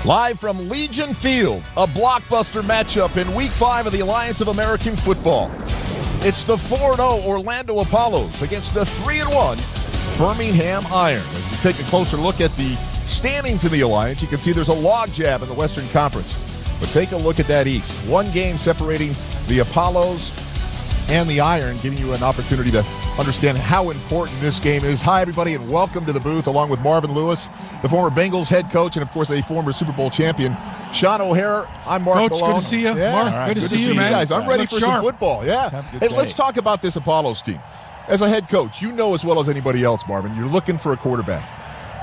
Live from Legion Field, a blockbuster matchup in Week 5 of the Alliance of American Football. It's the 4-0 Orlando Apollos against the 3-1 Birmingham Iron. As we take a closer look at the standings in the Alliance, you can see there's a logjam in the Western Conference. But take a look at that East. One game separating the Apollos and the Iron, giving you an opportunity to understand how important this game is. Hi, everybody, and welcome to the booth, along with Marvin Lewis, the former Bengals head coach, and, of course, a former Super Bowl champion, Sean O'Hara. I'm Mark Malone. Coach, good to see you. Yeah. Mark, Right. good to see you, man. Guys, I'm ready for some football. Yeah. Hey, let's talk about this Apollos team. As a head coach, you know as well as anybody else, Marvin, you're looking for a quarterback.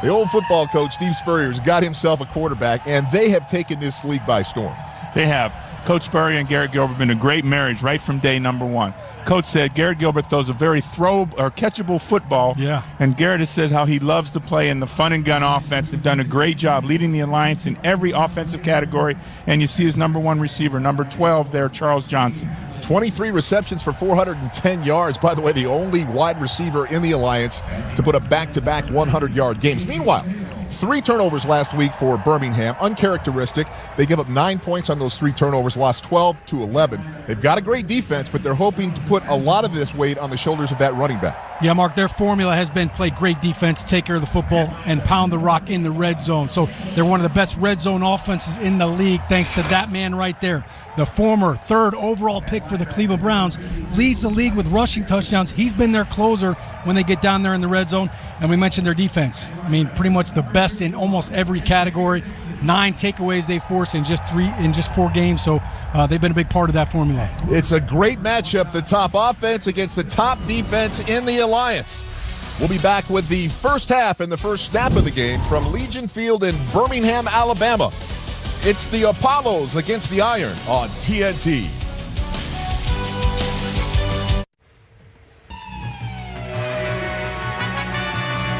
The old football coach, Steve Spurrier's got himself a quarterback, and they have taken this league by storm. They have. Coach Spurrier and Garrett Gilbert have been a great marriage right from day number one. Coach said Garrett Gilbert throws a very catchable football. Yeah. And Garrett has said how he loves to play in the fun and gun offense. They've done a great job leading the Alliance in every offensive category. And you see his number one receiver, number 12 there, Charles Johnson. 23 receptions for 410 yards. By the way, the only wide receiver in the Alliance to put up back-to-back 100-yard games. Meanwhile, 3 turnovers last week for Birmingham, uncharacteristic. They give up 9 points on those 3 turnovers, lost 12-11. They've got a great defense, but they're hoping to put a lot of this weight on the shoulders of that running back. Yeah, Mark, their formula has been play great defense, take care of the football, and pound the rock in the red zone. So they're one of the best red zone offenses in the league, thanks to that man right there. The former 3rd overall pick for the Cleveland Browns, leads the league with rushing touchdowns. He's been their closer when they get down there in the red zone. And we mentioned their defense. I mean, pretty much the best in almost every category. 9 takeaways they forced in just 4 games. So they've been a big part of that formula. It's a great matchup, the top offense against the top defense in the Alliance. We'll be back with the first half and the first snap of the game from Legion Field in Birmingham, Alabama. It's the Apollos against the Iron on TNT.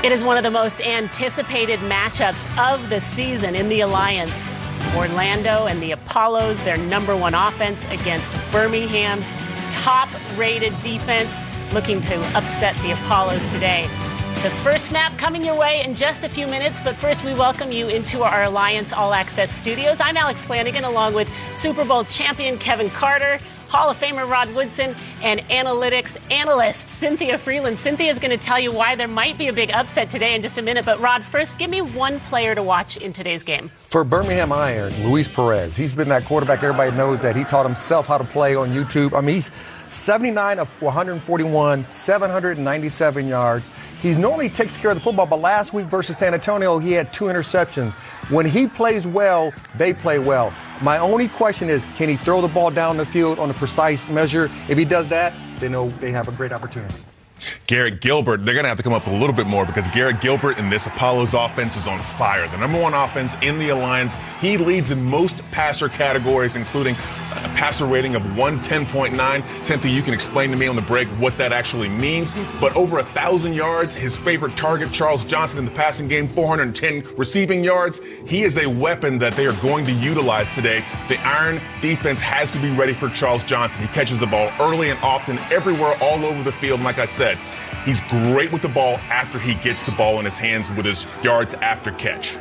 It is one of the most anticipated matchups of the season in the Alliance. Orlando and the Apollos, their number 1 offense against Birmingham's top-rated defense, looking to upset the Apollos today. The first snap coming your way in just a few minutes, but first we welcome you into our Alliance All Access studios. I'm Alex Flanagan, along with Super Bowl champion Kevin Carter, Hall of Famer Rod Woodson, and analytics analyst Cynthia Freeland. Cynthia is going to tell you why there might be a big upset today in just a minute. But Rod, first, give me one player to watch in today's game. For Birmingham Iron, Luis Perez. He's been that quarterback. Everybody knows that. He taught himself how to play on YouTube. I mean, he's 79 of 141, 797 yards. He normally takes care of the football, but last week versus San Antonio, he had 2 interceptions. When he plays well, they play well. My only question is, can he throw the ball down the field on a precise measure? If he does that, they know they have a great opportunity. Garrett Gilbert, they're going to have to come up with a little bit more because Garrett Gilbert in this Apollos offense is on fire. The number 1 offense in the Alliance. He leads in most passer categories, including a passer rating of 110.9. Cynthia, you can explain to me on the break what that actually means. But over 1,000 yards, his favorite target, Charles Johnson, in the passing game, 410 receiving yards. He is a weapon that they are going to utilize today. The Iron defense has to be ready for Charles Johnson. He catches the ball early and often, everywhere, all over the field. And like I said, he's great with the ball after he gets the ball in his hands with his yards after catch.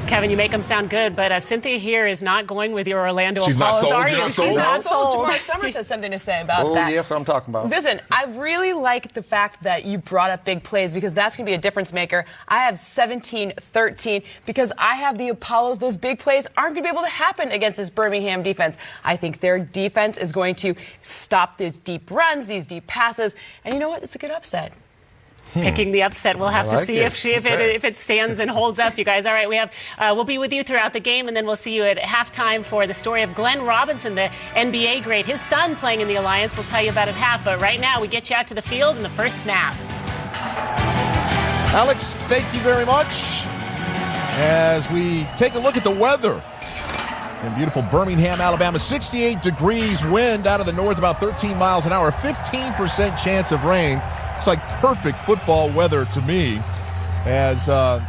Kevin, you make them sound good, but Cynthia here is not going with your Orlando She's Apollos, not sold? are You're you? not sold? She's not sold. Jamar Summers has something to say about that. Oh, yes, what I'm talking about. Listen, I really like the fact that you brought up big plays because that's going to be a difference maker. I have 17-13 because I have the Apollos. Those big plays aren't going to be able to happen against this Birmingham defense. I think their defense is going to stop these deep runs, these deep passes. And you know what? It's a good upset. Picking the upset. We'll have to see if it stands and holds up, you guys. All right, we'll be with you throughout the game, and then we'll see you at halftime for the story of Glenn Robinson, the NBA great. His son playing in the Alliance. We'll tell you about it at half. But right now, we get you out to the field in the first snap. Alex, thank you very much. As we take a look at the weather in beautiful Birmingham, Alabama, 68 degrees, wind out of the north, about 13 miles an hour, 15% chance of rain. It's like perfect football weather to me as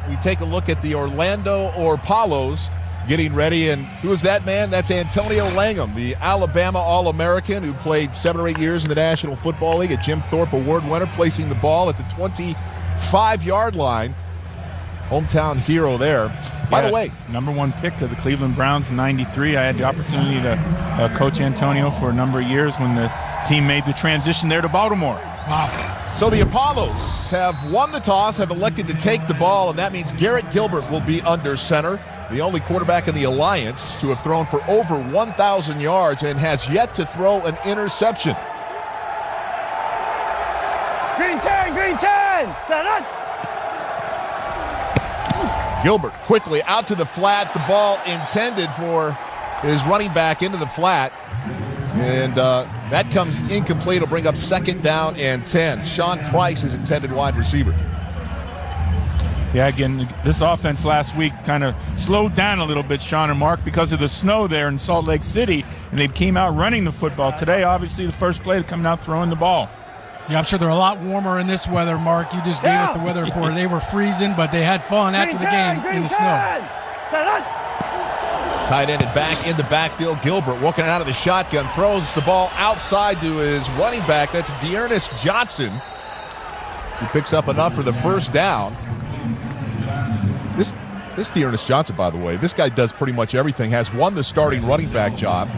we take a look at the Orlando Apollos getting ready. And who is that man? That's Antonio Langham, the Alabama All-American who played 7 or 8 years in the National Football League, a Jim Thorpe Award winner, placing the ball at the 25-yard line. hometown hero there. By the way, number 1 pick of the Cleveland Browns in '93. I had the opportunity to coach Antonio for a number of years when the team made the transition there to Baltimore. Wow. So the Apollos have won the toss, have elected to take the ball, and that means Garrett Gilbert will be under center, the only quarterback in the Alliance to have thrown for over 1,000 yards and has yet to throw an interception. Green 10, set up. Gilbert quickly out to the flat. The ball intended for his running back into the flat. And that comes incomplete. It'll bring up 2nd down and 10. Sean Price is intended wide receiver. Yeah, again, this offense last week kind of slowed down a little bit, Sean and Mark, because of the snow there in Salt Lake City, and they came out running the football. Today, obviously, the first play, they're coming out throwing the ball. Yeah, I'm sure they're a lot warmer in this weather, Mark. You just gave us the weather report. They were freezing, but they had fun after the game in the snow. Tight ended back in the backfield. Gilbert walking out of the shotgun, throws the ball outside to his running back. That's Dearness Johnson, who picks up enough for the first down. This Dearness Johnson, by the way, this guy does pretty much everything, has won the starting running back job.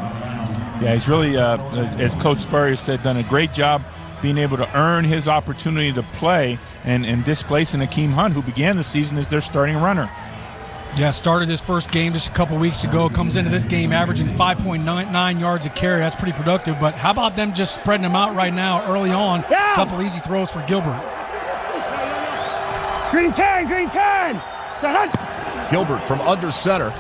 Yeah, he's really, as Coach Spurrier said, done a great job being able to earn his opportunity to play and displacing Akeem Hunt, who began the season as their starting runner. Yeah, started his first game just a couple weeks ago. Comes into this game averaging 5.99 yards a carry. That's pretty productive. But how about them just spreading them out right now early on? A couple easy throws for Gilbert. Green 10. Gilbert from under center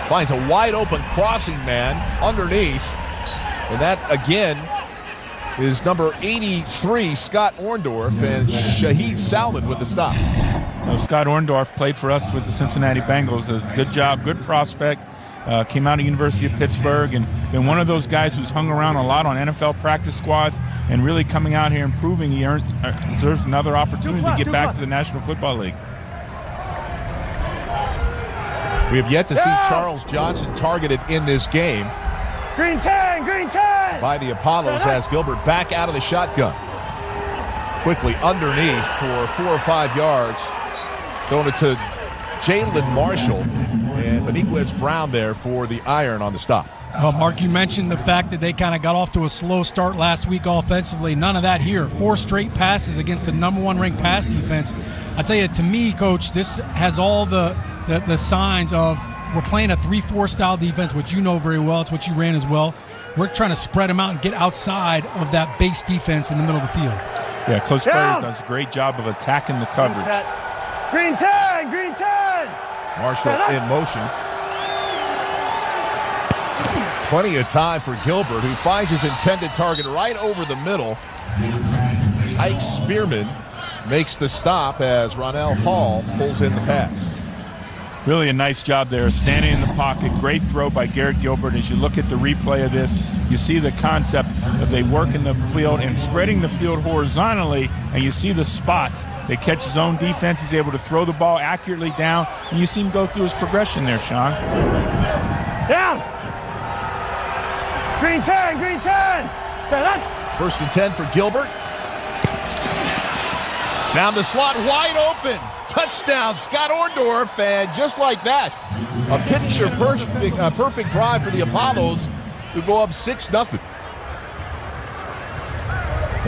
finds a wide open crossing man underneath. And that, again, is number 83, Scott Orndorff, and Shaheed Salmon with the stop. Scott Orndorff played for us with the Cincinnati Bengals. A good job, good prospect. Came out of University of Pittsburgh and been one of those guys who's hung around a lot on NFL practice squads and really coming out here and proving he deserves another opportunity to get back to the National Football League. We have yet to see Charles Johnson targeted in this game. Green 10. By the Apollos as Gilbert back out of the shotgun. Quickly underneath for 4 or 5 yards. Throwing it to Jalen Marshall and Beniquez Brown there for the iron on the stop. Well, Mark, you mentioned the fact that they kind of got off to a slow start last week offensively. None of that here. 4 straight passes against the number 1 ranked pass defense. I tell you, to me, Coach, this has all the signs of we're playing a 3-4 style defense, which you know very well. It's what you ran as well. We're trying to spread them out and get outside of that base defense in the middle of the field. Yeah, Coach Spurrier does a great job of attacking the coverage. Green 10. Marshall in motion. Plenty of time for Gilbert, who finds his intended target right over the middle. Ike Spearman makes the stop as Ronell Hall pulls in the pass. Really a nice job there, standing in the pocket. Great throw by Garrett Gilbert. As you look at the replay of this, you see the concept of they work in the field and spreading the field horizontally, and you see the spots. They catch his own defense. He's able to throw the ball accurately down, and you see him go through his progression there, Sean. Down. Green 10. First and 10 for Gilbert. Down the slot, wide open. Touchdown, Scott Orndorff, and just like that, a picture-perfect drive for the Apollos, who go up 6-0.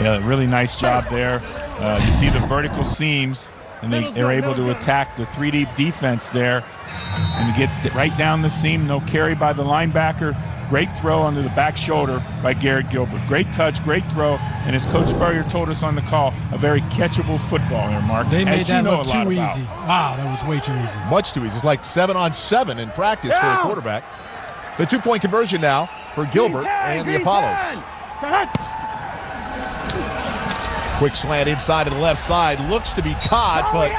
Yeah, really nice job there. You see the vertical seams, and they're able to attack the 3-deep defense there and get right down the seam. No carry by the linebacker. Great throw under the back shoulder by Garrett Gilbert. Great touch, great throw, and as Coach Spurrier told us on the call, a very catchable football here, Mark. They made that look too easy. Wow, that was way too easy. Much too easy. It's like 7-on-7 in practice for a quarterback. The 2-point conversion now for Gilbert and the Apollos. Quick slant inside to the left side. Looks to be caught, but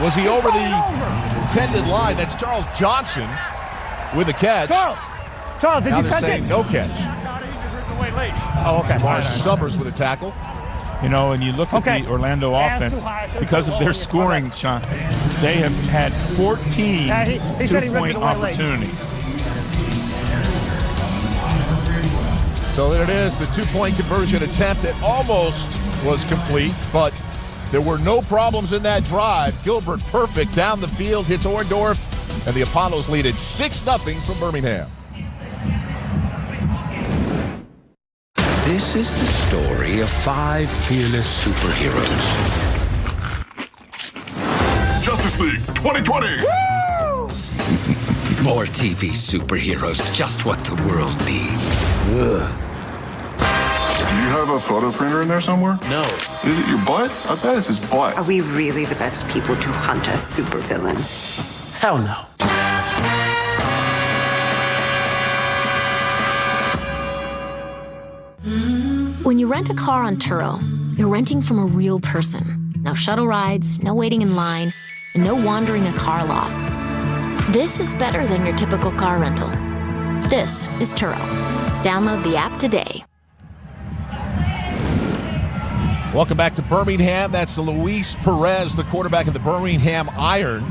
was he over the intended line? That's Charles Johnson with a catch. Charles, did now you they're catch saying it? No catch. Oh, okay. Marsh Summers with a tackle. You know, and you look at the Orlando offense, because of their scoring, Sean, they have had 14 two-point opportunities. So there it is, the 2-point conversion attempt. It almost was complete, but There were no problems in that drive. Gilbert perfect down the field, hits Orndorff, and the Apollos lead it 6-0 from Birmingham. This is the story of 5 fearless superheroes. Justice League 2020! More TV superheroes, just what the world needs. Do you have a photo printer in there somewhere? No. Is it your butt? I bet it's his butt. Are we really the best people to hunt a supervillain? Hell no. When you rent a car on Turo, you're renting from a real person. No shuttle rides, no waiting in line, and no wandering a car lot. This is better than your typical car rental. This is Turo. Download the app today. Welcome back to Birmingham. That's Luis Perez, the quarterback of the Birmingham Iron,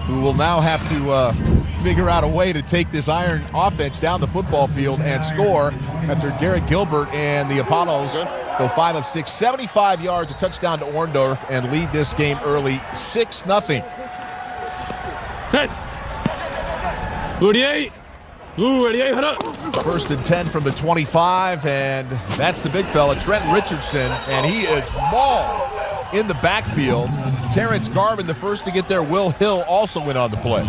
who will now have to figure out a way to take this Iron offense down the football field and score after Garrett Gilbert and the Apollos go 5 of 6, 75 yards, a touchdown to Orndorff, and lead this game early 6-0. Set. 48. Ooh, 88, hold up. 1st and 10 from the 25, and that's the big fella, Trent Richardson, and he is mauled in the backfield. Terrence Garvin, the first to get there. Will Hill also went on the play.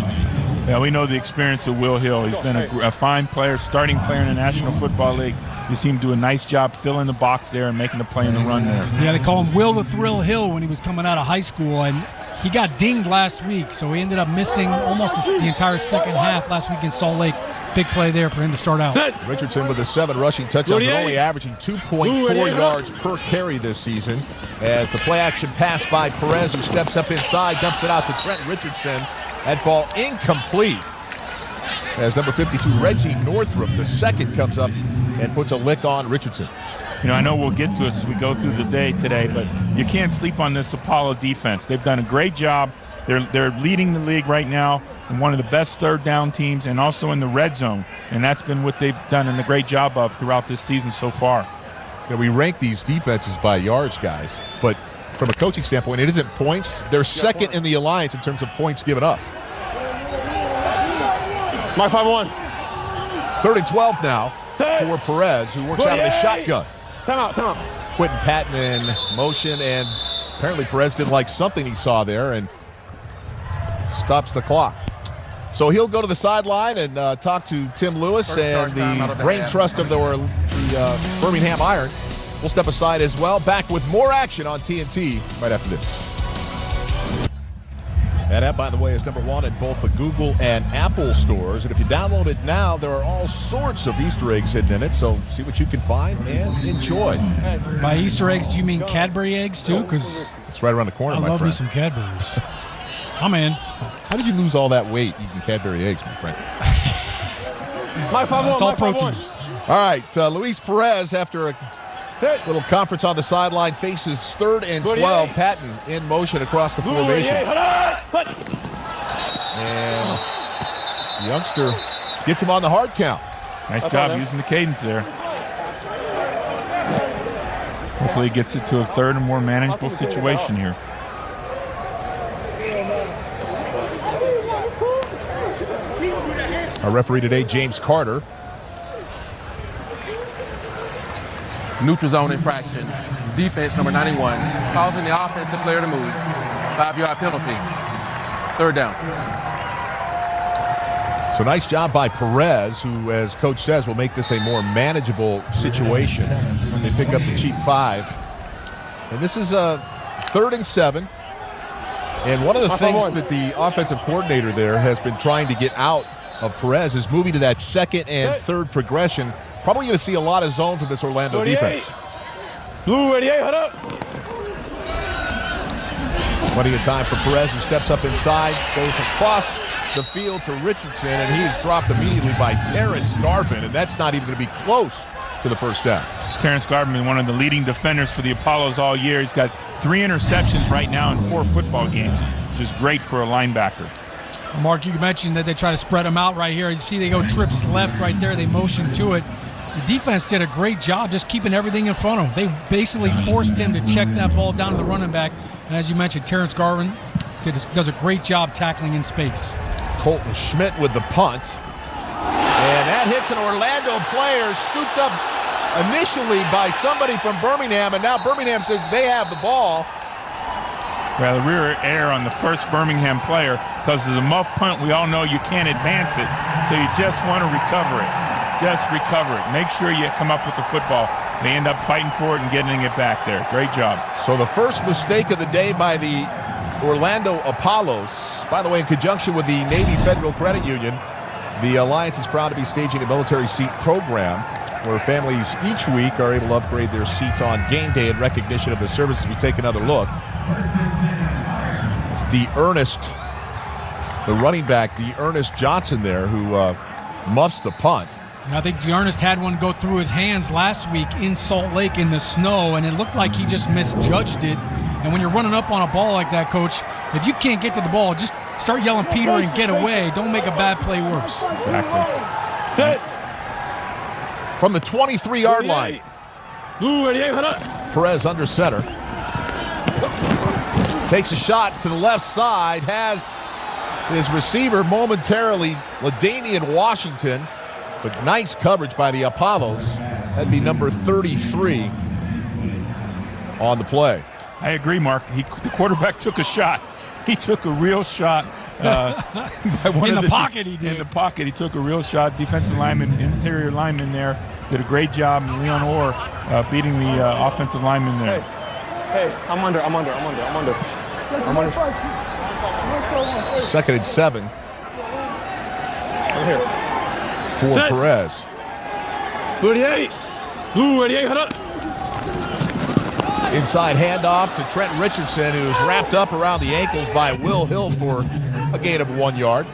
Yeah, we know the experience of Will Hill. He's been a fine player, starting player in the National Football League. You see him do a nice job filling the box there and making a play in the run there. Yeah, they call him Will the Thrill Hill when he was coming out of high school, and he got dinged last week, so he ended up missing almost the entire second half last week in Salt Lake. Big play there for him to start out. Richardson with the 7 rushing touchdowns, but only averaging 2.4 yards per carry this season. As the play-action pass by Perez, who steps up inside, dumps it out to Trent Richardson. That ball incomplete. As number 52, Reggie Northrup, the second, comes up and puts a lick on Richardson. You know, I know we'll get to this as we go through the day today, but you can't sleep on this Apollo defense. They've done a great job. They're leading the league right now and one of the best third down teams, and also in the red zone. And that's been what they've done a great job of throughout this season so far. You know, we rank these defenses by yards, guys, but from a coaching standpoint, it isn't points. They're second in the alliance in terms of points given up. Mark 5-1. 3rd and 12 now for Perez, who works out of the shotgun. Time out. Quentin Patton in motion, and apparently Perez didn't like something he saw there and stops the clock. So he'll go to the sideline and talk to Tim Lewis, and the brain trust of the Birmingham Iron will step aside as well. Back with more action on TNT right after this. That app, by the way, is #1 in both the Google and Apple stores. And if you download it now, there are all sorts of Easter eggs hidden in it. So see what you can find and enjoy. By Easter eggs, do you mean Cadbury eggs, too? Because it's right around the corner, I my love friend. me some Cadburys. I'm in. How did you lose all that weight eating Cadbury eggs, my friend? It's all protein. All right, Luis Perez, after a little conference on the sideline, faces 3rd and 12. Patton in motion across the formation. And the youngster gets him on the hard count. Nice job using the cadence there. Hopefully he gets it to a 3rd and more manageable situation here. Our referee today, James Carter. Neutral zone infraction. Defense number 91, causing the offensive player to move. 5-yard penalty. 3rd down. So nice job by Perez, who, as Coach says, will make this a more manageable situation. They pick up the cheap 5. And this is a 3rd and 7. And one of the things that the offensive coordinator there has been trying to get out of Perez is moving to that 2nd and 3rd progression. Probably going to see a lot of zone from this Orlando defense. Blue 88, hold up. Plenty of time for Perez, who steps up inside, goes across the field to Richardson, and he is dropped immediately by Terrence Garvin, and that's not even going to be close to the first down. Terrence Garvin, one of the leading defenders for the Apollos all year. He's got 3 interceptions right now in 4 football games, which is great for a linebacker. Mark, you mentioned that they try to spread them out right here. You see they go trips left right there. They motion to it. The defense did a great job just keeping everything in front of him. They basically forced him to check that ball down to the running back. And as you mentioned, Terrence Garvin does a great job tackling in space. Colton Schmidt with the punt. And that hits an Orlando player, scooped up initially by somebody from Birmingham, and now Birmingham says they have the ball. Well, the rear air on the first Birmingham player, because it's a muff punt, we all know you can't advance it, so you just want to recover it. Just recover it. Make sure you come up with the football. They end up fighting for it and getting it back there. Great job. So the first mistake of the day by the Orlando Apollos. By the way, in conjunction with the Navy Federal Credit Union, the Alliance is proud to be staging a military seat program where families each week are able to upgrade their seats on game day in recognition of the services. We take another look. It's DeErnest, the running back, DeErnest Johnson there, who muffs the punt. And I think DeErnest had one go through his hands last week in Salt Lake in the snow, and it looked like he just misjudged it. And when you're running up on a ball like that, Coach, if you can't get to the ball, just start yelling Peter and get away. Don't make a bad play worse. Exactly. From the 23-yard line, Perez under center. Takes a shot to the left side, has his receiver momentarily, LaDainian Washington, but nice coverage by the Apollos. That'd be number 33 on the play. I agree, Mark. The quarterback took a shot. He took a real shot. By one in of the pocket he did. In the pocket, he took a real shot. Defensive lineman, interior lineman there, did a great job. Leon Orr beating the offensive lineman there. Hey, I'm under. Second and 7 for Perez. 88. Blue 88, hold up. Inside handoff to Trent Richardson, who's wrapped up around the ankles by Will Hill for a gain of 1 yard.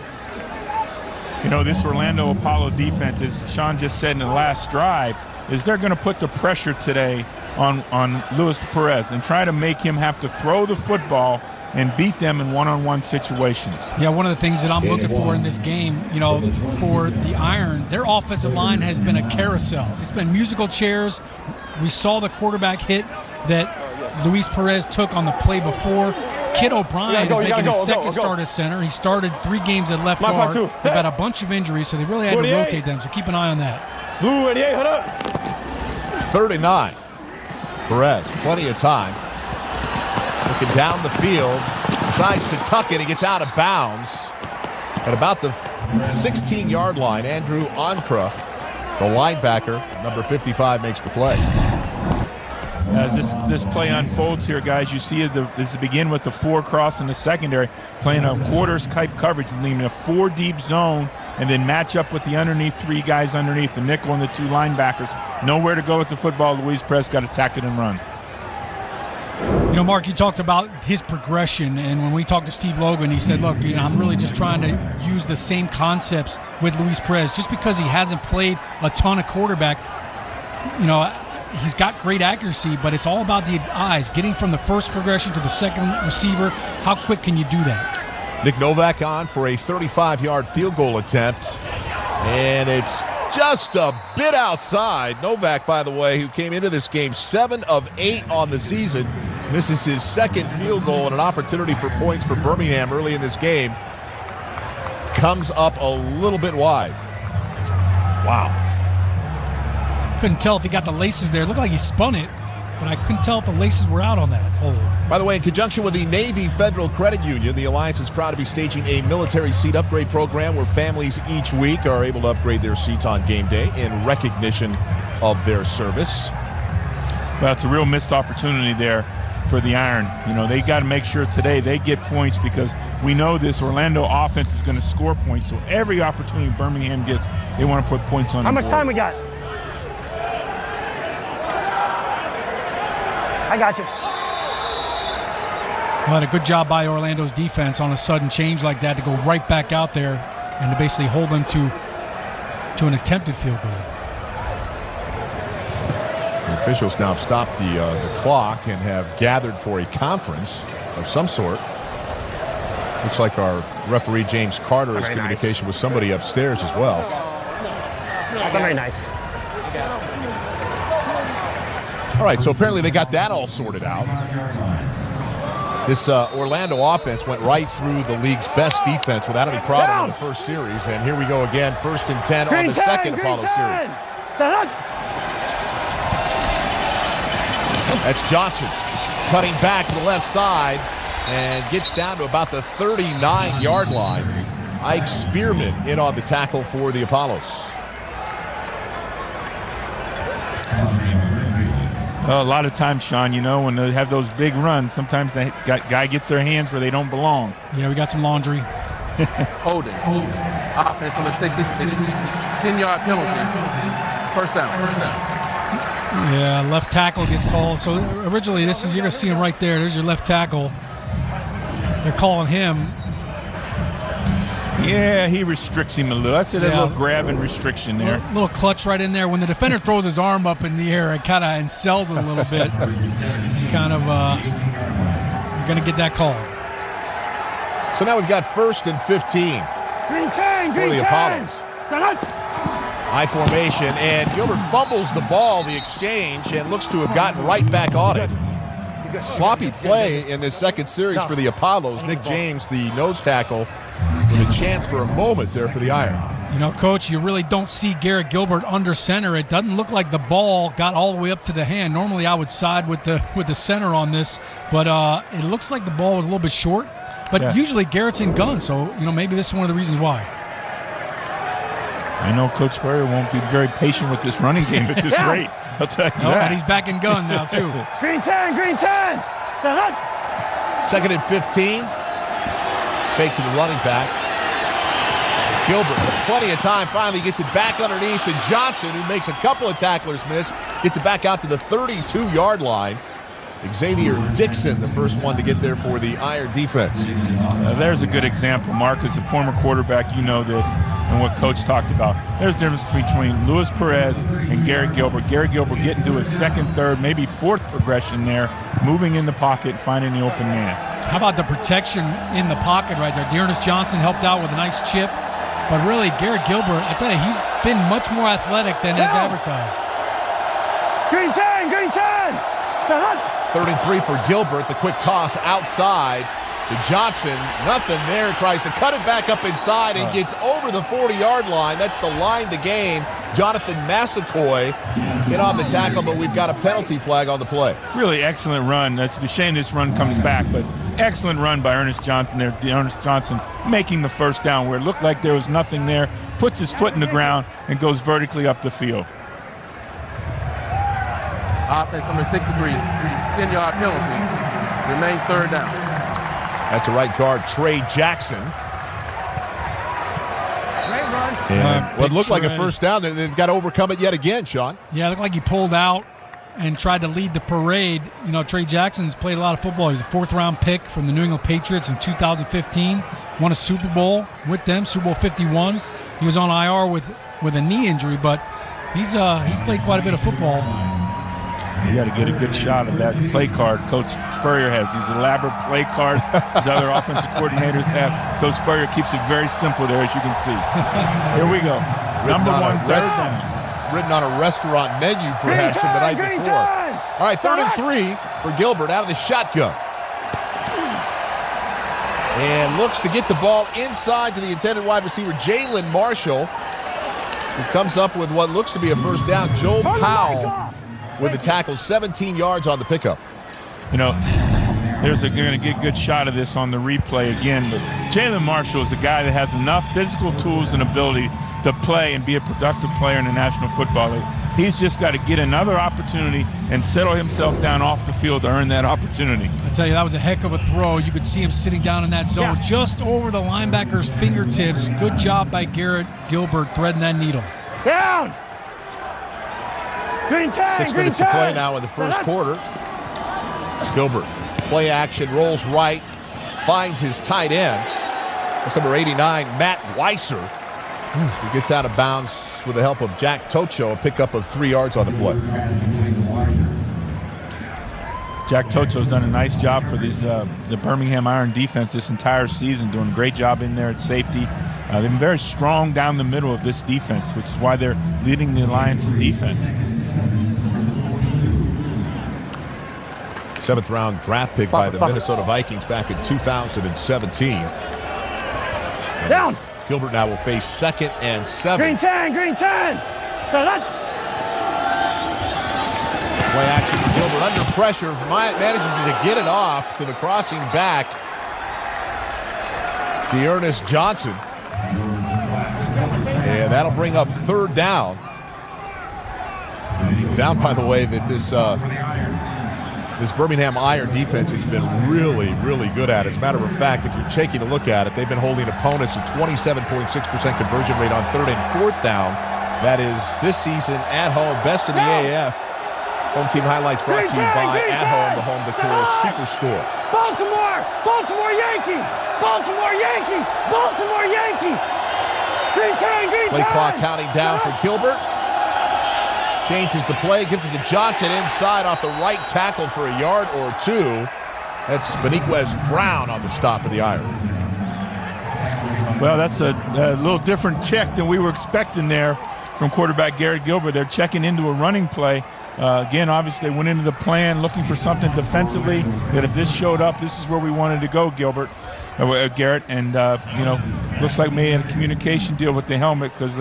You know, this Orlando Apollo defense, as Sean just said in the last drive, is they're going to put the pressure today on Luis Perez and try to make him have to throw the football and beat them in one-on-one situations. Yeah, one of the things that I'm looking for in this game, you know, for the Iron, their offensive line has been a carousel. It's been musical chairs. We saw the quarterback hit that Luis Perez took on the play before. Kid O'Brien is making his second start at center. He started 3 games at left guard. They've had a bunch of injuries, so they really had to rotate them, so keep an eye on that. Blue 88, hold up. 39. Perez, plenty of time. Looking down the field, decides to tuck it. He gets out of bounds at about the 16-yard line. Andrew Ankra, the linebacker, number 55, makes the play. As this play unfolds here, guys, you see this begin with the 4 cross in the secondary, playing a quarters type coverage, leaving a 4 deep zone, and then match up with the underneath 3 guys underneath, the nickel and the 2 linebackers. Nowhere to go with the football. Luis Perez got to tack it and run. You know, Mark, you talked about his progression, and when we talked to Steve Logan, he said, look, you know, I'm really just trying to use the same concepts with Luis Perez. Just because he hasn't played a ton of quarterback, you know, he's got great accuracy, but it's all about the eyes, getting from the first progression to the second receiver. How quick can you do that? Nick Novak on for a 35-yard field goal attempt, and it's just a bit outside. Novak, by the way, who came into this game 7 of 8 on the season, misses his second field goal, and an opportunity for points for Birmingham early in this game comes up a little bit wide. Wow. Couldn't tell if he got the laces there. It looked like he spun it, but I couldn't tell if the laces were out on that hold. By the way, in conjunction with the Navy Federal Credit Union, the Alliance is proud to be staging a military seat upgrade program where families each week are able to upgrade their seats on game day in recognition of their service. Well, it's a real missed opportunity there for the Iron. You know, they got to make sure today they get points, because we know this Orlando offense is going to score points. So every opportunity Birmingham gets, they want to put points on the board. How much time we got? I got you. Well, a good job by Orlando's defense on a sudden change like that to go right back out there and to basically hold them to an attempted field goal. The officials now have stopped the clock and have gathered for a conference of some sort. Looks like our referee James Carter is in communication with somebody upstairs as well. That's very nice. All right, so apparently they got that all sorted out. This Orlando offense went right through the league's best defense without any problem in the first series. And here we go again, 1st and 10 on the second Apollo series. That's Johnson cutting back to the left side and gets down to about the 39-yard line. Ike Spearman in on the tackle for the Apollos. Well, a lot of times, Sean, you know, when they have those big runs, sometimes the guy gets their hands where they don't belong. Yeah, we got some laundry. Holding. Offense number 66. 10-yard penalty. First down. Yeah, left tackle gets called. So originally, you're going to see him right there. There's your left tackle. They're calling him. Yeah, he restricts him a little. That's a little grab and restriction there. A little clutch right in there. When the defender throws his arm up in the air, it kind of incels it a little bit. Kind of going to get that call. So now we've got 1st and 15 for the Apollos. High formation, and Gilbert fumbles the ball, the exchange, and looks to have gotten right back on it. Sloppy play in this second series for the Apollos. Nick James, the nose tackle, with a chance for a moment there for the Iron. You know, Coach, you really don't see Garrett Gilbert under center. It doesn't look like the ball got all the way up to the hand. Normally I would side with the center on this, but it looks like the ball was a little bit short. But usually Garrett's in gun, so, you know, maybe this is one of the reasons why. I know Coach Spurrier won't be very patient with this running game at this rate. I'll tell you that. And he's back in gun now, too. Green 10, green 10. 2nd and 15. Fake to the running back. Gilbert, plenty of time, finally gets it back underneath to Johnson, who makes a couple of tacklers miss, gets it back out to the 32-yard line. Xavier Dixon, the first one to get there for the Iron defense. There's a good example, Mark. As a former quarterback, you know this and what Coach talked about. There's a difference between Luis Perez and Garrett Gilbert. Garrett Gilbert getting to his 2nd, 3rd, maybe 4th progression there, moving in the pocket and finding the open man. How about the protection in the pocket right there? Dearness Johnson helped out with a nice chip. But really, Garrett Gilbert, I tell you, he's been much more athletic than is advertised. Green 10, green 10. 3rd and 3 for Gilbert. The quick toss outside to Johnson. Nothing there. Tries to cut it back up inside and gets over the 40-yard line. That's the line to gain. Jonathan Massacoy hit on the tackle, but we've got a penalty flag on the play. Really excellent run. It's a shame this run comes back, but excellent run by Ernest Johnson there. Ernest Johnson making the first down where it looked like there was nothing there, puts his foot in the ground, and goes vertically up the field. Offense number 63, 10-yard penalty. Remains 3rd down. That's a right guard, Trey Jackson. And what looked like a first down, they've got to overcome it yet again, Sean. Yeah, it looked like he pulled out and tried to lead the parade. You know, Trey Jackson's played a lot of football. He's a 4th-round pick from the New England Patriots in 2015. Won a Super Bowl with them, Super Bowl 51. He was on IR with a knee injury, but he's played quite a bit of football. You got to get a good shot of that play card Coach Spurrier has. These elaborate play cards as other offensive coordinators have. Coach Spurrier keeps it very simple there, as you can see. Here we go. Number 1, 3rd down. Written on a restaurant menu, perhaps, from the night before. All right, 3rd and 3 for Gilbert out of the shotgun. And looks to get the ball inside to the intended wide receiver, Jalen Marshall, who comes up with what looks to be a first down. Joel Powell with the tackle, 17 yards on the pickup. You know, you're going to get a good shot of this on the replay again, but Jalen Marshall is a guy that has enough physical tools and ability to play and be a productive player in the National Football League. He's just got to get another opportunity and settle himself down off the field to earn that opportunity. I tell you, that was a heck of a throw. You could see him sitting down in that zone just over the linebacker's fingertips. Good job by Garrett Gilbert threading that needle. Down. 6 minutes to play now in the first quarter. Gilbert, play action, rolls right, finds his tight end. That's number 89, Matt Weiser, who gets out of bounds with the help of Jack Tocho, a pickup of 3 yards on the play. Jack Tocho's done a nice job for the Birmingham Iron defense this entire season, doing a great job in there at safety. They've been very strong down the middle of this defense, which is why they're leading the Alliance in defense. 7th-round draft pick by the Minnesota Vikings back in 2017. Down. Gilbert now will face 2nd and 7. Green 10, green 10. So that. Play action for Gilbert under pressure. Manages to get it off to the crossing back. Dearness Johnson. And that'll bring up 3rd down. Down, by the way, that this Birmingham Iron defense has been really, really good at. As a matter of fact, if you're taking a look at it, they've been holding opponents at 27.6% conversion rate on 3rd and 4th down. That is this season at home, best in the AAF. Home team highlights brought to you by At Home, the home decor superstore. Baltimore! Baltimore Yankee! Baltimore Yankee! Baltimore Yankee! Green 10, green 10! Play clock counting down for Gilbert. Changes the play, gives it to Johnson inside off the right tackle for a yard or 2. That's Beniquez Brown on the stop for the Iron. Well, that's a little different check than we were expecting there from quarterback Garrett Gilbert. They're checking into a running play. Again, obviously, they went into the plan looking for something defensively that if this showed up, this is where we wanted to go, Garrett. And, looks like they had a communication deal with the helmet because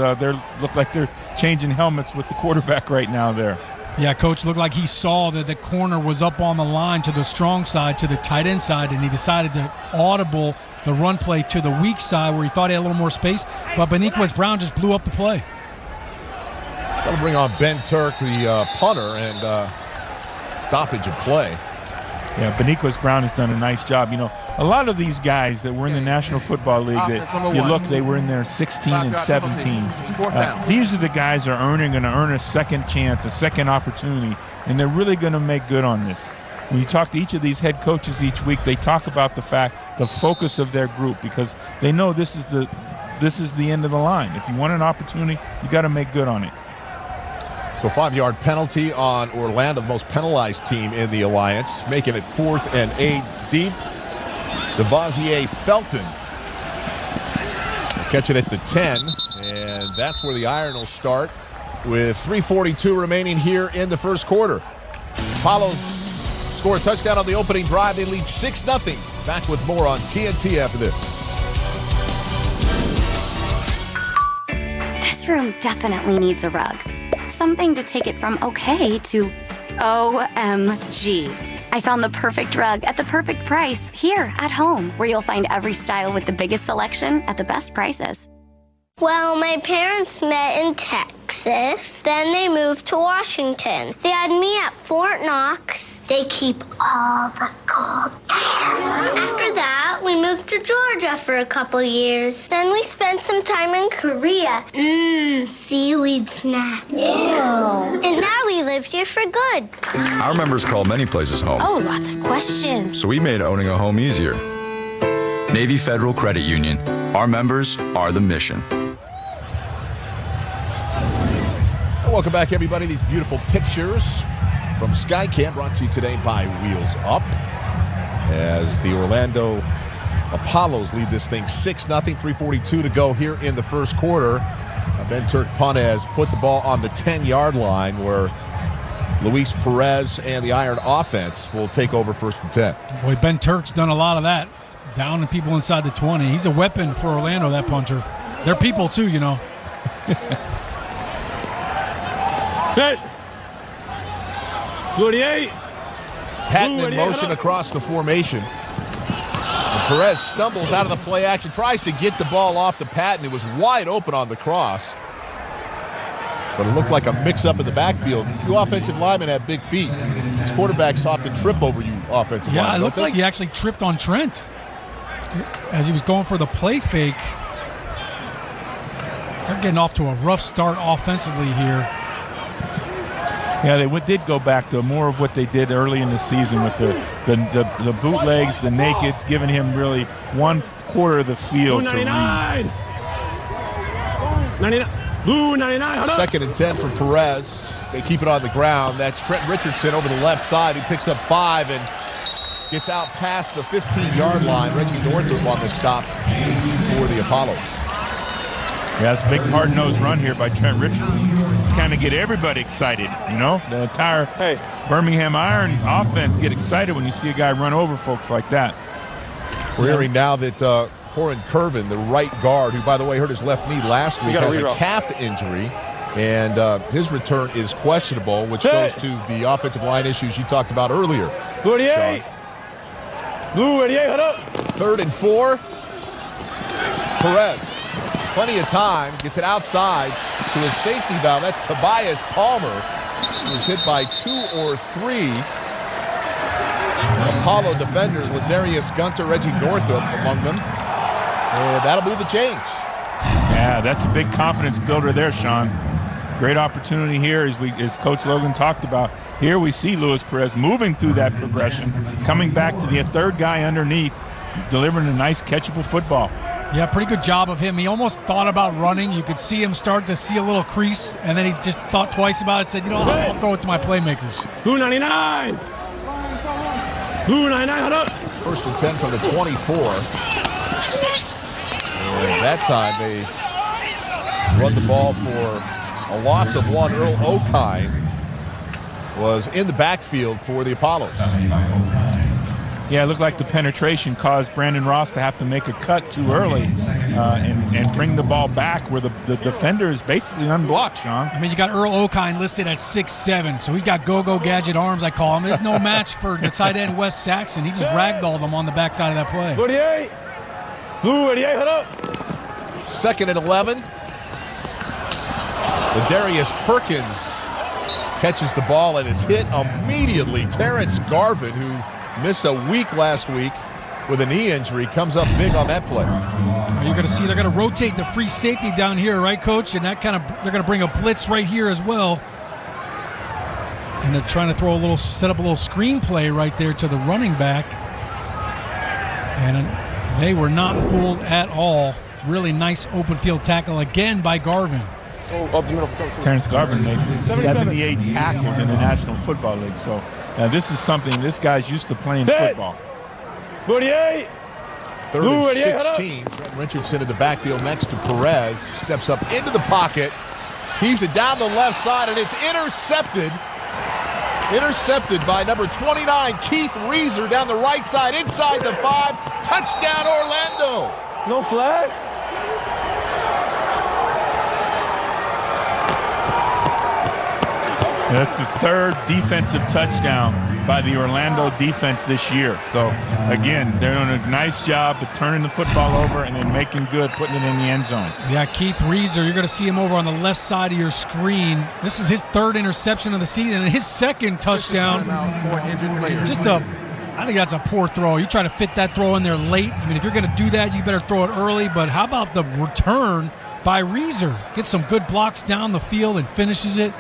look like they're changing helmets with the quarterback right now there. Yeah, Coach looked like he saw that the corner was up on the line to the strong side, to the tight end side, and he decided to audible the run play to the weak side where he thought he had a little more space, but Beniquez Brown just blew up the play. So that'll bring on Ben Turk, the punter, and stoppage of play. Yeah, Beniquez Brown has done a nice job. You know, a lot of these guys that were in the National Football League, that you look, they were in there 16 and 17. These are the guys that are going to earn a second chance, a second opportunity, and they're really going to make good on this. When you talk to each of these head coaches each week, they talk about the focus of their group, because they know this is the end of the line. If you want an opportunity, you got to make good on it. So 5-yard penalty on Orlando, the most penalized team in the Alliance, making it 4th and 8 deep. Devontae Felton will catch it at the 10, and that's where the Iron will start with 3:42 remaining here in the first quarter. Apollos score a touchdown on the opening drive. They lead 6-0. Back with more on TNT after this. This room definitely needs a rug. Something to take it from okay to OMG. I found the perfect rug at the perfect price here at home, where you'll find every style with the biggest selection at the best prices. Well, my parents met in Texas, then they moved to Washington. They had me at Fort Knox. They keep all the gold there. After that, we moved to Georgia for a couple years. Then we spent some time in Korea. Seaweed snack. Ew. And now we live here for good. Our members call many places home. Oh, lots of questions. So we made owning a home easier. Navy Federal Credit Union. Our members are the mission. Welcome back, everybody. These beautiful pictures from SkyCam brought to you today by Wheels Up, as the Orlando Apollos lead this thing 6-0, 3:42 to go here in the first quarter. Ben Turk punt has put the ball on the 10-yard line, where Luis Perez and the Iron offense will take over 1st and 10. Boy, Ben Turk's done a lot of that, downing people inside the 20. He's a weapon for Orlando, that punter. They're people too, you know. Set. 48. Patton in motion across the formation. And Perez stumbles out of the play action, tries to get the ball off to Patton. It was wide open on the cross, but it looked like a mix-up in the backfield. You offensive linemen have big feet. These quarterbacks often trip over you offensive linemen. Yeah, it looked like he actually tripped on Trent as he was going for the play fake. They're getting off to a rough start offensively here. Yeah, they did go back to more of what they did early in the season with the bootlegs, the nakeds, giving him really 1/4 of the field to read. 2nd and 10 for Perez. They keep it on the ground. That's Trent Richardson over the left side. He picks up 5 and gets out past the 15-yard line. Reggie Northrup on the stop for the Apollos. Yeah, it's a big hard-nosed run here by Trent Richardson. kind of get everybody excited, you know? The entire Birmingham Iron offense get excited when you see a guy run over folks like that. We're hearing now that Corin Curvin, the right guard, who, by the way, hurt his left knee last week, has a calf injury, and his return is questionable, which goes to the offensive line issues you talked about earlier. Blue 88. Blue 88, head up. 3rd and 4. Perez, plenty of time, gets it outside to his safety valve. That's Tobias Palmer. He was hit by 2 or 3 Apollo defenders, Ladarius Gunter, Reggie Northup among them. And that'll be the change. Yeah, that's a big confidence builder there, Sean. Great opportunity here, as Coach Logan talked about. Here we see Luis Perez moving through that progression, coming back to the 3rd guy underneath, delivering a nice catchable football. Yeah, pretty good job of him. He almost thought about running. You could see him start to see a little crease, and then he just thought twice about it, said, you know, I'll throw it to my playmakers. Blue 99. Blue 99, head up. 1st and 10 from the 24. And that time they run the ball for a loss of 1. Earl Okine was in the backfield for the Apollos. Yeah, it looked like the penetration caused Brandon Ross to have to make a cut too early and bring the ball back where the defender is basically unblocked, Sean. I mean, you got Earl Okine listed at 6'7", so he's got go-go gadget arms, I call him. There's no match for the tight end Wes Saxon. He just ragdolled him on the backside of that play. 48. Blue 88, head up. 2nd and 11. Darius Perkins catches the ball and is hit immediately. Terrence Garvin, who missed a week last week with a knee injury, comes up big on that play. You're going to see they're going to rotate the free safety down here, right, Coach? And that they're going to bring a blitz right here as well. And they're trying to set up a little screen play right there to the running back. And they were not fooled at all. Really nice open field tackle again by Garvin. Terrence Garvin made 78 tackles in the National Football League. So this is something, this guy's used to playing football. 48. 3rd and 16. Trent Richardson in the backfield next to Perez. Steps up into the pocket. Heaves it down the left side, and it's intercepted. Intercepted by number 29, Keith Reeser, down the right side, inside the 5. Touchdown, Orlando. No flag. That's the 3rd defensive touchdown by the Orlando defense this year. So, again, they're doing a nice job of turning the football over and then making good, putting it in the end zone. Yeah, Keith Reeser, you're going to see him over on the left side of your screen. This is his 3rd interception of the season and his 2nd touchdown. I think that's a poor throw. You try to fit that throw in there late. I mean, if you're going to do that, you better throw it early. But how about the return by Reeser? Gets some good blocks down the field and finishes it.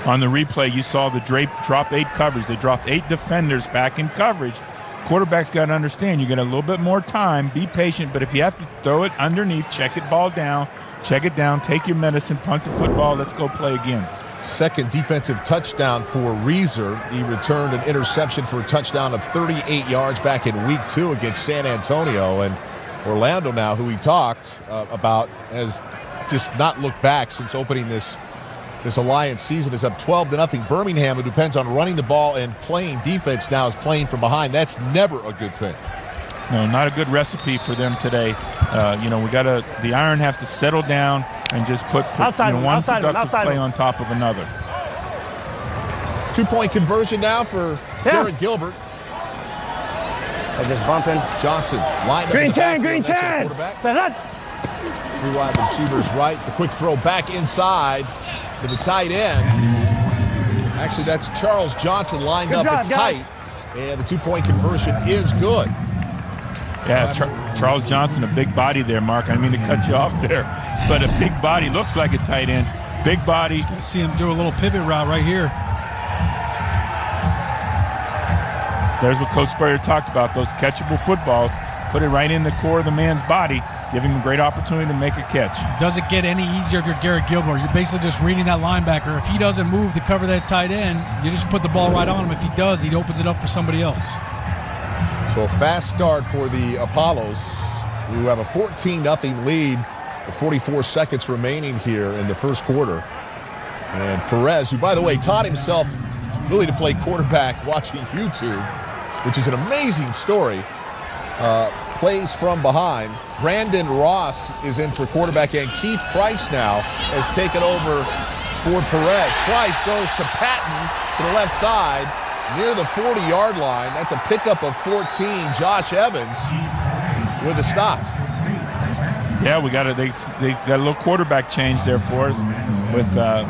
On the replay, you saw the drop 8 coverage. They dropped 8 defenders back in coverage. Quarterback's got to understand, you get a little bit more time, be patient, but if you have to throw it underneath, check it down, take your medicine, punt the football, let's go play again. 2nd defensive touchdown for Reeser. He returned an interception for a touchdown of 38 yards back in week 2 against San Antonio. And Orlando now, who he talked about, has just not looked back since opening this Alliance season. Is up 12-0. Birmingham, who depends on running the ball and playing defense, now is playing from behind. That's never a good thing. No, not a good recipe for them today. The Iron have to settle down and just put one productive play on top of another. 2-point conversion now for Garrett Gilbert. They're just bumping. Johnson lined up Green in the 10, backfield. green 10. 3 wide receivers right. The quick throw back inside to the tight end. Actually, that's Charles Johnson lined up tight. And the 2-point conversion is good. Yeah, Charles Johnson, a big body there, Mark. I didn't mean to cut you off there, but a big body, looks like a tight end. Big body. You see him do a little pivot route right here. There's what Coach Spurrier talked about, those catchable footballs. Put it right in the core of the man's body, give him a great opportunity to make a catch. Doesn't get any easier if you're Garrett Gilbert. You're basically just reading that linebacker. If he doesn't move to cover that tight end, you just put the ball right on him. If he does, he opens it up for somebody else. So a fast start for the Apollos, who have a 14-0 lead 44 seconds remaining here in the first quarter. And Perez, who, by the way, taught himself really to play quarterback watching YouTube, which is an amazing story, plays from behind. Brandon Ross is in for quarterback, and Keith Price now has taken over for Perez. Price goes to Patton to the left side near the 40-yard line. That's a pickup of 14. Josh Evans with a stop. Yeah, they got a little quarterback change there for us with the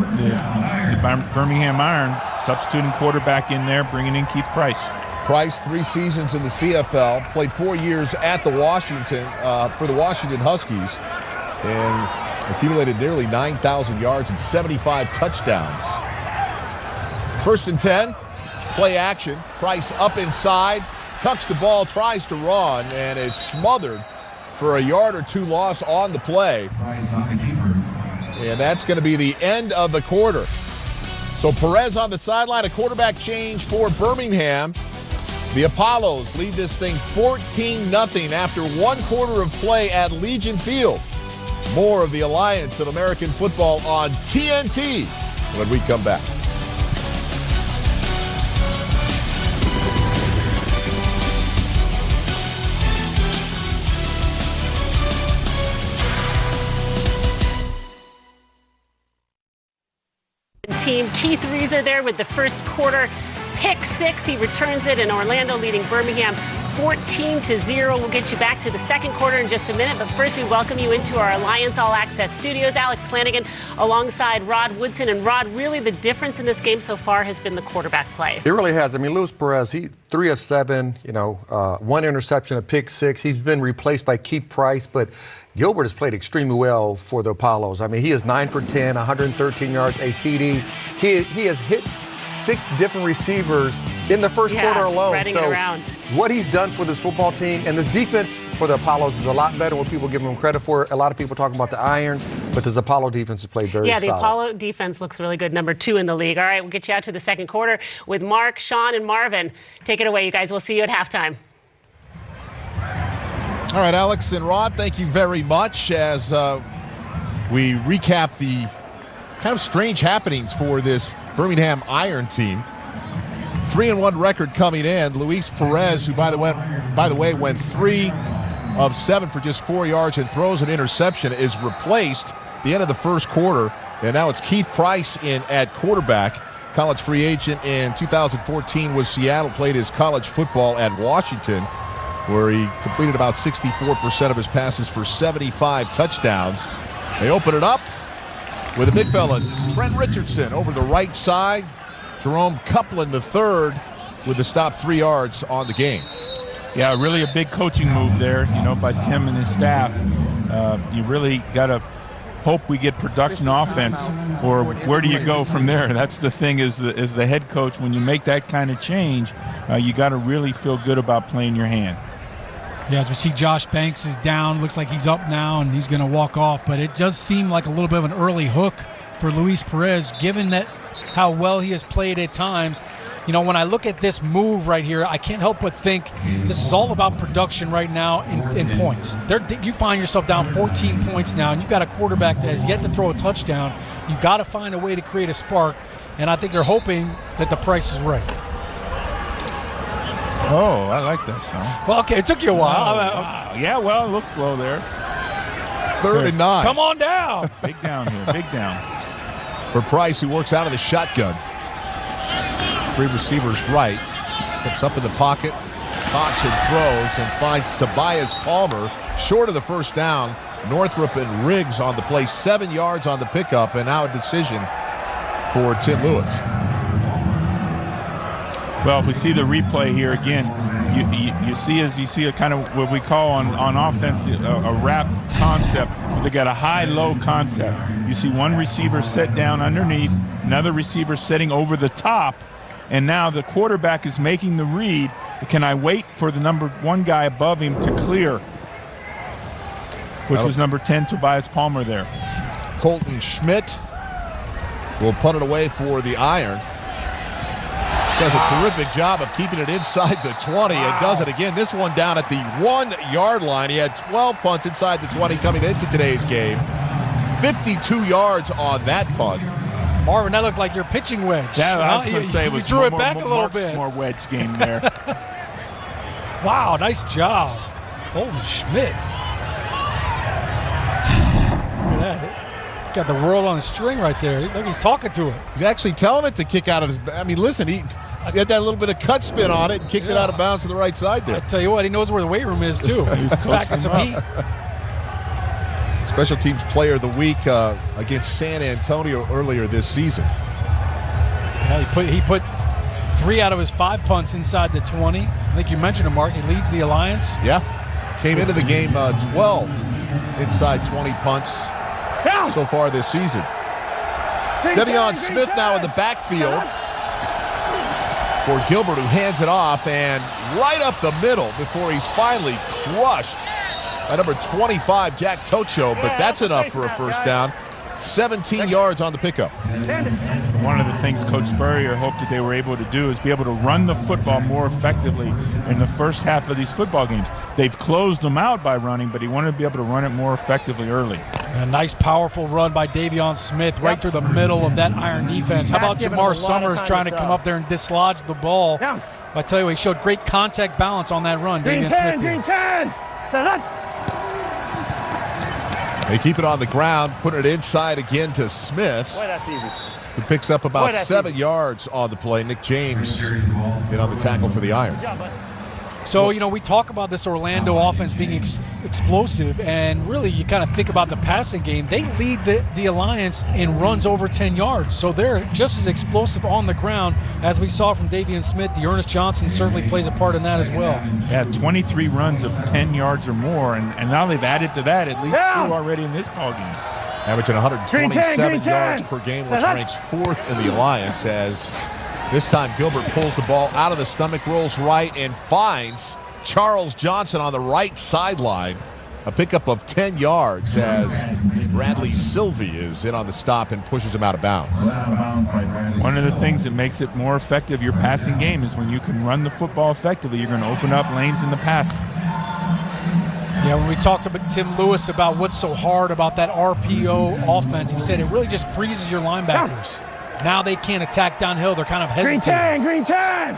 Birmingham Iron substituting quarterback in there, bringing in Keith Price. Price, 3 seasons in the CFL, played 4 years at the Washington for the Washington Huskies, and accumulated nearly 9,000 yards and 75 touchdowns. 1st and 10, play action. Price up inside, tucks the ball, tries to run, and is smothered for a yard or 2 loss on the play. And that's going to be the end of the quarter. So Perez on the sideline, a quarterback change for Birmingham. The Apollos lead this thing 14-0 after 1 quarter of play at Legion Field. More of the Alliance of American Football on TNT when we come back. Team Keith Reeser there with the first quarter pick 6. He returns it, and Orlando leading Birmingham 14-0. We'll get you back to the second quarter in just a minute, but first we welcome you into our Alliance All Access studios. Alex Flanagan alongside Rod Woodson. And Rod, really the difference in this game so far has been the quarterback play. It really has. I mean, Luis Perez, he 3 of 7, 1 interception, a pick 6. He's been replaced by Keith Price, but Gilbert has played extremely well for the Apollos. I mean, he is 9 for 10, 113 yards, a TD. He has hit 6 different receivers in the first quarter alone. So what he's done for this football team, and this defense for the Apollos is a lot better than what people give him credit for. A lot of people talk about the Iron, but this Apollo defense has played very solid. Yeah, the Apollo defense looks really good, number 2 in the league. All right, we'll get you out to the second quarter with Mark, Sean, and Marvin. Take it away, you guys. We'll see you at halftime. All right, Alex and Rod, thank you very much as we recap the kind of strange happenings for this Birmingham Iron team. 3-1 record coming in. Luis Perez, who by the way went 3 of 7 for just 4 yards and throws an interception, is replaced at the end of the first quarter. And now it's Keith Price in at quarterback. College free agent in 2014 with Seattle, played his college football at Washington, where he completed about 64% of his passes for 75 touchdowns. They open it up with a big fella, Trent Richardson, over the right side. Jerome Copeland, the third, with the stop 3 yards on the game. Yeah, really a big coaching move there, by Tim and his staff. You really got to hope we get production offense, or where do you go from there? That's the thing as the head coach. When you make that kind of change, you got to really feel good about playing your hand. Yeah, as we see Josh Banks is down. Looks like he's up now, and he's going to walk off. But it does seem like a little bit of an early hook for Luis Perez, given that how well he has played at times. When I look at this move right here, I can't help but think this is all about production right now in points. You find yourself down 14 points now, and you've got a quarterback that has yet to throw a touchdown. You've got to find a way to create a spark, and I think they're hoping that the price is right. Oh, I like that song. Well, okay, it took you a while. Wow. Yeah, well, a little slow there. 3rd and 9. Come on down. Big down here, big down. For Price, who works out of the shotgun. 3 receivers right. Steps up in the pocket, cocks and throws, and finds Tobias Palmer short of the first down. Northrup and Riggs on the play, 7 yards on the pickup, and now a decision for Tim Lewis. Well, if we see the replay here again, you see a kind of what we call on offense a wrap concept. They got a high-low concept. You see one receiver set down underneath, another receiver setting over the top, and now the quarterback is making the read. Can I wait for the number 1 guy above him to clear, which was number 10, Tobias Palmer there. Colton Schmidt will punt it away for the Iron. Does a terrific job of keeping it inside the 20 and does it again. This one down at the 1-yard line. He had 12 punts inside the 20 coming into today's game. 52 yards on that punt. Marvin, that looked like your pitching wedge. Yeah, I was going to say it was drew it back a little bit. More wedge game there. Wow, nice job. Holy Schmidt. Look at that. Got the world on a string right there. Look, he's talking to it. He's actually telling it to kick out of his. I mean, listen, he had that little bit of cut spin on it and kicked it out of bounds to the right side there. I tell you what, he knows where the weight room is too. He's packing some heat. Special teams player of the week against San Antonio earlier this season. Yeah, he put 3 out of his 5 punts inside the 20. I think you mentioned him, Mark. He leads the Alliance. Yeah, came into the game 12 inside 20 punts. So far this season. Devion Smith now in the backfield for Gilbert, who hands it off and right up the middle before he's finally crushed by number 25, Jack Tocho, but that's enough for a first down. 17 yards on the pickup. One of the things Coach Spurrier hoped that they were able to do is be able to run the football more effectively in the first half of these football games. They've closed them out by running, but he wanted to be able to run it more effectively early. A nice, powerful run by Devion Smith right through the middle of that iron defense. How about Jamar Summers trying to come up there and dislodge the ball? I tell you, he showed great contact balance on that run. Green 10, green 10. Set up. They keep it on the ground, put it inside again to Smith. Boy, that's easy. Who picks up about 7 yards on the play. Nick James in on the tackle for the iron. So, you know, we talk about this Orlando offense being explosive, and really you kind of think about the passing game. They lead the Alliance in runs over 10 yards, so they're just as explosive on the ground as we saw from Devion Smith. The Ernest Johnson certainly plays a part in that as well. Yeah, 23 runs of 10 yards or more, and now they've added to that at least 2 already in this ballgame. Averaging 127 yards per game, which ranks 4th in the Alliance, as this time Gilbert pulls the ball out of the stomach, rolls right, and finds Charles Johnson on the right sideline. A pickup of 10 yards as Bradley Sylvie is in on the stop and pushes him out of bounds. One of the things that makes it more effective, your passing game, is when you can run the football effectively, you're going to open up lanes in the pass. Yeah, when we talked to Tim Lewis about what's so hard about that RPO offense, he said it really just freezes your linebackers. Now they can't attack downhill. They're kind of hesitating. Green 10.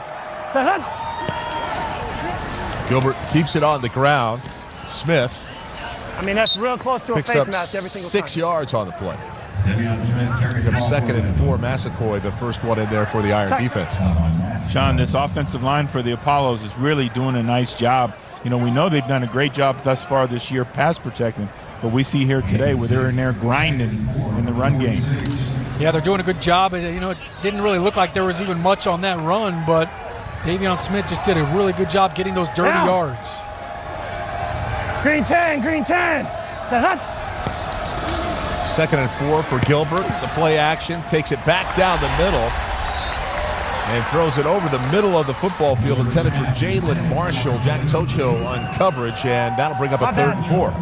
Set up. Gilbert keeps it on the ground. Smith. I mean, that's real close to a face mask every single time. 6 yards on the play. Pick up 2nd and 4. Massaquoi, the first one in there for the Iron defense. Sean, this offensive line for the Apollos is really doing a nice job. You know, we know they've done a great job thus far this year pass protecting, but we see here today where they're in there grinding in the run game. Yeah, they're doing a good job. You know, it didn't really look like there was even much on that run, but Devion Smith just did a really good job getting those dirty yards. Green 10, green 10. Set up. 2nd and 4 for Gilbert. The play action takes it back down the middle and throws it over the middle of the football field, intended for Jalen Marshall. Jack Tocho on coverage, and that'll bring up a 3rd and 4.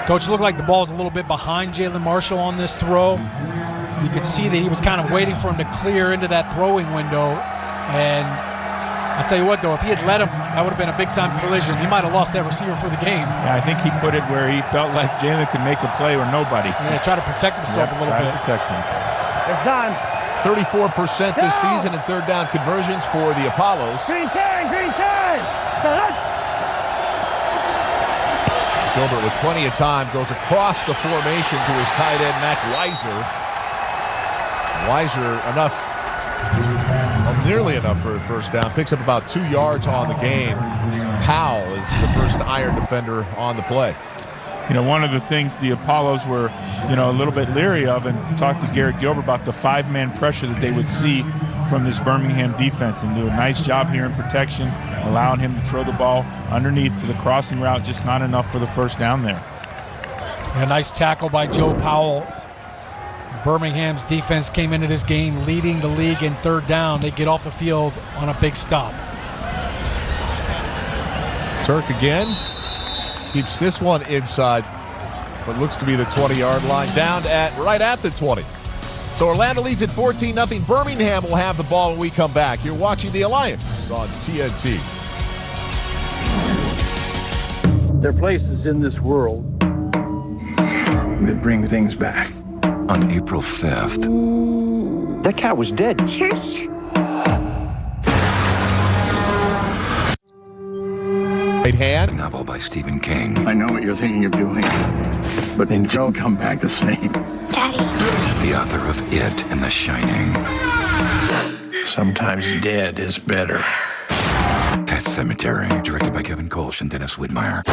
Coach, looked like the ball's a little bit behind Jalen Marshall on this throw. You could see that he was kind of waiting for him to clear into that throwing window. And I'll tell you what, though, if he had let him, that would have been a big-time collision. He might have lost that receiver for the game. Yeah, I think he put it where he felt like Jalen could make a play or nobody. Yeah, try to protect himself a little bit. Try to protect him. It's done. 34% this season in 3rd down conversions for the Apollos. Green 10, green 10. Set up. Gilbert with plenty of time goes across the formation to his tight end, Mac Weiser. Weiser nearly enough for a first down. Picks up about 2 yards on the game. Powell is the first Iron defender on the play. You know, one of the things the Apollos were, you know, a little bit leery of, and talked to Garrett Gilbert about the 5-man pressure that they would see from this Birmingham defense, and do a nice job here in protection, allowing him to throw the ball underneath to the crossing route, just not enough for the first down there. A nice tackle by Joe Powell. Birmingham's defense came into this game leading the league in 3rd down. They get off the field on a big stop. Turk again. Keeps this one inside what looks to be the 20-yard line, down at right at the 20. So Orlando leads at 14-0. Birmingham will have the ball when we come back. You're watching The Alliance on TNT. There are places in this world that bring things back. On April 5th, that cat was dead. Cheers. Right hand. A novel by Stephen King. I know what you're thinking of doing, but then don't come back the same. Daddy. The author of It and The Shining. Sometimes dead is better. Pet Cemetery, directed by Kevin Kolsch and Dennis Widmeyer.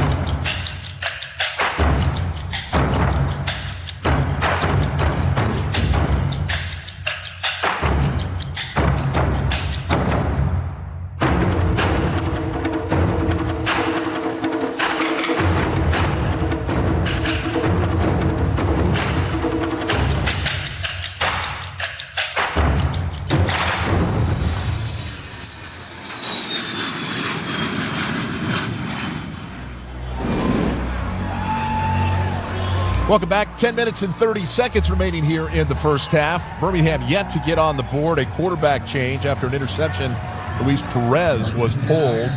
Welcome back. 10 minutes and 30 seconds remaining here in the first half. Birmingham yet to get on the board. A quarterback change after an interception. Luis Perez was pulled.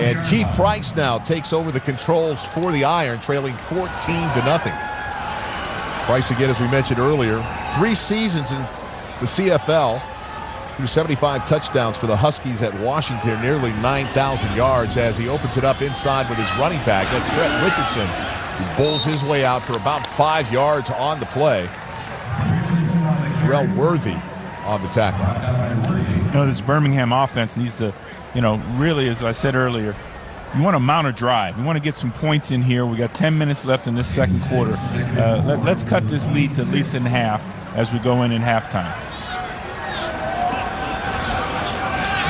And Keith Price now takes over the controls for the Iron, trailing 14-0. Price, again, as we mentioned earlier, 3 seasons in the CFL. Threw 75 touchdowns for the Huskies at Washington, nearly 9,000 yards as he opens it up inside with his running back. That's Trent Richardson, who bowls his way out for about 5 yards on the play. Terrell Worthy on the tackle. This Birmingham offense needs to, really, as I said earlier, you want to mount a drive. You want to get some points in here. We got 10 minutes left in this second quarter. Let's cut this lead to at least in half as we go in halftime.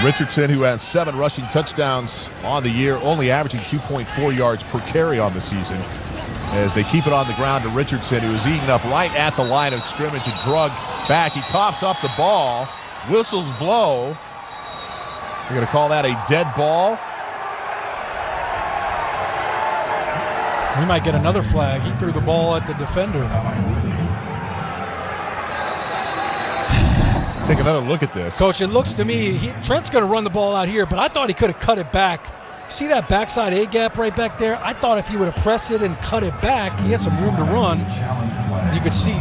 Richardson, who has 7 rushing touchdowns on the year, only averaging 2.4 yards per carry on the season. As they keep it on the ground to Richardson, who is eaten up right at the line of scrimmage and drugged back. He coughs up the ball. Whistles blow. They're going to call that a dead ball. We might get another flag. He threw the ball at the defender. Take another look at this. Coach, it looks to me, Trent's going to run the ball out here, but I thought he could have cut it back. See that backside A gap right back there? I thought if he would have pressed it and cut it back, he had some room to run. You could see,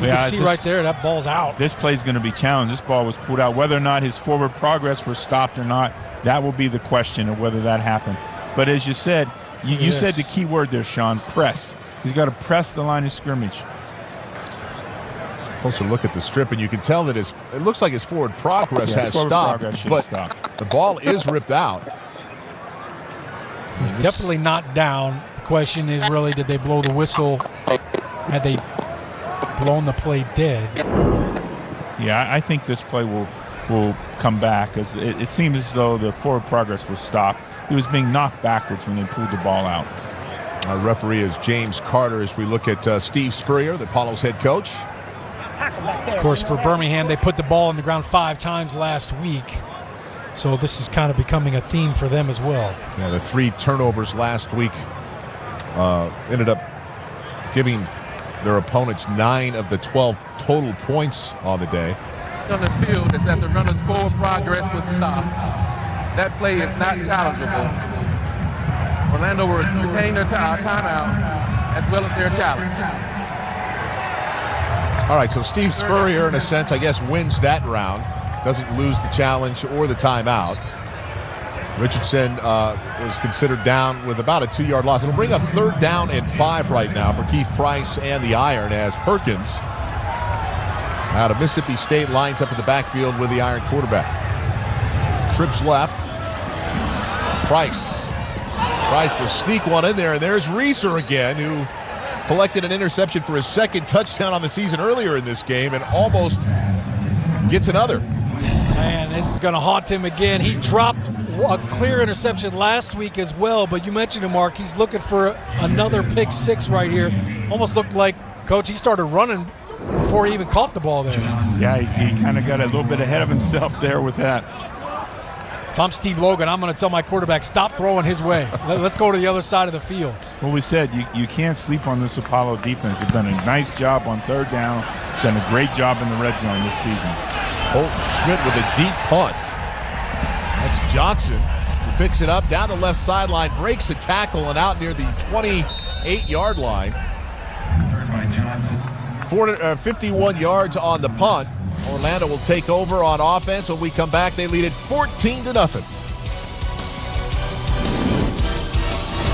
right there, that ball's out. This play's going to be challenged. This ball was pulled out. Whether or not his forward progress was stopped or not, that will be the question of whether that happened. But as you said, you said the key word there, Sean, press. He's got to press the line of scrimmage. Closer look at the strip, and you can tell that it looks like his forward progress has stopped, but the ball is ripped out. He's definitely not down. The question is really, did they blow the whistle? Had they blown the play dead? Yeah, I think this play will come back, as it seems as though the forward progress was stopped. He was being knocked backwards when they pulled the ball out. Our referee is James Carter as we look at Steve Spurrier, the Apollo's head coach. Of course, for Birmingham, they put the ball on the ground 5 times last week. So this is kind of becoming a theme for them as well. Yeah, the 3 turnovers last week ended up giving their opponents 9 of the 12 total points on the day. On the field is that the runner's forward progress was stopped. That play is not challengeable. Orlando will retain their timeout as well as their challenge. All right, so Steve Spurrier, in a sense, I guess, wins that round. Doesn't lose the challenge or the timeout. Richardson was considered down with about a 2-yard loss. It'll bring up 3rd down and 5 right now for Keith Price and the Iron as Perkins out of Mississippi State lines up in the backfield with the Iron quarterback. Trips left. Price tries to sneak one in there, and there's Reeser again, who collected an interception for his 2nd touchdown on the season earlier in this game and almost gets another. Man, this is going to haunt him again. He dropped a clear interception last week as well, but you mentioned him, Mark. He's looking for another pick 6 right here. Almost looked like, Coach, he started running before he even caught the ball there. Yeah, he kind of got a little bit ahead of himself there with that. If I'm Steve Logan, I'm going to tell my quarterback, stop throwing his way. Let's go to the other side of the field. Well, we said you can't sleep on this Apollo defense. They've done a nice job on 3rd down, done a great job in the red zone this season. Colton Schmidt with a deep punt. That's Johnson who picks it up down the left sideline, breaks a tackle, and out near the 28-yard line. 51 yards on the punt. Orlando will take over on offense. When we come back, they lead it 14-0.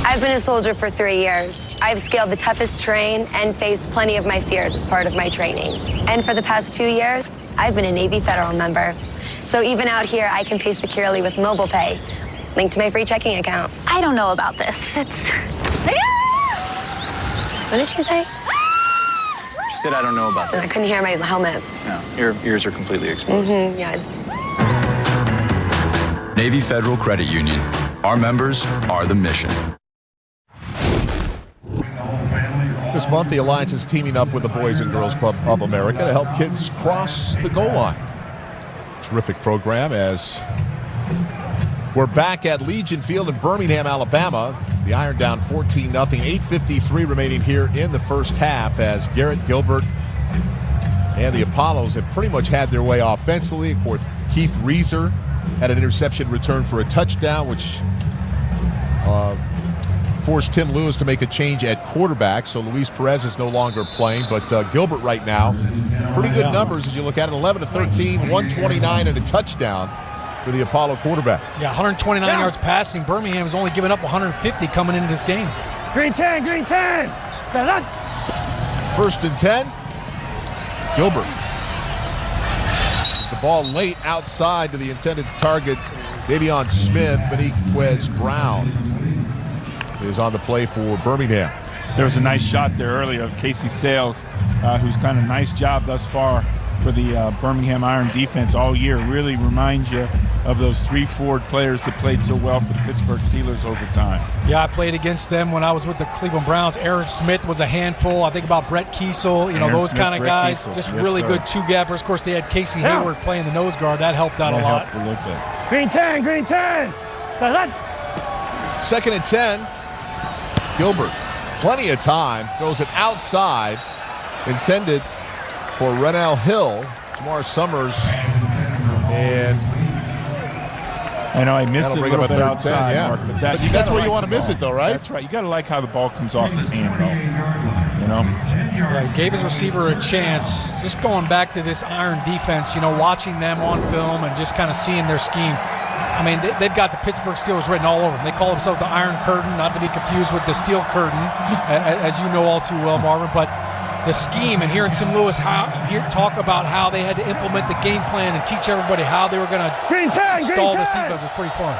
I've been a soldier for 3 years. I've scaled the toughest terrain and faced plenty of my fears as part of my training. And for the past 2 years, I've been a Navy Federal member. So even out here, I can pay securely with mobile pay, linked to my free checking account. I don't know about this. It's... What did she say? She said, I don't know about that. I couldn't hear my helmet. No, your ears are completely exposed. Yeah, Navy Federal Credit Union. Our members are the mission. This month, the Alliance is teaming up with the Boys and Girls Club of America to help kids cross the goal line. Terrific program as we're back at Legion Field in Birmingham, Alabama. The Iron down 14-0. 8:53 remaining here in the first half as Garrett Gilbert and the Apollos have pretty much had their way offensively. Of course, Keith Reeser had an interception return for a touchdown, which forced Tim Lewis to make a change at quarterback. So Luis Perez is no longer playing, but Gilbert right now, pretty good numbers as you look at it. 11-13, 129 and a touchdown for the Apollo quarterback. Yeah, 129 yards passing. Birmingham has only given up 150 coming into this game. Green 10, green 10. First and 10. Gilbert. The ball late outside to the intended target, Davion Smith. Beniquez Brown is on the play for Birmingham. There was a nice shot there earlier of Casey Sales, who's done a nice job thus far for the Birmingham Iron defense all year. Really reminds you of those three forward players that played so well for the Pittsburgh Steelers over time. Yeah, I played against them when I was with the Cleveland Browns. Aaron Smith was a handful. I think about Brett Kiesel, those kind of guys. Kiesel. Just Yes, really sir. good two-gappers. Of course, they had Casey Hayward playing the nose guard. That helped out a lot. Helped a little bit. Green 10, green 10. Second and 10. Gilbert, plenty of time, throws it outside, intended for Rennell Hill. Jamar Summers, and I know I missed it a little bit outside, 10, Mark, but that's where you want to miss it, though, right? That's right. You got to like how the ball comes off his hand, though. Yeah, he gave his receiver a chance. Just going back to this Iron defense, watching them on film and just kind of seeing their scheme. I mean, they've got the Pittsburgh Steelers written all over them. They call themselves the Iron Curtain, not to be confused with the Steel Curtain, as you know all too well, Marvin. But the scheme and hearing Tim Lewis talk about how they had to implement the game plan and teach everybody how they were going to install this defense was pretty fun.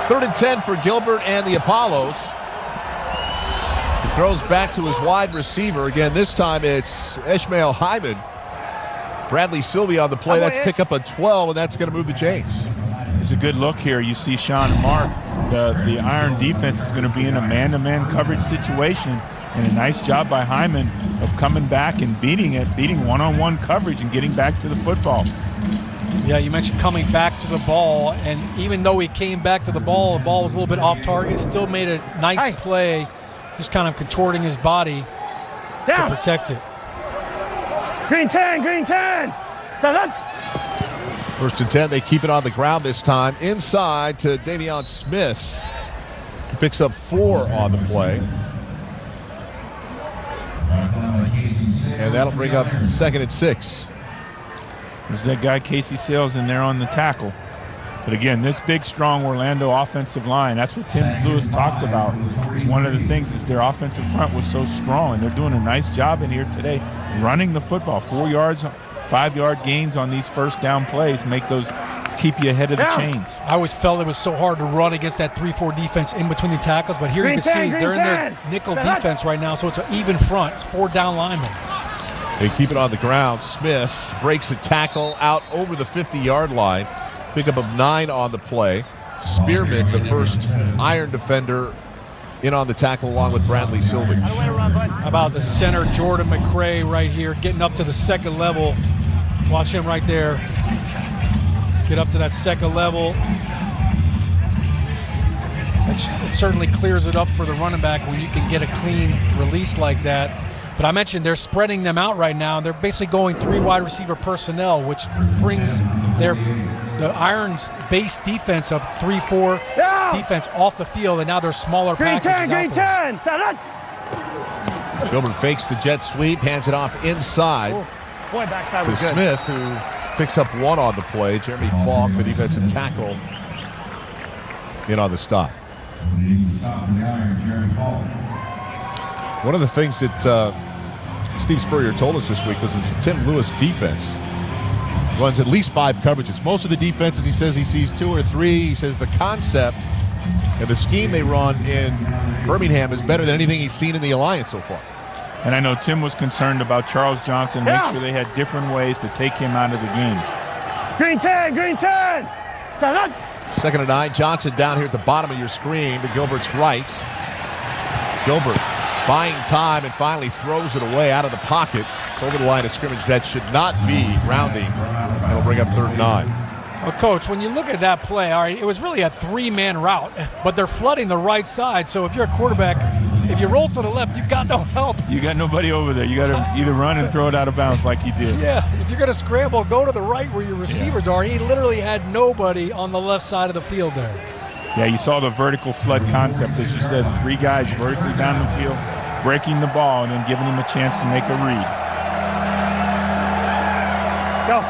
Third and 10 for Gilbert and the Apollos. He throws back to his wide receiver. Again, this time it's Ishmael Hyman. Bradley Sylvia on the play. That's pick up a 12, and that's going to move the chains. It's a good look here. You see Sean and Mark. The Iron defense is going to be in a man-to-man coverage situation, and a nice job by Hyman of coming back and beating one-on-one coverage and getting back to the football. Yeah, you mentioned coming back to the ball, and even though he came back to the ball was a little bit off target, still made a nice play, just kind of contorting his body to protect it. Green 10, green 10. First and 10, they keep it on the ground this time. Inside to Davion Smith. He picks up 4 on the play. And that'll bring up 2nd and 6. There's that guy Casey Sales in there on the tackle. But again, this big, strong Orlando offensive line, that's what Tim Lewis talked about. It's one of the things is their offensive front was so strong, and they're doing a nice job in here today running the football. 4 yards, 5-yard gains on these first down plays keep you ahead of the chains. I always felt it was so hard to run against that 3-4 defense in between the tackles, but here you can see they're in their nickel defense right now, so it's an even front. It's 4 down linemen. They keep it on the ground. Smith breaks a tackle out over the 50-yard line. Pickup of 9 on the play. Spearman, the first Iron defender, in on the tackle along with Bradley Sylvie. How about the center, Jordan McCray, right here, getting up to the second level. Watch him right there. Get up to that second level. It certainly clears it up for the running back when you can get a clean release like that. But I mentioned they're spreading them out right now. They're basically going 3 wide receiver personnel, which brings the Irons' base defense of 3-4 defense off the field, and now they're smaller packages out there. Green 10. Gilbert fakes the jet sweep, hands it off inside to Smith, who picks up 1 on the play. Jeremy Falk, the defensive tackle, in on the stop. One of the things that Steve Spurrier told us this week was that Tim Lewis defense runs at least 5 coverages. Most of the defenses, he says he sees 2 or 3. He says the concept and the scheme they run in Birmingham is better than anything he's seen in the Alliance so far. And I know Tim was concerned about Charles Johnson, make sure they had different ways to take him out of the game. Green 10. 2nd and 9. Johnson down here at the bottom of your screen to Gilbert's right. Gilbert buying time and finally throws it away out of the pocket. It's over the line of scrimmage. That should not be grounding. It'll bring up 3rd and 9. Well, Coach, when you look at that play, all right, it was really a 3-man route, but they're flooding the right side. So if you're a quarterback, if you roll to the left, you've got no help. You got nobody over there. You got to either run and throw it out of bounds like he did. Yeah, if you're going to scramble, go to the right where your receivers are. He literally had nobody on the left side of the field there. Yeah, you saw the vertical flood concept, as you said, 3 guys vertically down the field, breaking the ball and then giving him a chance to make a read. Go.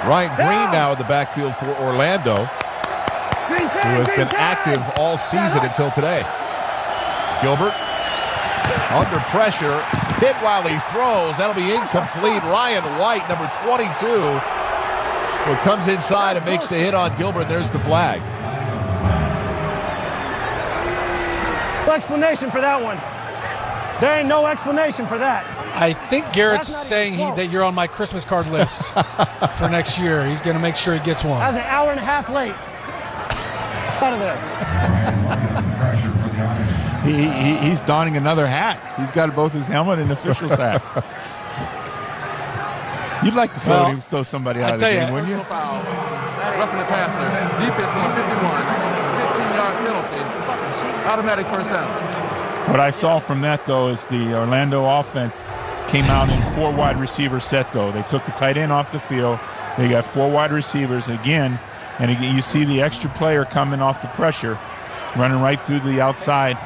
Ryan Green now in the backfield for Orlando, who has been active all season until today. Gilbert under pressure, hit while he throws. That'll be incomplete. Ryan White, number 22, who comes inside and makes the hit on Gilbert. There's the flag. No explanation for that one. There ain't no explanation for that. I think Garrett's saying that you're on my Christmas card list for next year. He's going to make sure he gets one. That was an hour and a half late. Out of there. He's donning another hat. He's got both his helmet and official's hat. You'd like to throw somebody out of the game, wouldn't you? Foul. Roughing the passer. Defense number 51. 15-yard penalty. Automatic first down. What I saw from that, though, is the Orlando offense came out in 4 wide receiver set, though. They took the tight end off the field. They got 4 wide receivers again. And again, you see the extra player coming off the pressure, running right through the outside.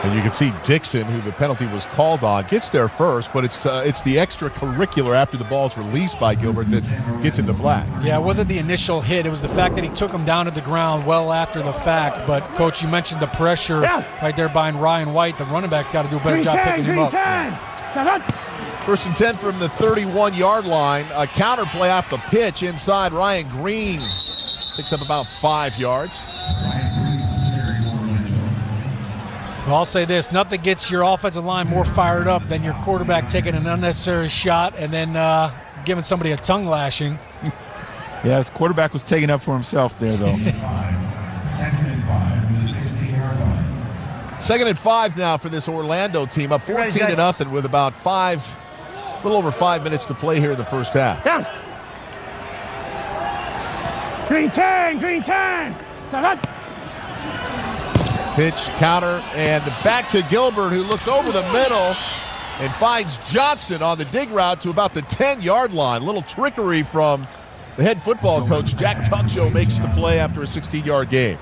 And you can see Dixon, who the penalty was called on, gets there first, but it's the extracurricular after the ball's released by Gilbert that gets in the flag. Yeah, it wasn't the initial hit. It was the fact that he took him down to the ground well after the fact. But, Coach, you mentioned the pressure right there behind Ryan White. The running back's got to do a better job picking him up. 1st and 10 from the 31-yard line. A counter play off the pitch inside. Ryan Green picks up about 5 yards. Well, I'll say this, nothing gets your offensive line more fired up than your quarterback taking an unnecessary shot and then giving somebody a tongue lashing. Yeah, his quarterback was taking up for himself there, though. 2nd and 5 now for this Orlando team, up 14-0 with about a little over 5 minutes to play here in the first half. Down. Green 10. Pitch, counter, and back to Gilbert, who looks over the middle and finds Johnson on the dig route to about the 10-yard line. A little trickery from the head football coach. Jack Tuckshow makes the play after a 16-yard game.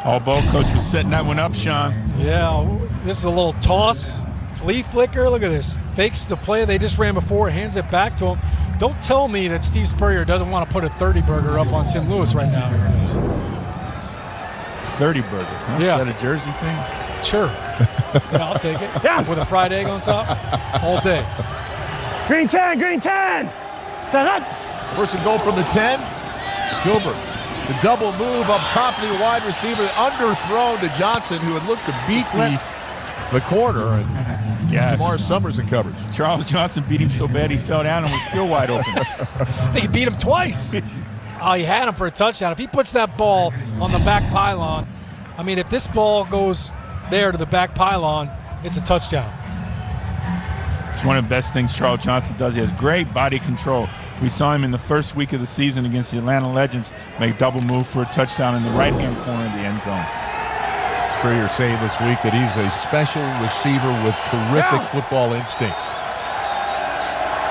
All ball coach was setting that one up, Sean. Yeah, this is a little toss, flea flicker. Look at this. Fakes the play they just ran before, hands it back to him. Don't tell me that Steve Spurrier doesn't want to put a 30-burger up on Tim Lewis right now. 30-burger. Huh? Yeah. Is that a Jersey thing? Sure. Yeah, I'll take it. Yeah. With a fried egg on top all day. Green 10. 1st and goal from the 10. Gilbert. The double move up top of the wide receiver, underthrown to Johnson, who had looked to beat the corner. And Jamar Summers in coverage. Charles Johnson beat him so bad he fell down and was still wide open. I think he beat him twice. Oh, he had him for a touchdown. If he puts that ball on the back pylon, I mean, if this ball goes there to the back pylon, it's a touchdown. It's one of the best things Charles Johnson does. He has great body control. We saw him in the first week of the season against the Atlanta Legends make double move for a touchdown in the right-hand corner of the end zone. Spurrier saying this week that he's a special receiver with terrific football instincts.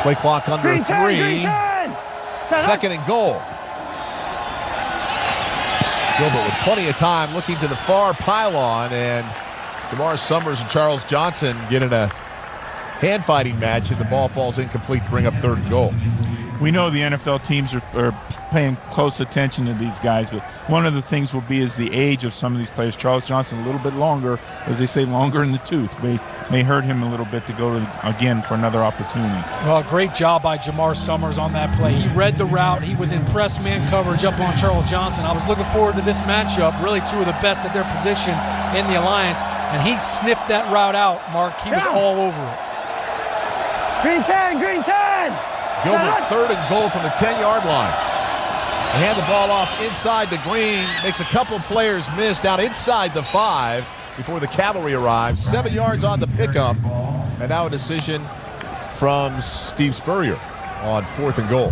Play clock under 3. Second and goal. Gilbert with plenty of time looking to the far pylon, and Jamar Summers and Charles Johnson get in a hand-fighting match, and the ball falls incomplete to bring up third and goal. We know the NFL teams are paying close attention to these guys, but one of the things will be is the age of some of these players. Charles Johnson a little bit longer, as they say, longer in the tooth. May hurt him a little bit to go again for another opportunity. Well, great job by Jamar Summers on that play. He read the route. He was in press man coverage up on Charles Johnson. I was looking forward to this matchup, really two of the best at their position in the Alliance, and he sniffed that route out, Mark. He was all over it. Green 10, green 10. Gilbert, third and goal from the 10-yard line. They hand the ball off inside the green. Makes a couple players miss down inside the 5 before the cavalry arrives. 7 yards on the pickup. And now a decision from Steve Spurrier on fourth and goal.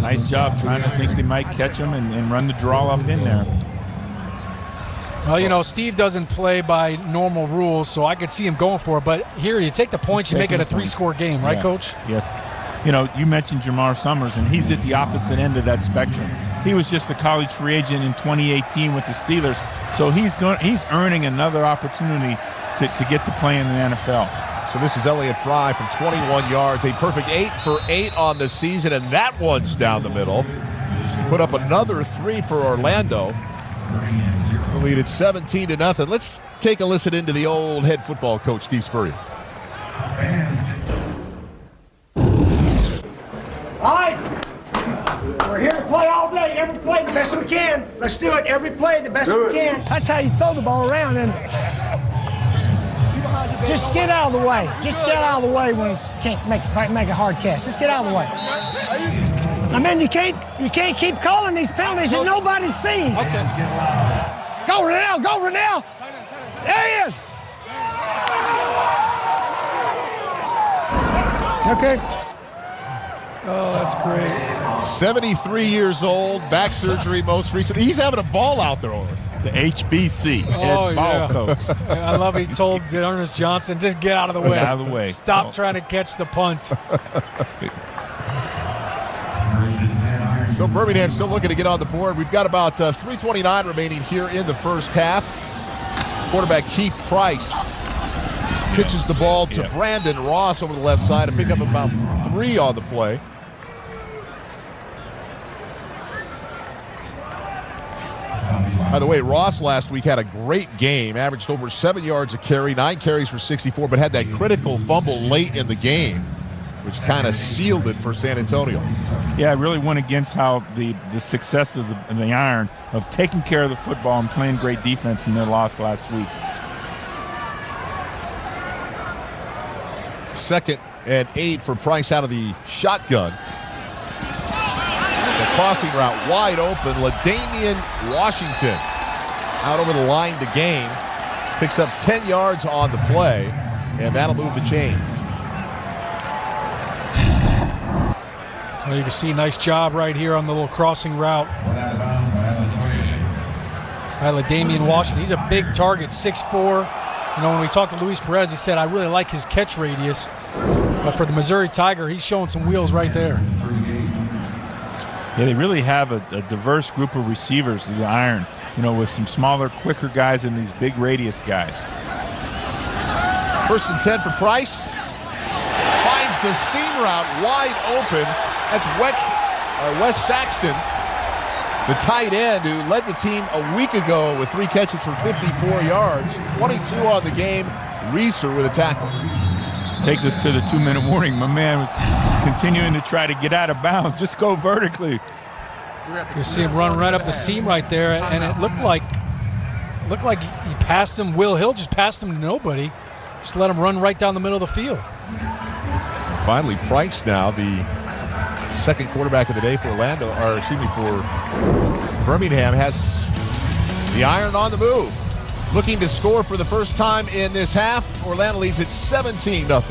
Nice job trying to think they might catch him and run the draw up in there. Well, you know, Steve doesn't play by normal rules, so I could see him going for it. But here, you take the points, you make it a 3-score game, right, Coach? Yes. You know, you mentioned Jamar Summers, and he's at the opposite end of that spectrum. He was just a college free agent in 2018 with the Steelers, so he's earning another opportunity to get to play in the NFL. So this is Elliott Fry from 21 yards, a perfect 8 for 8 on the season, and that one's down the middle. Put up another 3 for Orlando. We'll lead it 17-0. Let's take a listen into the old head football coach, Steve Spurrier. All right, we're here to play all day. Every play the best we can. Let's do it. Every play the best we can. That's how you throw the ball around, and just get out of the way. Just get out of the way when you can't make a hard catch. Just get out of the way. I mean, you can't keep calling these penalties that nobody sees. Okay. Go Rennell, go Rennell. There he is. Okay. Oh, that's great. 73 years old, back surgery most recently. He's having a ball out there over the HBC head ball coach. I love he told Ernest Johnson, just get out of the way. Get out of the way. Stop trying to catch the punt. So Birmingham still looking to get on the board. We've got about 3:29 remaining here in the first half. Quarterback Keith Price pitches the ball to Brandon Ross over the left side to pick up about 3 on the play. By the way, Ross last week had a great game, averaged over 7 yards a carry, 9 carries for 64, but had that critical fumble late in the game, which kind of sealed it for San Antonio. Yeah, it really went against how the success of the Iron of taking care of the football and playing great defense in their loss last week. 2nd and 8 for Price out of the shotgun. The crossing route wide open. LaDamian Washington out over the line to gain. Picks up 10 yards on the play, and that'll move the chains. Well, you can see nice job right here on the little crossing route by LaDamian Washington. He's a big target, 6'4". You know, when we talked to Luis Perez, he said, I really like his catch radius. But for the Missouri Tiger, he's showing some wheels right there. Yeah, they really have a diverse group of receivers, the Iron, you know, with some smaller, quicker guys and these big radius guys. 1st and 10 for Price. Finds the seam route wide open. That's Wes Saxton, the tight end who led the team a week ago with 3 catches for 54 yards. 22 on the game. Reeser with a tackle. Takes us to the 2-minute warning. My man was continuing to try to get out of bounds. Just go vertically. You see him run right up the seam right there, and it looked like he passed him. Will Hill just passed him to nobody. Just let him run right down the middle of the field. And finally, Price now, the second quarterback of the day for for Birmingham, has the Iron on the move. Looking to score for the first time in this half. Orlando leads at 17-0.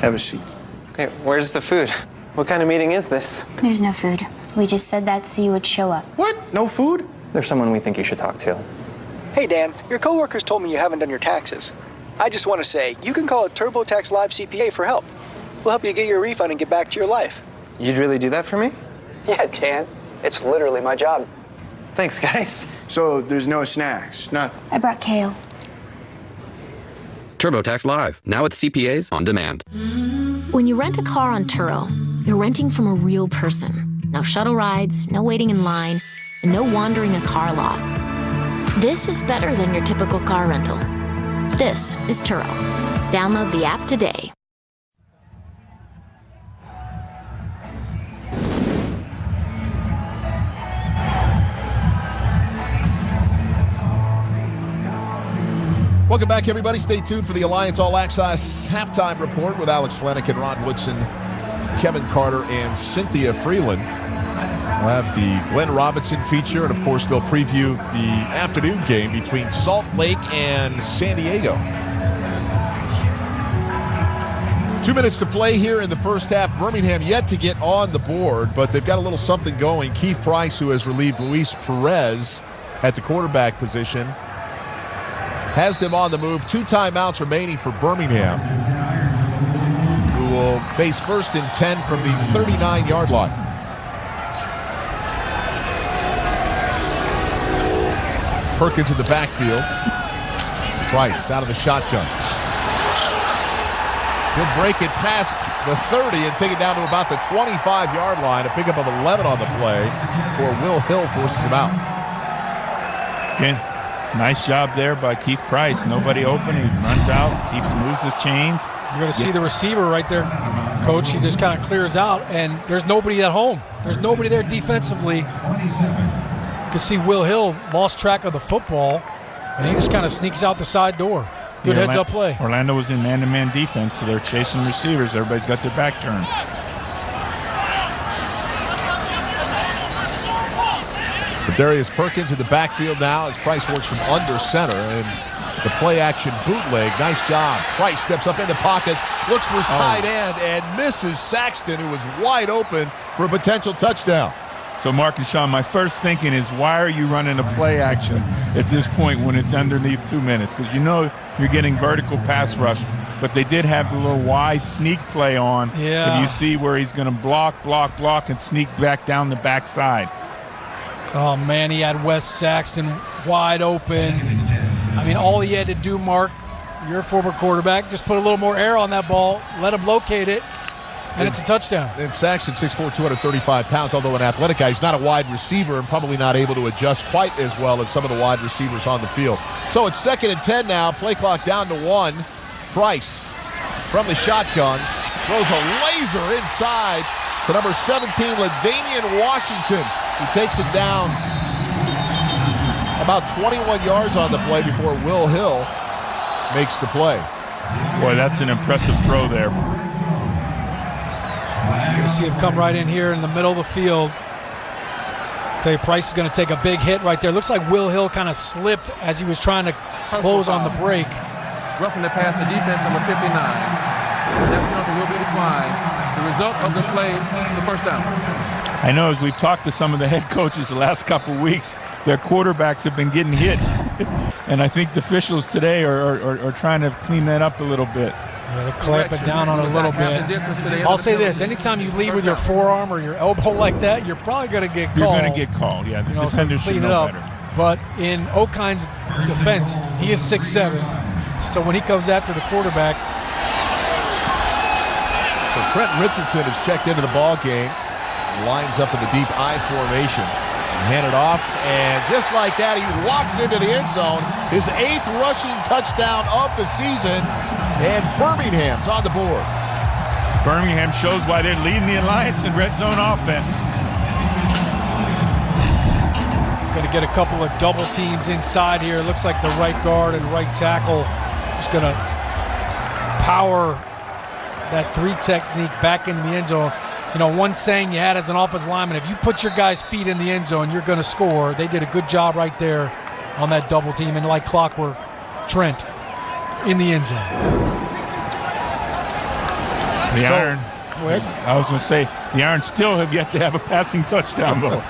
Have a seat. Hey, where's the food? What kind of meeting is this? There's no food. We just said that so you would show up. What? No food? There's someone we think you should talk to. Hey, Dan, your coworkers told me you haven't done your taxes. I just want to say, you can call a TurboTax Live CPA for help. We'll help you get your refund and get back to your life. You'd really do that for me? Yeah, Dan. It's literally my job. Thanks, guys. So there's no snacks, nothing. I brought kale. TurboTax Live, now with CPAs on demand. When you rent a car on Turo, you're renting from a real person. No shuttle rides, no waiting in line, and no wandering a car lot. This is better than your typical car rental. This is Turo. Download the app today. Welcome back, everybody. Stay tuned for the Alliance All Access halftime report with Alex Flanagan, Ron Woodson, Kevin Carter, and Cynthia Freeland. We'll have the Glenn Robinson feature, and of course, they'll preview the afternoon game between Salt Lake and San Diego. 2 minutes to play here in the first half. Birmingham yet to get on the board, but they've got a little something going. Keith Price, who has relieved Luis Perez at the quarterback position, has them on the move. 2 timeouts remaining for Birmingham, who will face 1st and 10 from the 39-yard line. Perkins in the backfield. Price out of the shotgun. He'll break it past the 30 and take it down to about the 25-yard line. A pickup of 11 on the play for Will Hill forces him out. Again, nice job there by Keith Price. Nobody open. He runs out, moves his chains. You're going to see the receiver right there, Coach. He just kind of clears out, and there's nobody at home. There's nobody there defensively. You can see Will Hill lost track of the football, and he just kind of sneaks out the side door. Good heads-up play. Orlando was in man-to-man defense, so they're chasing receivers. Everybody's got their back turned. Darius Perkins in the backfield now as Price works from under center, and the play-action bootleg. Nice job. Price steps up in the pocket, looks for his tight end, and misses Saxton, who was wide open for a potential touchdown. So, Mark and Sean, my first thinking is, why are you running a play action at this point when it's underneath 2 minutes? Because you know you're getting vertical pass rush, but they did have the little Y sneak play on. Yeah. If you see where he's going to block, and sneak back down the backside. Oh, man, he had Wes Saxton wide open. I mean, all he had to do, Mark, you're a former quarterback, just put a little more air on that ball, let him locate it, and it's a touchdown. And Saxton, 6'4", 235 pounds, although an athletic guy, he's not a wide receiver and probably not able to adjust quite as well as some of the wide receivers on the field. So it's 2nd and 10 now, play clock down to 1. Price from the shotgun throws a laser inside to number 17, LaDainian Washington, who takes it down about 21 yards on the play before Will Hill makes the play. Boy, that's an impressive throw there. You're going to see him come right in here in the middle of the field. Tell you, Price is going to take a big hit right there. Looks like Will Hill kind of slipped as he was trying to close on the break. Roughing the passer, defense number 59. That penalty will be declined. The result of the play is the first down. I know, as we've talked to some of the head coaches the last couple of weeks, their quarterbacks have been getting hit. And I think the officials today are trying to clean that up a little bit. Yeah, they're clamping down on it a little bit. I'll say this, anytime you lead with your forearm or your elbow like that, you're probably going to get called. You're going to get called, yeah. The defenders should know better. But in O'Kine's defense, he is 6'7". So when he comes after the quarterback. So Trent Richardson has checked into the ball game. Lines up in the deep I formation. Hand it off, and just like that, he walks into the end zone. His 8th rushing touchdown of the season, and Birmingham's on the board. Birmingham shows why they're leading the Alliance in red zone offense. Going to get a couple of double teams inside here. Looks like the right guard and right tackle is going to power that 3 technique back into the end zone. You know, one saying you had as an offensive lineman, if you put your guys' feet in the end zone, you're going to score. They did a good job right there on that double team, and like clockwork, Trent in the end zone. The Iron. I was going to say, the Irons still have yet to have a passing touchdown, though.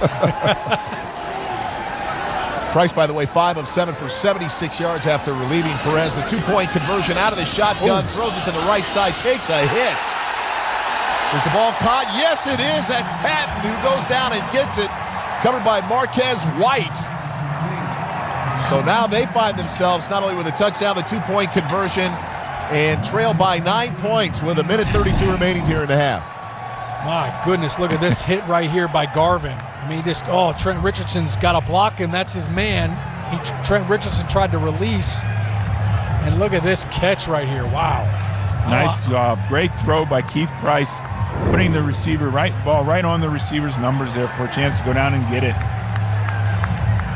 Price, by the way, 5 of 7 for 76 yards after relieving Perez. The 2-point conversion out of the shotgun, throws it to the right side, takes a hit. Is the ball caught? Yes, it is. That's Patton who goes down and gets it, covered by Marquez White. So now they find themselves not only with a touchdown, the 2-point conversion, and trail by 9 points with 1:32 remaining here in the half. My goodness, look at this hit right here by Garvin. I mean, Trent Richardson's got to block him. That's his man. Trent Richardson tried to release. And look at this catch right here. Wow. Nice job. Great throw by Keith Price, putting the ball right on the receiver's numbers there for a chance to go down and get it.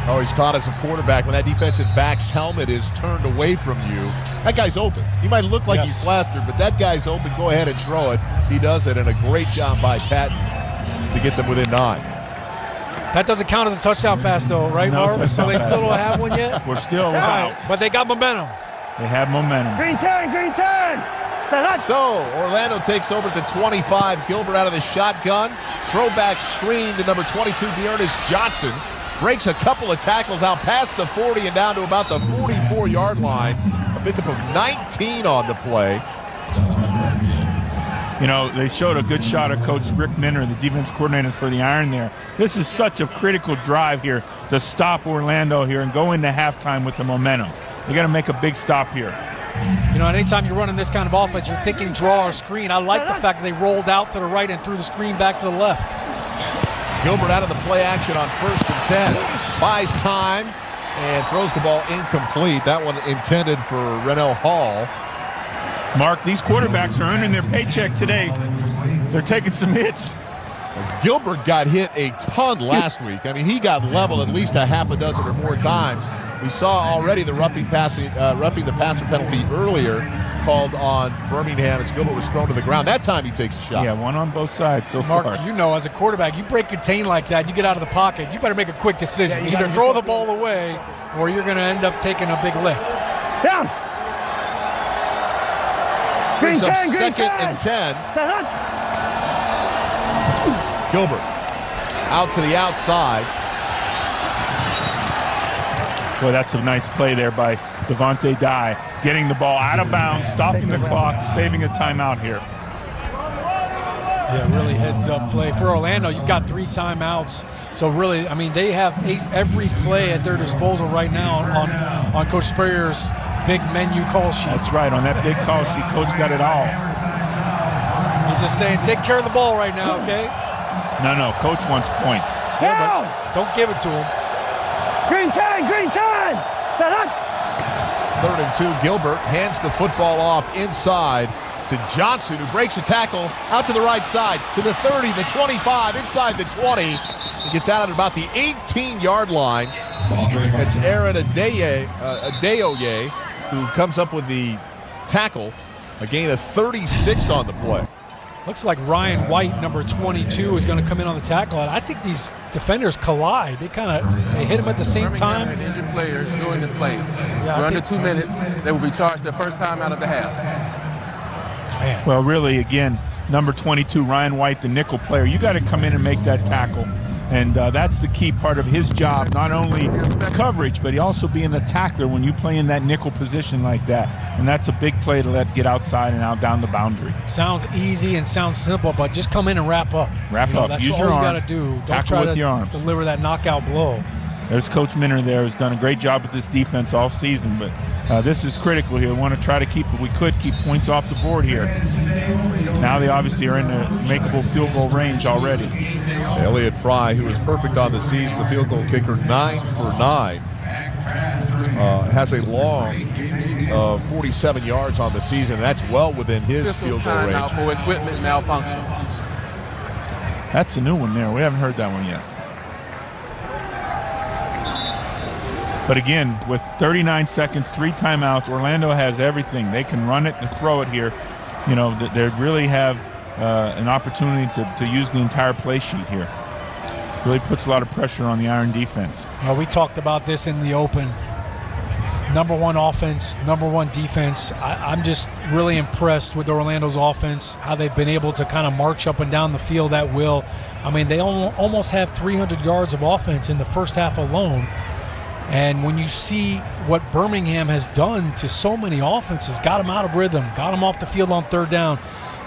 Oh, he's taught as a quarterback, when that defensive back's helmet is turned away from you, that guy's open. He might look like he's plastered, but that guy's open. Go ahead and throw it. He does it, and a great job by Patton to get them within 9. That doesn't count as a touchdown pass, though, right, Marv? So they still don't have one yet? We're still without. But they got momentum. They have momentum. Green turn, green turn. So Orlando takes over to 25. Gilbert out of the shotgun. Throwback screen to number 22, Dearness Johnson. Breaks a couple of tackles out past the 40 and down to about the 44-yard line. A pickup of 19 on the play. You know, they showed a good shot of Coach Rick Minner, the defense coordinator for the Iron there. This is such a critical drive here to stop Orlando here and go into halftime with the momentum. They got to make a big stop here. You know, anytime you're running this kind of offense, you're thinking draw or screen. I like the fact that they rolled out to the right and threw the screen back to the left. Gilbert out of the play action on 1st and 10. Buys time and throws the ball incomplete. That one intended for Rennell Hall. Mark, these quarterbacks are earning their paycheck today. They're taking some hits. Gilbert got hit a ton last week. I mean, he got leveled at least a half a dozen or more times. We saw already the roughing the passer penalty earlier called on Birmingham as Gilbert was thrown to the ground. That time he takes a shot. Yeah, one on both sides so Mark, far. you know, as a quarterback, you break contain like that, you get out of the pocket, you better make a quick decision. Either throw the ball away or you're going to end up taking a big lick. Down. Brings up 2nd and 10. Gilbert out to the outside. Boy, that's a nice play there by Devontae Dye, getting the ball out of bounds, stopping the clock, saving a timeout here. Yeah, really heads-up play. For Orlando, you've got 3 timeouts. So really, I mean, they have every play at their disposal right now on Coach Spurrier's big menu call sheet. That's right. On that big call sheet, Coach got it all. He's just saying, take care of the ball right now, okay? No, Coach wants points. Yeah, but don't give it to him. Green time, green time. 3rd and 2. Gilbert hands the football off inside to Johnson, who breaks a tackle out to the right side, to the 30, the 25, inside the 20. He gets out at about the 18-yard line. It's Aaron Adeoye who comes up with the tackle. A gain of 36 on the play. Looks like Ryan White, number 22, is going to come in on the tackle. And I think these defenders collide. They hit him at the same time. An injured player doing the play. Yeah, for under 2 minutes, they will be charged their first time out of the half. Man. Well, really, again, number 22, Ryan White, the nickel player, you got to come in and make that tackle. And that's the key part of his job, not only coverage, but he also being a tackler when you play in that nickel position like that. And that's a big play to get outside and out down the boundary. Sounds easy and sounds simple, but just come in and wrap up. Wrap up. That's Use all your you arms. got to do. Tackle with your arms. Deliver that knockout blow. There's Coach Minner there, who's done a great job with this defense all season, but this is critical here. We want to try to keep, if we could, keep points off the board here. Now they obviously are in the makeable field goal range already. Elliott Fry, who was perfect on the season, the field goal kicker, 9 for 9, has a long 47 yards on the season. That's well within his field goal range. Now for equipment malfunction. That's a new one there. We haven't heard that one yet. But again, with 39 seconds, 3 timeouts, Orlando has everything. They can run it and throw it here. You know, they really have an opportunity to use the entire play sheet here. Really puts a lot of pressure on the Iron defense. Well, we talked about this in the open. number one offense, number one defense. I'm just really impressed with Orlando's offense, how they've been able to kind of march up and down the field at will. I mean, they almost have 300 yards of offense in the first half alone. And when you see what Birmingham has done to so many offenses, got them out of rhythm, got them off the field on third down,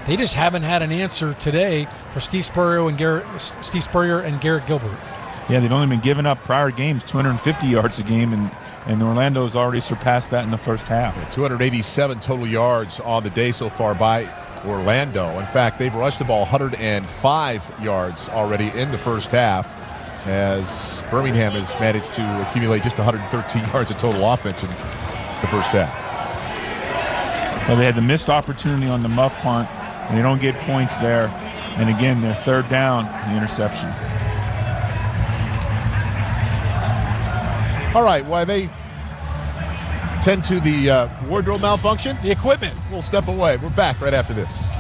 they just haven't had an answer today for Steve Spurrier and Garrett Gilbert. Yeah, they've only been giving up prior games 250 yards a game, and Orlando's already surpassed that in the first half. 287 total yards on the day so far by Orlando. In fact, they've rushed the ball 105 yards already in the first half, as Birmingham has managed to accumulate just 113 yards of total offense in the first half. Well, they had the missed opportunity on the muff punt, and they don't get points there. And again, their third down, the interception. All right, while they tend to the wardrobe malfunction, the equipment, we'll step away. We're back right after this.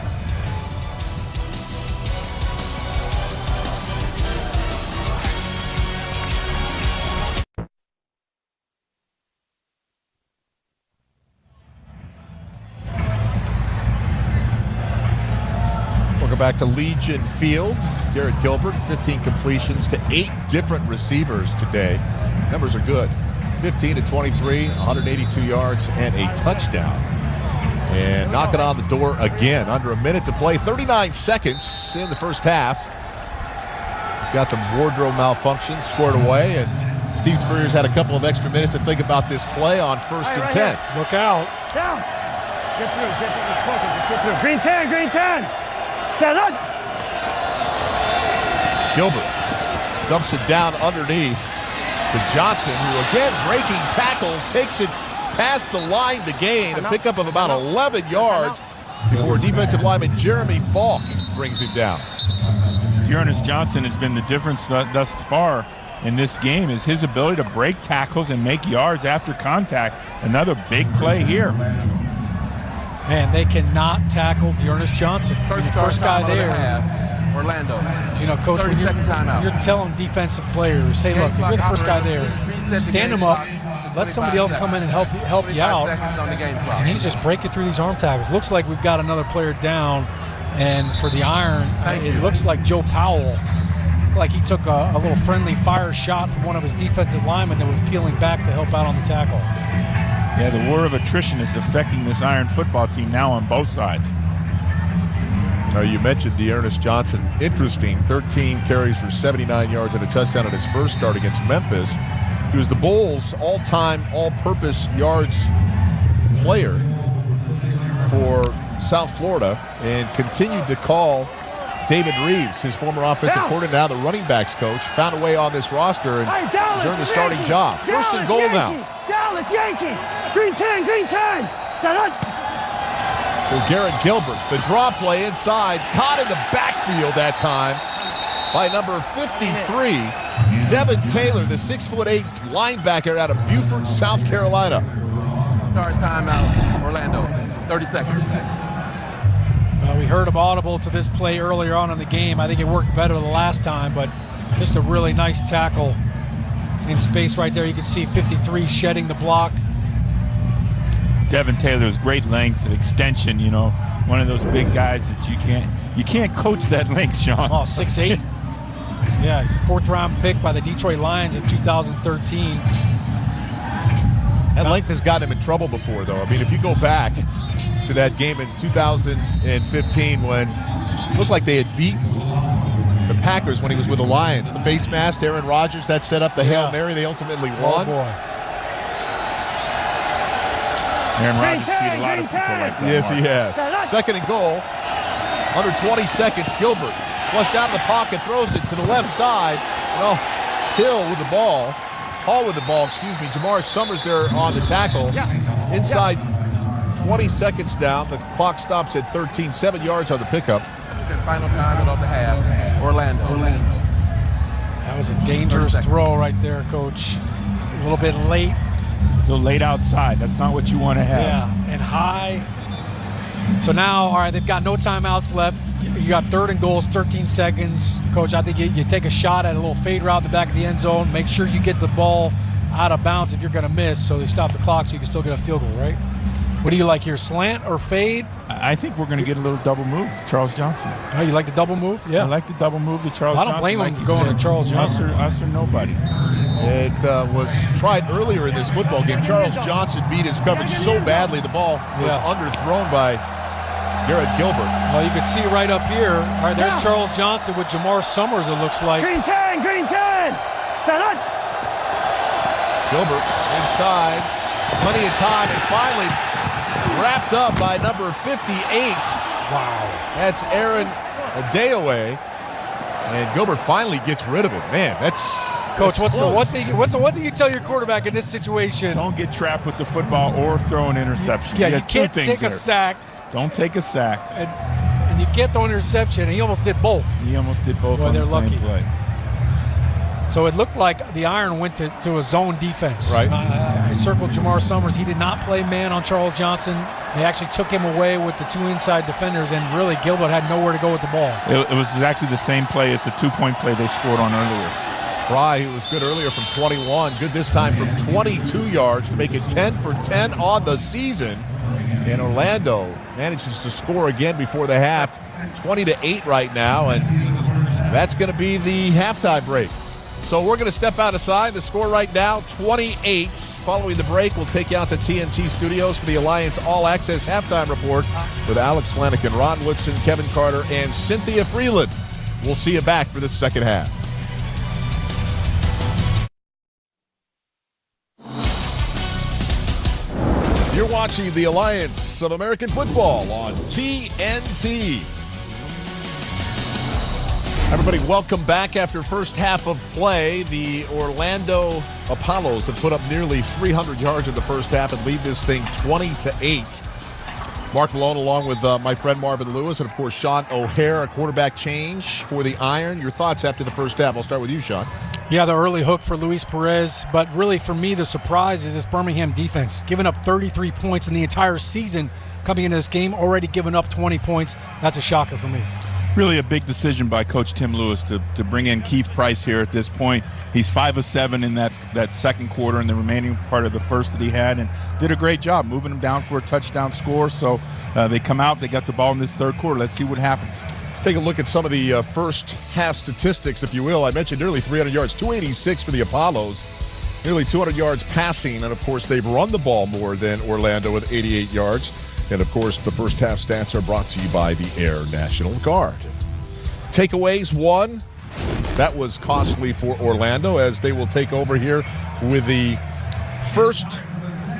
Welcome back to Legion Field. Garrett Gilbert, 15 completions to 8 different receivers today. Numbers are good. 15 to 23, 182 yards, and a touchdown. And knocking on the door again. Under a minute to play. 39 seconds in the first half. Got the wardrobe malfunction squared away, and Steve Spurrier's had a couple of extra minutes to think about this play on 1st and 10. Look out. Down. Get through. Green 10, green 10. Set up. Gilbert dumps it down underneath to Johnson, who again breaking tackles, takes it past the line to gain, a pickup of about 11 yards before defensive lineman Jeremy Falk brings him down. Dearness Johnson has been the difference thus far in this game, is his ability to break tackles and make yards after contact. Another big play here. Man, they cannot tackle Dearness Johnson. First guy there. Orlando. You know, Coach, when you're telling defensive players, hey, look, if you're the first guy there, stand him up, let somebody else come in and help you out. And he's just breaking through these arm tackles. Looks like we've got another player down. And for the Iron, it looks like Joe Powell, like he took a little friendly fire shot from one of his defensive linemen that was peeling back to help out on the tackle. Yeah, the war of attrition is affecting this Iron football team now on both sides. You mentioned Dearness Johnson. Interesting, 13 carries for 79 yards and a touchdown in his first start against Memphis. He was the Bulls' all-time, all-purpose yards player for South Florida and continued to call David Reeves, his former offensive coordinator, now the running backs coach, found a way on this roster and has earned the starting job. First and goal now. Dallas Yankees. Green 10, green 10. Set up. For Garrett Gilbert, the draw play inside, caught in the backfield that time by number 53, Devin Taylor, the 6'8" linebacker out of Beaufort, South Carolina. Starts timeout, Orlando, 30 seconds. We heard him audible to this play earlier on in the game. I think it worked better the last time, but just a really nice tackle in space right there. You can see 53 shedding the block. Devin Taylor's great length and extension, you know, one of those big guys that you can't coach that length, Sean. Oh, 6'8". Yeah, 4th round pick by the Detroit Lions in 2013. That length has gotten him in trouble before, though. I mean, if you go back to that game in 2015 when it looked like they had beaten the Packers when he was with the Lions, the face mask, Aaron Rodgers, that set up the Hail Mary. They ultimately won. Oh, boy. Aaron Rodgers beat a lot of people like that. Yes, he has. Second and goal. Under 20 seconds, Gilbert flushed out of the pocket, throws it to the left side. Well, Hill with the ball. Hall with the ball, excuse me. Jamar Summers there on the tackle. Inside 20 seconds down. The clock stops at 13. 7 yards on the pickup. Final time of the half. Orlando. That was a dangerous throw right there, Coach. A little bit late. A little late outside. That's not what you want to have. Yeah, and high. So now, all right, they've got no timeouts left. You got 3rd and goals, 13 seconds. Coach, I think you take a shot at a little fade route in the back of the end zone. Make sure you get the ball out of bounds if you're going to miss, so they stop the clock so you can still get a field goal, right? What do you like here, slant or fade? I think we're going to get a little double move to Charles Johnson. Oh, you like the double move? Yeah. I like the double move to Charles Johnson. I don't blame him going to Charles Johnson. Us or nobody. It was tried earlier in this football game. Charles Johnson beat his coverage so badly the ball was underthrown by Garrett Gilbert. Well, you can see right up here. All right, there's Charles Johnson with Jamar Summers, it looks like. Green 10, green 10. Gilbert inside. Plenty of time, and finally wrapped up by number 58. Wow. That's Aaron Adeoye. And Gilbert finally gets rid of it. Man, that's Coach, what's the one thing you tell your quarterback in this situation? Don't get trapped with the football or throw an interception. Yeah, you can't take a sack. Don't take a sack. And you can't throw an interception. And he almost did both. He almost did both on the same play. So it looked like the iron went to a zone defense. Right. I circled Jamar Summers. He did not play man on Charles Johnson. They actually took him away with the two inside defenders, and really Gilbert had nowhere to go with the ball. It was exactly the same play as the two-point play they scored on earlier. Fry, who was good earlier from 21, good this time from 22 yards to make it 10 for 10 on the season. And Orlando manages to score again before the half, 20-8 right now, and that's going to be the halftime break. So we're going to step out aside. The score right now, 28. Following the break, we'll take you out to TNT Studios for the Alliance All Access Halftime Report with Alex Flanagan, Ron Woodson, Kevin Carter, and Cynthia Freeland. We'll see you back for the second half. You're watching the Alliance of American Football on TNT. Everybody, welcome back after first half of play. The Orlando Apollos have put up nearly 300 yards in the first half and lead this thing 20-8. Mark Malone along with my friend Marvin Lewis and, of course, Sean O'Hare, a quarterback change for the Iron. Your thoughts after the first half? I'll start with you, Sean. Yeah, the early hook for Luis Perez, but really for me the surprise is this Birmingham defense. Giving up 33 points in the entire season coming into this game, already giving up 20 points. That's a shocker for me. Really a big decision by Coach Tim Lewis to bring in Keith Price here at this point. He's 5 of 7 in that second quarter and the remaining part of the first that he had, and did a great job moving him down for a touchdown score. So they come out, they got the ball in this third quarter. Let's see what happens. Let's take a look at some of the first half statistics, if you will. I mentioned nearly 300 yards, 286 for the Apollos, nearly 200 yards passing, and of course they've run the ball more than Orlando with 88 yards. And, of course, the first half stats are brought to you by the Air National Guard. Takeaways, 1. That was costly for Orlando as they will take over here with the first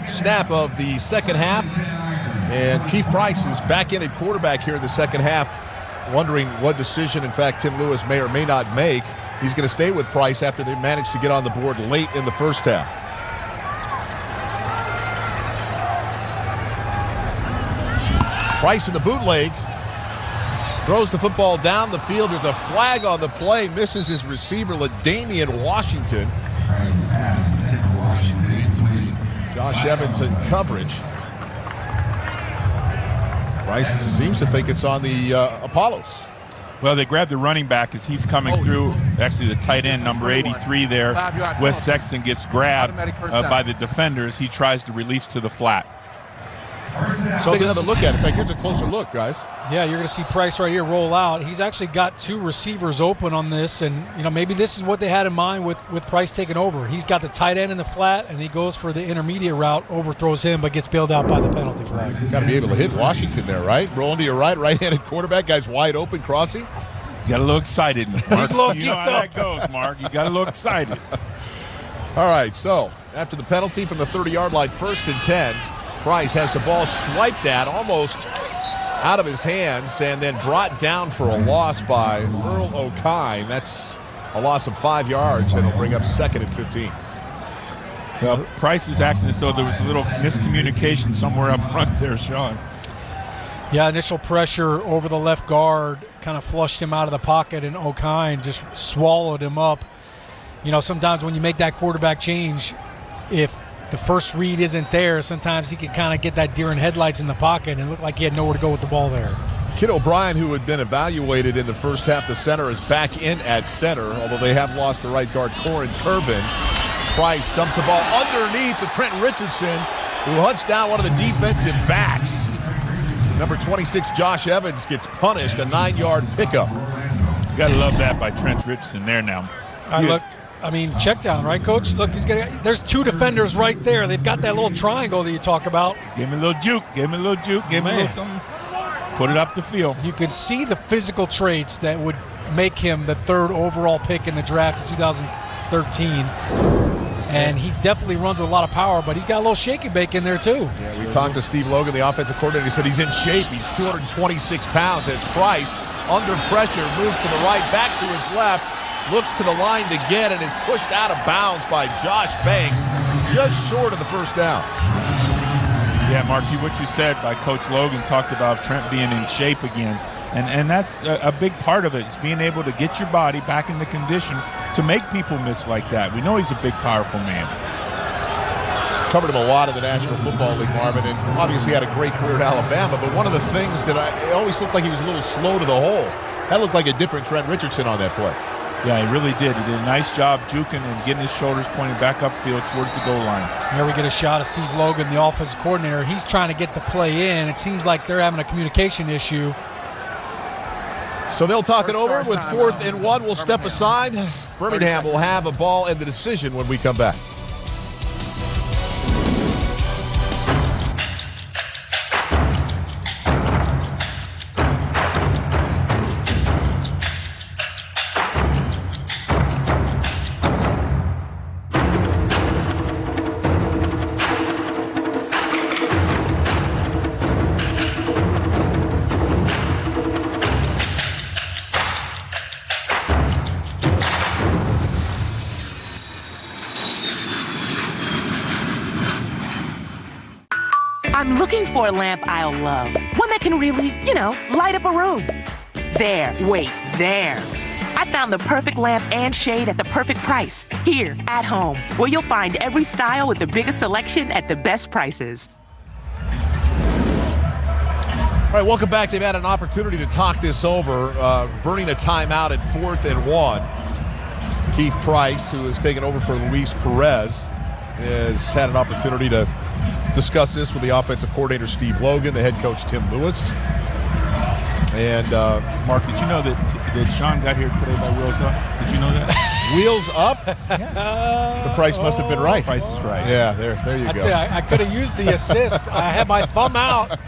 snap of the second half. And Keith Price is back in at quarterback here in the second half, wondering what decision, in fact, Tim Lewis may or may not make. He's going to stay with Price after they managed to get on the board late in the first half. Price in the bootleg, throws the football down the field. There's a flag on the play, misses his receiver, LaDamian Washington. Josh Evans in coverage. Price seems to think it's on the Apollos. Well, they grabbed the running back as he's coming through. Actually, the tight end, number 83 there, Wes Sexton, gets grabbed by the defenders. He tries to release to the flat. So take another look at it. In fact, here's a closer look, guys. Yeah, you're going to see Price right here roll out. He's actually got 2 receivers open on this, and maybe this is what they had in mind with Price taking over. He's got the tight end in the flat, and he goes for the intermediate route, overthrows him, but gets bailed out by the penalty flag. Got to be able to hit Washington there, right? Rolling to your right-handed quarterback, guy's wide open, crossing. You got to look excited, Mark. You know how that goes, Mark. You got to look excited. All right, so after the penalty from the 30-yard line, 1st and 10. Price has the ball swiped at almost out of his hands and then brought down for a loss by Earl O'Kine. That's a loss of 5 yards, and it'll bring up 2nd and 15. Well, Price is acting as though there was a little miscommunication somewhere up front there, Sean. Yeah, initial pressure over the left guard kind of flushed him out of the pocket, and O'Kine just swallowed him up. Sometimes when you make that quarterback change, if the first read isn't there, sometimes he can kind of get that deer in headlights in the pocket and look like he had nowhere to go with the ball there. Kid O'Brien, who had been evaluated in the first half, the center, is back in at center, although they have lost the right guard, Corin Curvin. Price dumps the ball underneath to Trent Richardson, who hunts down one of the defensive backs. Number 26, Josh Evans, gets punished, a 9-yard pickup. You got to love that by Trent Richardson there now. Check down, right, Coach? Look, there's 2 defenders right there. They've got that little triangle that you talk about. Give him a little juke. Give him a little juke. Give him a little something. Put it up the field. You could see the physical traits that would make him the 3rd overall pick in the draft of 2013. And he definitely runs with a lot of power, but he's got a little shaky bake in there, too. Yeah, we talked to Steve Logan, the offensive coordinator. He said he's in shape. He's 226 pounds as Price, under pressure, moves to the right, back to his left, looks to the line to get, and is pushed out of bounds by Josh Banks, just short of the first down. Yeah, Marky, what you said by Coach Logan talked about Trent being in shape again. And that's a big part of it, is being able to get your body back in the condition to make people miss like that. We know he's a big, powerful man. Covered him a lot in the National Football League, Marvin, and obviously had a great career at Alabama, but one of the things that it always looked like he was a little slow to the hole. That looked like a different Trent Richardson on that play. Yeah, he really did. He did a nice job juking and getting his shoulders pointed back upfield towards the goal line. Here we get a shot of Steve Logan, the offensive coordinator. He's trying to get the play in. It seems like they're having a communication issue. So they'll talk it over with 4th and 1. We'll step aside. Birmingham will have a ball and the decision when we come back. I'm looking for a lamp I'll love. One that can really, light up a room. There. I found the perfect lamp and shade at the perfect price. Here, at home, where you'll find every style with the biggest selection at the best prices. All right, welcome back. They've had an opportunity to talk this over, burning a timeout at 4th and 1. Keith Price, who has taken over for Luis Perez, has had an opportunity to discuss this with the offensive coordinator Steve Logan, the head coach Tim Lewis. And Mark, did you know that Sean got here today by Wheels Up? Did you know that? Wheels Up? Yes. The price must have been right. The price is right. Yeah, there you go. I could have used the assist. I had my thumb out.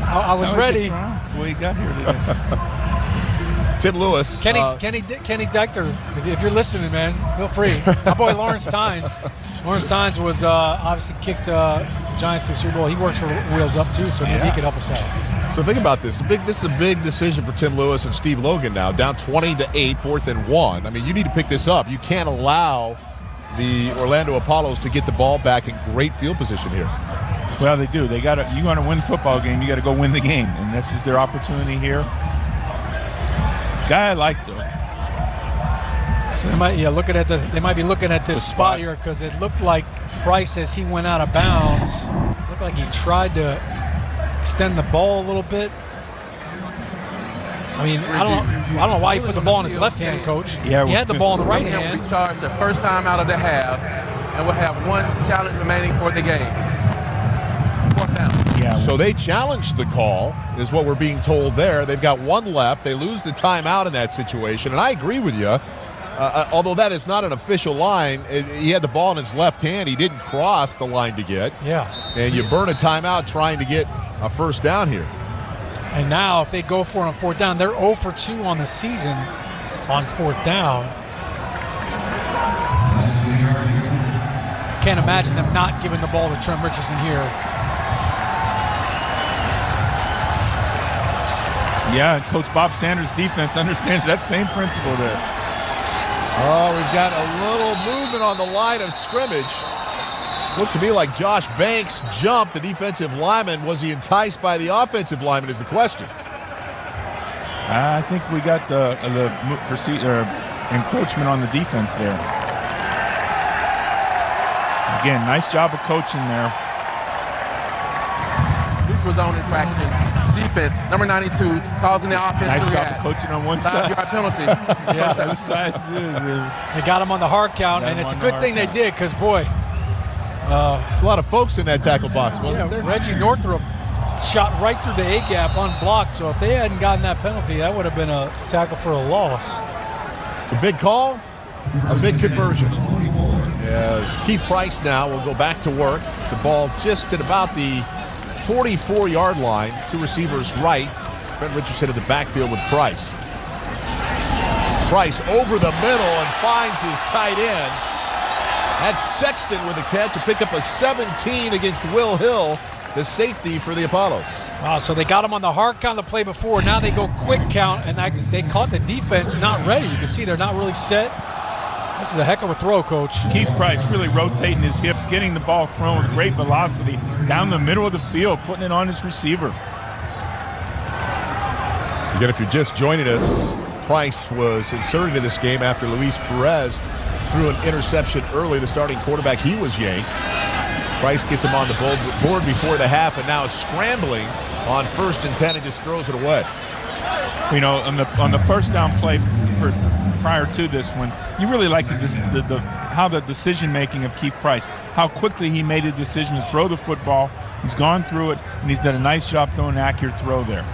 I was ready. That's the way he got here today. Tim Lewis. Kenny Dechter, if you're listening, man, feel free. My boy Lawrence Tynes. Lawrence Tynes was obviously kicked the Giants to the Super Bowl. He works for Wheels Up, too, so maybe he could help us out. So think about this. This is a big decision for Tim Lewis and Steve Logan now. Down 20-8, 4th and 1. I mean, you need to pick this up. You can't allow the Orlando Apollos to get the ball back in great field position here. Well, they do. You want to win a football game, you got to go win the game, and this is their opportunity here. Guy I like, though. So they might be looking at this spot here because it looked like Price, as he went out of bounds, looked like he tried to extend the ball a little bit. I mean, I don't know why he put the ball in his left hand, Coach. Yeah, he had the ball in the right Birmingham hand. will be charged the first time out of the half, and we'll have one challenge remaining for the game. 4th down. Yeah. So they challenged the call, is what we're being told there. They've got one left. They lose the timeout in that situation, and I agree with you. Although that is not an official line, he had the ball in his left hand. He didn't cross the line to get. Yeah. And you burn a timeout trying to get a first down here. And now if they go for it on 4th down, they're 0 for 2 on the season on 4th down. Can't imagine them not giving the ball to Trent Richardson here. Yeah, Coach Bob Sanders' defense understands that same principle there. Oh, we've got a little movement on the line of scrimmage. Looked to me like Josh Banks jumped the defensive lineman. Was he enticed by the offensive lineman is the question. I think we got the encroachment on the defense there. Again, nice job of coaching there. Neutral zone infraction. defense, number 92, causing the offense nice to job react. of coaching on one side. 5-yard penalty. Yeah, the sides. They got him on the hard count, and it's a good thing they did because, boy. There's a lot of folks in that tackle box, wasn't there? Reggie Northrup shot right through the A-gap unblocked, so if they hadn't gotten that penalty, that would have been a tackle for a loss. It's a big call, a big conversion. As Keith Price now will go back to work. The ball just at about the 44-yard line. Two receivers right. Trent Richardson in the backfield with Price. Price over the middle and finds his tight end. That's Sexton with a catch to pick up a 17 against Will Hill, the safety for the Apollos. Wow, so they got him on the hard count the play before. Now they go quick count, and they caught the defense not ready. You can see they're not really set. This is a heck of a throw, Coach. Keith Price really rotating his hips, getting the ball thrown with great velocity down the middle of the field, putting it on his receiver. Again, if you're just joining us, Price was inserted into this game after Luis Perez threw an interception early. The starting quarterback, he was yanked. Price gets him on the board before the half and now is scrambling on 1st and 10 and just throws it away. You know, on the first down play prior to this one, you really like how the decision-making of Keith Price, how quickly he made a decision to throw the football. He's gone through it, and he's done a nice job throwing an accurate throw there.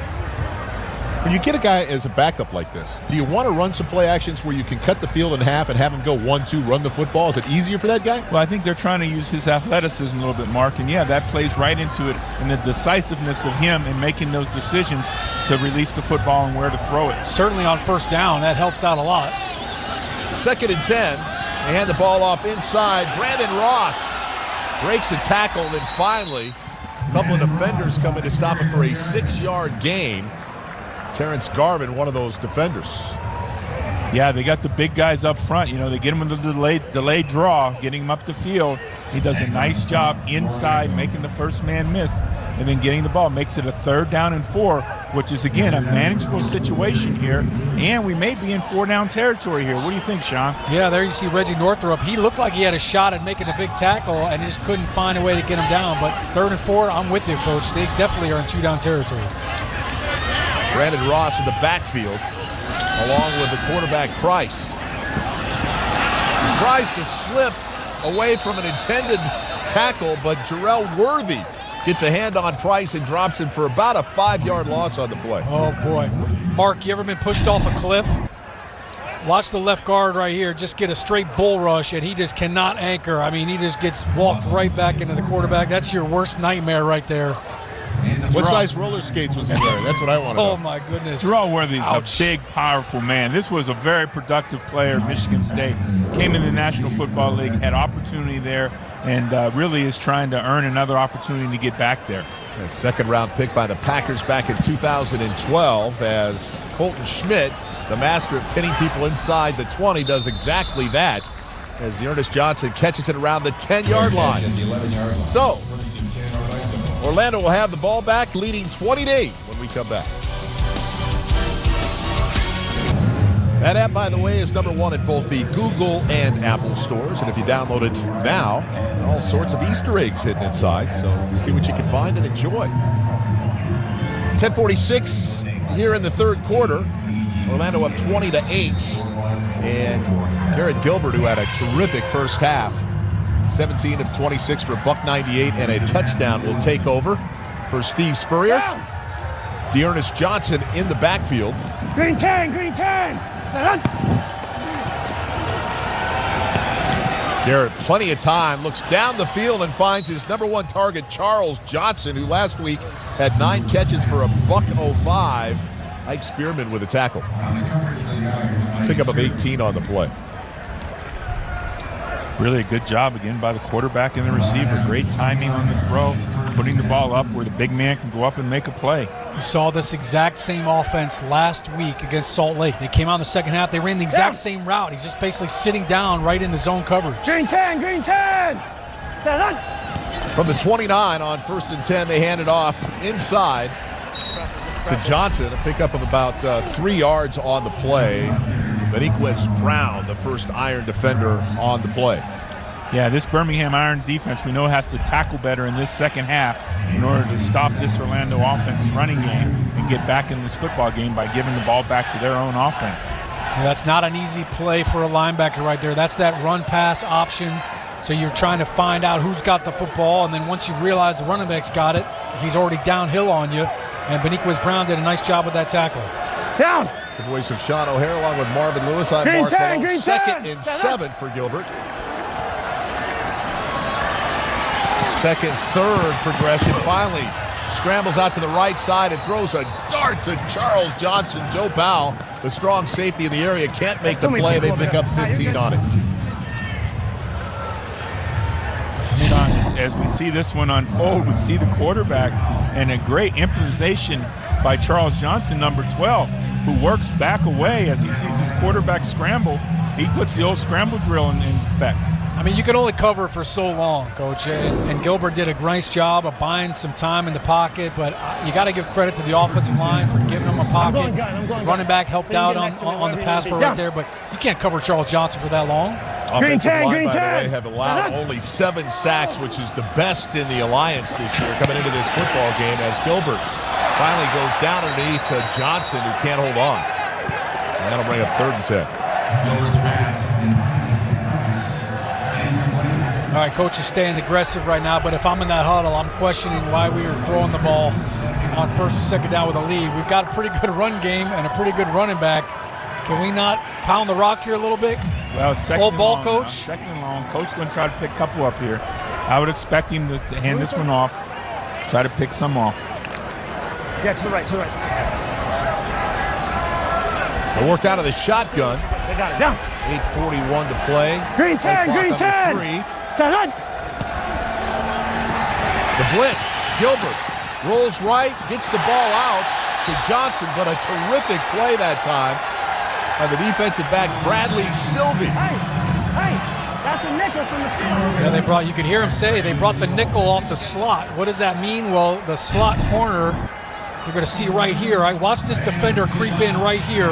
When you get a guy as a backup like this, do you want to run some play actions where you can cut the field in half and have him go 1-2, run the football? Is it easier for that guy? Well, I think they're trying to use his athleticism a little bit, Mark, and yeah, that plays right into it, and the decisiveness of him in making those decisions to release the football and where to throw it. Certainly on 1st down, that helps out a lot. 2nd and 10, they hand the ball off inside. Brandon Ross breaks a tackle, and then finally, a couple of defenders come in to stop it for a 6-yard gain. Terrence Garvin, one of those defenders. Yeah, they got the big guys up front. You know, they get him with the delayed draw, getting him up the field. He does a nice job inside, making the first man miss, and then getting the ball. Makes it a 3rd down and 4, which is, again, a manageable situation here. And we may be in 4-down territory here. What do you think, Sean? Yeah, there you see Reggie Northrup. He looked like he had a shot at making a big tackle and just couldn't find a way to get him down. But 3rd and 4, I'm with you, Coach. They definitely are in 2-down territory. Brandon Ross in the backfield, along with the quarterback Price. He tries to slip away from an intended tackle, but Jarrell Worthy gets a hand on Price and drops him for about a 5-yard loss on the play. Oh, boy. Mark, you ever been pushed off a cliff? Watch the left guard right here just get a straight bull rush, and he just cannot anchor. I mean, he just gets walked right back into the quarterback. That's your worst nightmare right there. What size roller skates was he wearing? That's what I want to know. Oh, my goodness. Jarrell Worthy is a big, powerful man. This was a very productive player at Michigan State. Came in the National Football League, had opportunity there, and really is trying to earn another opportunity to get back there. A 2nd-round pick by the Packers back in 2012 as Colton Schmidt, the master at pinning people inside the 20, does exactly that as Ernest Johnson catches it around the 10-yard line. So, Orlando will have the ball back, leading 20-8 when we come back. That app, by the way, is #1 at both the Google and Apple stores. And if you download it now, there are all sorts of Easter eggs hidden inside. So see what you can find and enjoy. 10:46 here in the 3rd quarter. Orlando up 20-8. And Garrett Gilbert, who had a terrific first half, 17 of 26 for $198 and a touchdown, will take over for Steve Spurrier. D'Ernest Johnson in the backfield. Green 10, green 10. Garrett, plenty of time, looks down the field and finds his #1 target, Charles Johnson, who last week had 9 catches for $105. Ike Spearman with a tackle. Pickup of 18 on the play. Really a good job again by the quarterback and the receiver. Great timing on the throw, putting the ball up where the big man can go up and make a play. We saw this exact same offense last week against Salt Lake. They came out in the second half. They ran the exact same route. He's just basically sitting down right in the zone coverage. Green 10, green 10. From the 29 on 1st and 10, they hand it off inside to Johnson. A pickup of about 3 yards on the play. Beniquez Brown, the first Iron defender on the play. Yeah, this Birmingham Iron defense we know has to tackle better in this second half in order to stop this Orlando offense running game and get back in this football game by giving the ball back to their own offense. Yeah, that's not an easy play for a linebacker right there. That's that run-pass option. So you're trying to find out who's got the football, and then once you realize the running back's got it, he's already downhill on you. And Beniquez Brown did a nice job with that tackle. Down. The voice of Sean O'Hare along with Marvin Lewis. I'm Mark Malone. 2nd and 7 for Gilbert. Second, third progression. Finally scrambles out to the right side and throws a dart to Charles Johnson. Joe Powell, the strong safety in the area, can't make the play. They pick up 15 on it. As we see this one unfold, we see the quarterback and a great improvisation by Charles Johnson, number 12, who works back away as he sees his quarterback scramble. He puts the old scramble drill in effect. I mean, you can only cover for so long, Coach, and Gilbert did a nice job of buying some time in the pocket, but you got to give credit to the offensive line for giving him a pocket. Running back helped out on the pass pro right there, but you can't cover Charles Johnson for that long. Offensive line, by the way, have allowed only 7 sacks, which is the best in the Alliance this year coming into this football game as Gilbert finally goes down underneath Johnson, who can't hold on. And that'll bring up 3rd and 10. All right, Coach is staying aggressive right now, but if I'm in that huddle, I'm questioning why we are throwing the ball on 1st and 2nd down with a lead. We've got a pretty good run game and a pretty good running back. Can we not pound the rock here a little bit? Well, it's 2nd Old and ball, long, Coach. 2nd and long. Coach's going to try to pick a couple up here. I would expect him to hand this one off, try to pick some off. Yeah, to the right, to the right. They work out of the shotgun. They got it, down. 8:41 to play. Green 10, green 10. 3. Turn. The blitz. Gilbert rolls right, gets the ball out to Johnson, but a terrific play that time by the defensive back, Bradley Sylvie. Hey, that's a nickel from the field. Yeah, you could hear him say they brought the nickel off the slot. What does that mean? Well, the slot corner, you're going to see right here, right? Watch this defender creep in right here,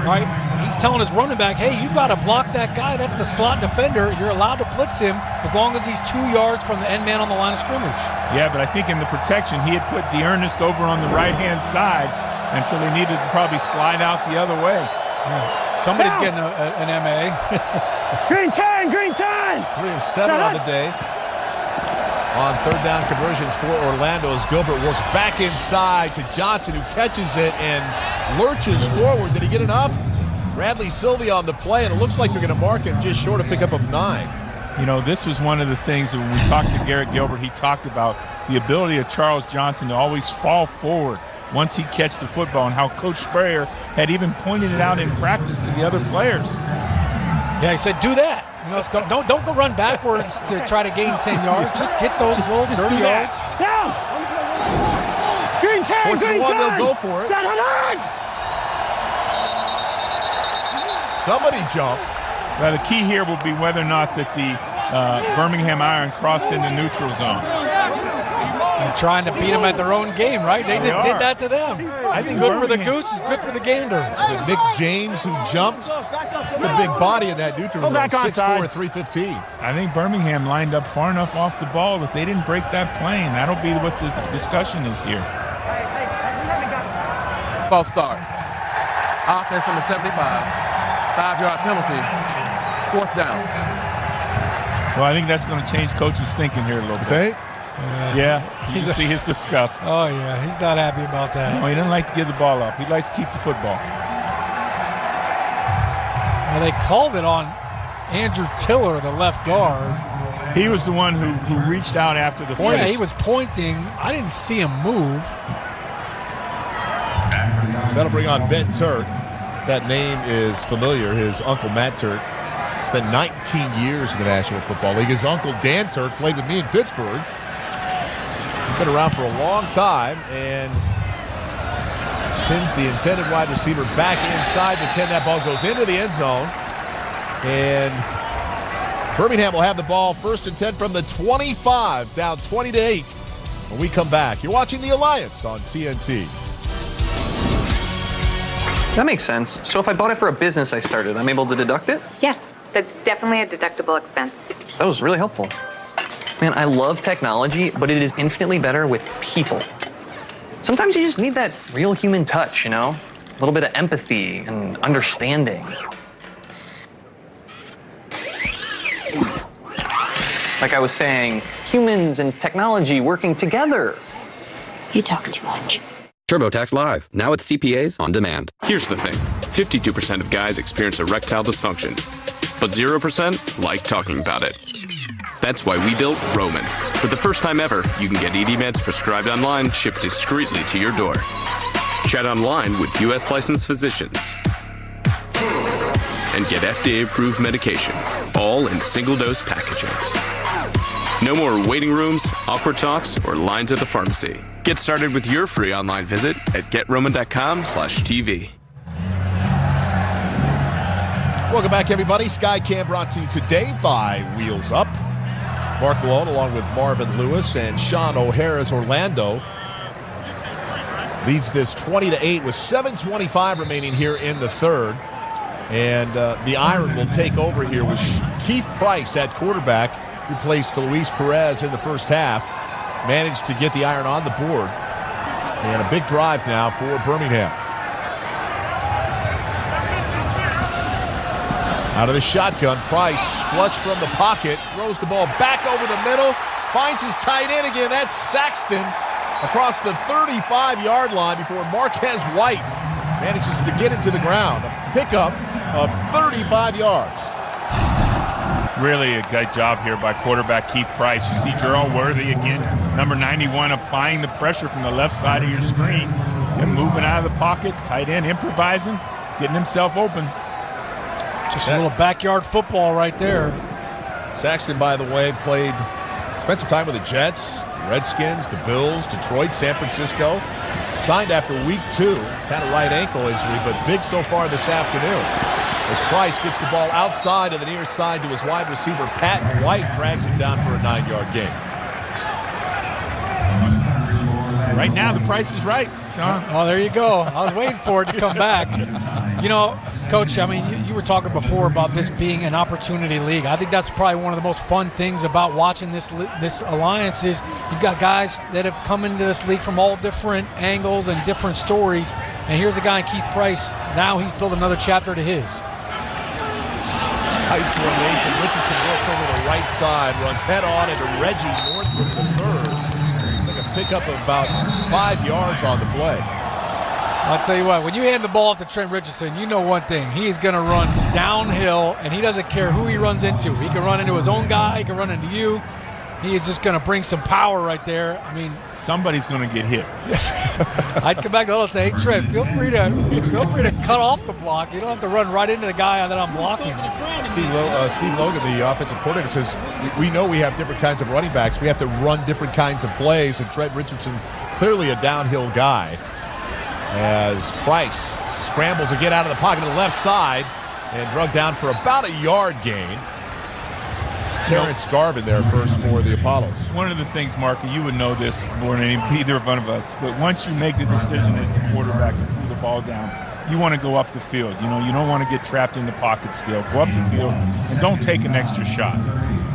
right? He's telling his running back, hey, you got to block that guy. That's the slot defender. You're allowed to blitz him as long as he's 2 yards from the end man on the line of scrimmage. Yeah, but I think in the protection, he had put Dearness over on the right-hand side, and so they needed to probably slide out the other way. Yeah. Somebody's getting an MA. Green 10, green 10. 3 of 7 on the day. On 3rd down conversions for Orlando as Gilbert works back inside to Johnson, who catches it and lurches forward. Did he get enough? Bradley Sylvie on the play, and it looks like they're going to mark him just short of pickup of 9. You know, this was one of the things that when we talked to Garrett Gilbert, he talked about the ability of Charles Johnson to always fall forward once he catches the football, and how Coach Sprayer had even pointed it out in practice to the other players. Yeah, he said, do that. You know, don't go run backwards to try to gain 10 yards. Just get those little dirty yards. Down. Green 10, green 10. They'll go for it. Somebody jumped. Well, the key here will be whether or not that the Birmingham Iron crossed into neutral zone. They're trying to beat them at their own game, right? They just did that to them. I think good for the goose is good for the gander. Was it Nick James who jumped? It's a big body in that neutral zone. 6'4", 315. I think Birmingham lined up far enough off the ball that they didn't break that plane. That'll be what the discussion is here. False start. Offense number 75. 5-yard penalty. 4th down. Well, I think that's going to change Coach's thinking here a little bit. Yeah, you can see his disgust. Oh, yeah, he's not happy about that. No, he doesn't like to give the ball up. He likes to keep the football. Well, they called it on Andrew Tiller, the left guard. He was the one who reached out after the finish. Yeah, he was pointing. I didn't see him move. So that'll bring on Ben Turk. That name is familiar. His uncle, Matt Turk, spent 19 years in the National Football League. His uncle, Dan Turk, played with me in Pittsburgh. He's been around for a long time and pins the intended wide receiver back inside the 10. That ball goes into the end zone. And Birmingham will have the ball 1st and 10 from the 25, down 20-8. When we come back, you're watching The Alliance on TNT. That makes sense. So if I bought it for a business I started, I'm able to deduct it? Yes. That's definitely a deductible expense. That was really helpful. Man, I love technology, but it is infinitely better with people. Sometimes you just need that real human touch, you know? A little bit of empathy and understanding. Like I was saying, humans and technology working together. You talk too much. TurboTax Live, now with CPAs on demand. Here's the thing. 52% of guys experience erectile dysfunction, but 0% like talking about it. That's why we built Roman. For the first time ever, you can get ED meds prescribed online, shipped discreetly to your door. Chat online with U.S. licensed physicians. And get FDA-approved medication, all in single-dose packaging. No more waiting rooms, awkward talks, or lines at the pharmacy. Get started with your free online visit at GetRoman.com/TV. Welcome back, everybody. Skycam brought to you today by Wheels Up. Mark Malone, along with Marvin Lewis and Sean O'Hara's Orlando, leads this 20-8 with 7:25 remaining here in the third. And the Iron will take over here with Keith Price at quarterback, who replaced Luis Perez in the first half. Managed to get the Iron on the board. And a big drive now for Birmingham. Out of the shotgun, Price flush from the pocket, throws the ball back over the middle, finds his tight end again. That's Saxton across the 35-yard line before Marquez White manages to get him to the ground. A pickup of 35 yards. Really a good job here by quarterback Keith Price. You see Gerald Worthy again, number 91, applying the pressure from the left side of your screen. And moving out of the pocket, tight end improvising, getting himself open. Just a little backyard football right there. Saxton, by the way, spent some time with the Jets, the Redskins, the Bills, Detroit, San Francisco. Signed after week 2. He's had a right ankle injury, but big so far this afternoon. As Price gets the ball outside of the near side to his wide receiver, Patton White drags him down for a 9-yard gain. Right now, the price is right, Sean. Oh, there you go. I was waiting for it to come back. You know, Coach, I mean, you were talking before about this being an opportunity league. I think that's probably one of the most fun things about watching this alliance is you've got guys that have come into this league from all different angles and different stories. And here's a guy in Keith Price. Now he's built another chapter to his. Tight formation. Richardson works over the right side, runs head on into Reggie Northrup the third. It's like a pickup of about 5 yards on the play. I'll tell you what, when you hand the ball off to Trent Richardson, you know one thing. He is going to run downhill, and he doesn't care who he runs into. He can run into his own guy. He can run into you. He is just going to bring some power right there. I mean, somebody's going to get hit. I'd come back to the huddle and say, hey, Trent, feel free to cut off the block. You don't have to run right into the guy that I'm blocking. Steve Logan, the offensive coordinator, says, we know we have different kinds of running backs. We have to run different kinds of plays, and Trent Richardson's clearly a downhill guy. As Price scrambles again out of the pocket to the left side and drug down for about a yard gain. Terrence Garvin there first for the Apollos. One of the things, Mark, and you would know this more than either one of us, but once you make the decision as the quarterback to pull the ball down, you want to go up the field. You know, you don't want to get trapped in the pocket still. Go up the field and don't take an extra shot.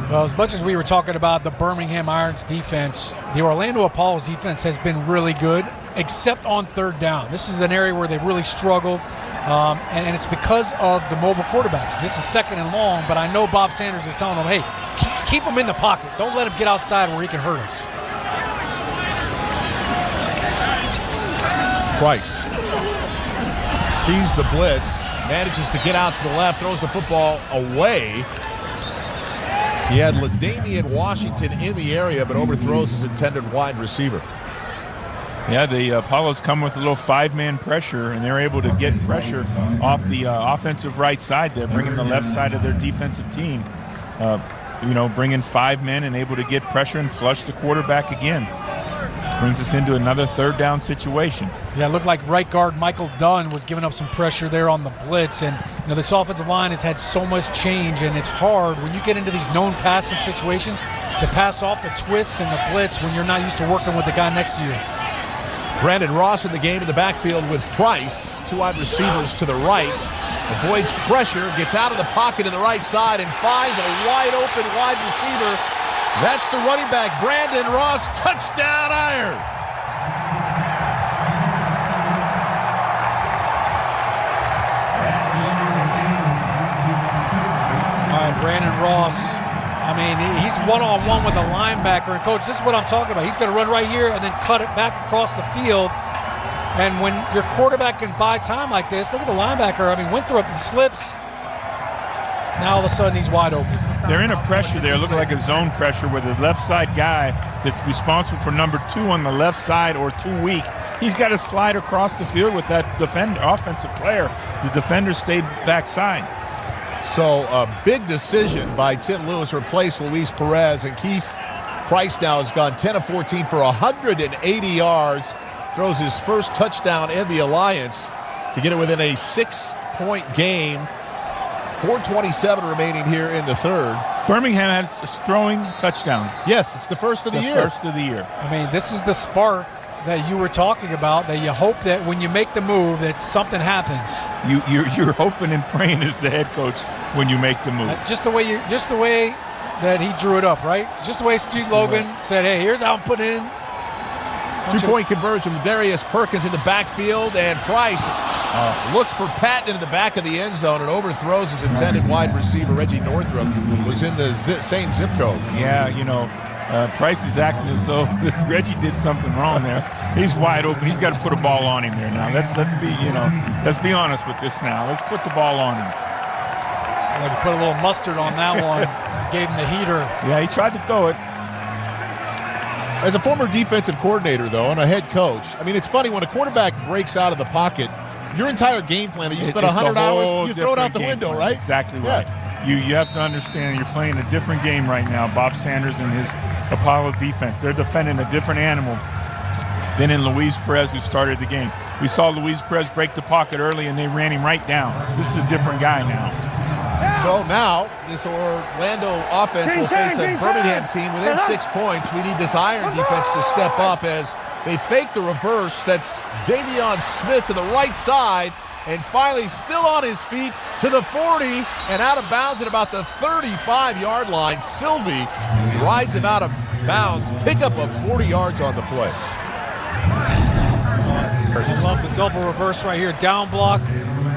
Well, as much as we were talking about the Birmingham Irons defense, the Orlando Apollos defense has been really good, except on third down. This is an area where they've really struggled, and it's because of the mobile quarterbacks. This is second and long, but I know Bob Sanders is telling them, hey, keep him in the pocket. Don't let him get outside where he can hurt us. Price sees the blitz, manages to get out to the left, throws the football away. He had LaDainian Washington in the area, but overthrows his intended wide receiver. Yeah, the Apollos come with a little 5-man pressure, and they're able to get pressure off the offensive right side there, bringing the left side of their defensive team. Bringing 5 men and able to get pressure and flush the quarterback again. Brings us into another third down situation. Yeah, it looked like right guard Michael Dunn was giving up some pressure there on the blitz. And, this offensive line has had so much change, and it's hard when you get into these known passing situations to pass off the twists and the blitz when you're not used to working with the guy next to you. Brandon Ross in the game in the backfield with Price. 2 wide receivers to the right. Avoids pressure, gets out of the pocket to the right side, and finds a wide-open wide receiver. That's the running back, Brandon Ross. Touchdown Iron. All right, Brandon Ross. I mean, he's one-on-one with a linebacker. And, Coach, this is what I'm talking about. He's going to run right here and then cut it back across the field. And when your quarterback can buy time like this, look at the linebacker. I mean, Winthrop slips. Now all of a sudden he's wide open. They're in a pressure there, looking like a zone pressure where the left side guy that's responsible for number 2 on the left side or too weak, he's got to slide across the field with that offensive player. The defender stayed backside. So a big decision by Tim Lewis to replace Luis Perez, and Keith Price now has gone 10 of 14 for 180 yards. Throws his first touchdown in the Alliance to get it within a 6-point game. 4:27 remaining here in the third. Birmingham has a throwing touchdown. Yes, it's the first of the year. First of the year. I mean, this is the spark that you were talking about, that you hope that when you make the move that something happens. You're hoping and praying as the head coach when you make the move. Just the way that he drew it up, right? Just the way Steve Logan said, hey, here's how I'm putting it in. 2-point conversion with Darius Perkins in the backfield, and Price looks for Patton into the back of the end zone and overthrows his intended wide receiver. Reggie Northrup was in the same zip code. Yeah, Price is acting as though Reggie did something wrong there. He's wide open. He's got to put a ball on him there now. Let's be honest with this now. Let's put the ball on him. Like put a little mustard on that one. Gave him the heater. Yeah, he tried to throw it. As a former defensive coordinator, though, and a head coach, I mean, it's funny when a quarterback breaks out of the pocket, your entire game plan that you spent 100 hours, you throw it out the window, right? Exactly right. You have to understand you're playing a different game right now. Bob Sanders and his Apollo defense, they're defending a different animal than in Luis Perez, who started the game. We saw Luis Perez break the pocket early, and they ran him right down. This is a different guy now. So now this Orlando offense will face a Birmingham team within 6 points. We need this Iron defense to step up as they fake the reverse. That's Davion Smith to the right side, and finally still on his feet to the 40 and out of bounds at about the 35-yard line. Sylvie rides him out of bounds, pick up of 40 yards on the play. I love the double reverse right here. Down block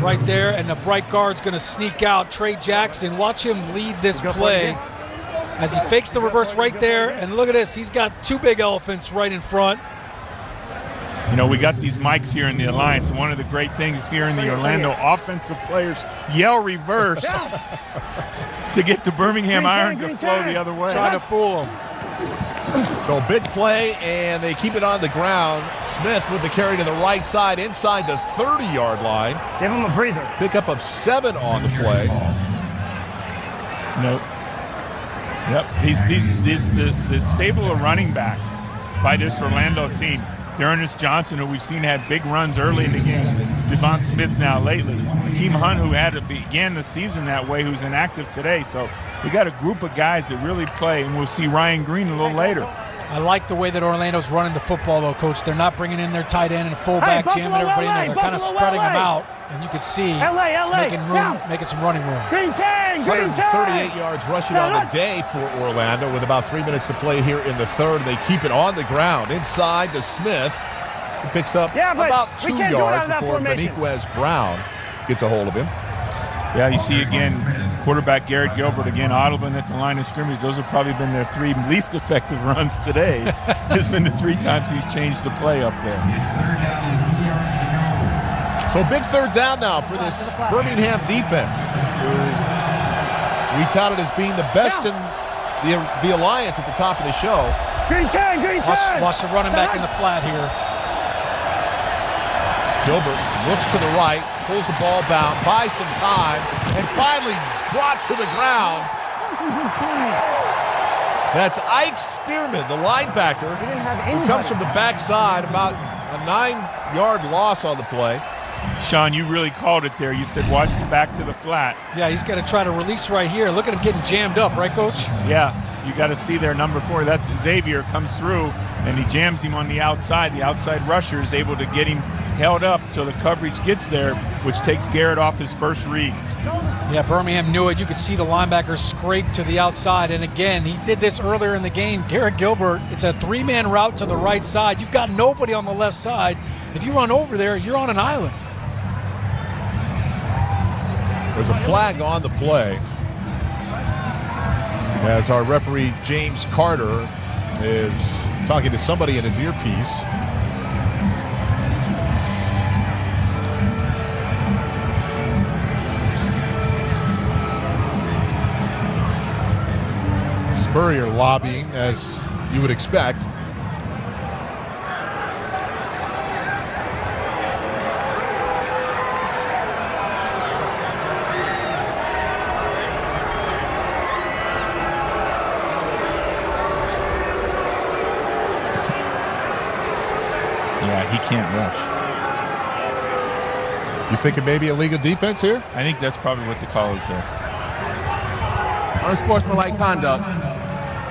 right there, and the bright guard's going to sneak out. Trey Jackson, watch him lead this play as he fakes the reverse right there. And look at this. He's got 2 big elephants right in front. We got these mics here in the Alliance, and one of the great things here in the Orlando offensive players yell reverse to get the Birmingham Iron to flow the other way. Trying to fool him. So big play, and they keep it on the ground. Smith with the carry to the right side inside the 30-yard line. Give him a breather. Pickup of 7 on the play. Yep. The stable of running backs by this Orlando team. Dearness Johnson, who we've seen had big runs early in the game. Devon Smith now lately. Keem Hunt, who began the season that way, who's inactive today. So we got a group of guys that really play, and we'll see Ryan Green a little later. I like the way that Orlando's running the football, though, Coach. They're not bringing in their tight end and fullback, jamming everybody in there. They're kind of spreading them out, and you can see it's making some running room. 138 yards rushing on the day for Orlando with about 3 minutes to play here in the third. They keep it on the ground inside to Smith. He picks up about 2 yards before Beniquez Brown gets a hold of him. Yeah, you see again, quarterback Garrett Gilbert again audibling at the line of scrimmage. Those have probably been their 3 least effective runs today. Has been the 3 times he's changed the play up there. So big third down now for this Birmingham defense, who we touted as being the best in the Alliance at the top of the show. Green 10. Watch the running back in the flat here. Gilbert looks to the right, pulls the ball down, buys some time, and finally brought to the ground. That's Ike Spearman, the linebacker, who comes from the backside, about a 9-yard loss on the play. Sean, you really called it there. You said watch the back to the flat. Yeah, he's got to try to release right here. Look at him getting jammed up, right, Coach? Yeah, you got to see there, number 4. That's Xavier comes through, and he jams him on the outside. The outside rusher is able to get him held up till the coverage gets there, which takes Garrett off his first read. Yeah, Birmingham knew it. You could see the linebacker scrape to the outside. And again, he did this earlier in the game. Garrett Gilbert, it's a 3-man route to the right side. You've got nobody on the left side. If you run over there, you're on an island. There's a flag on the play as our referee James Carter is talking to somebody in his earpiece. Spurrier lobbying, as you would expect. Yeah, he can't rush. You thinking maybe illegal defense here? I think that's probably what the call is there. Unsportsmanlike conduct.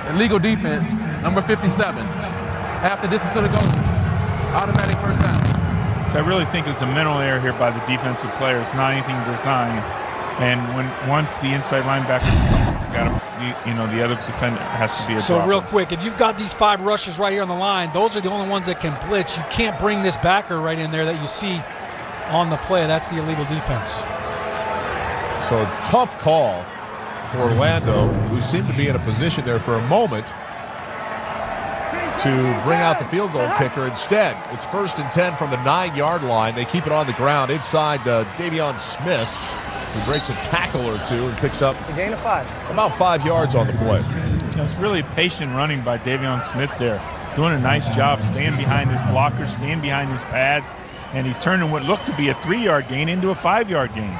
Illegal defense, number 57. Half the distance to the goal. Automatic first down. So I really think it's a mental error here by the defensive player. It's not anything designed. And once the inside linebacker comes, the other defender has to be a So dropper. real quick, if you've got these 5 rushers right here on the line, those are the only ones that can blitz. You can't bring this backer right in there that you see on the play. That's the illegal defense. So tough call for Orlando, who seemed to be in a position there for a moment to bring out the field goal kicker. Instead, it's 1st and 10 from the 9-yard line. They keep it on the ground inside Davion Smith, who breaks a tackle or two and picks up a gain of 5. About 5 yards on the play. It's really patient running by Davion Smith there, doing a nice job staying behind his blockers, staying behind his pads, and he's turning what looked to be a 3-yard gain into a 5-yard gain.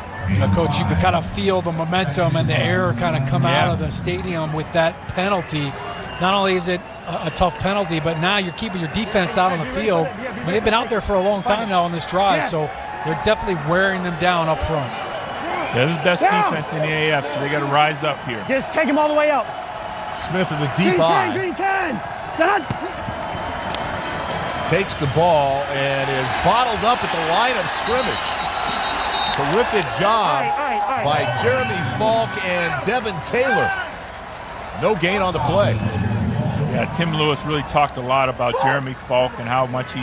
Coach, you could kind of feel the momentum and the air kind of come out of the stadium with that penalty. Not only is it a tough penalty, but now you're keeping your defense out on the field. I mean, they've been out there for a long time now on this drive, so they're definitely wearing them down up front. Yeah, they're the best defense in the AAF, so they got to rise up here. Just take him all the way up. Smith in the deep eye. Green 10. Done. Takes the ball and is bottled up at the line of scrimmage. Terrific job by Jeremy Falk and Devin Taylor. No gain on the play. Yeah, Tim Lewis really talked a lot about Jeremy Falk and how much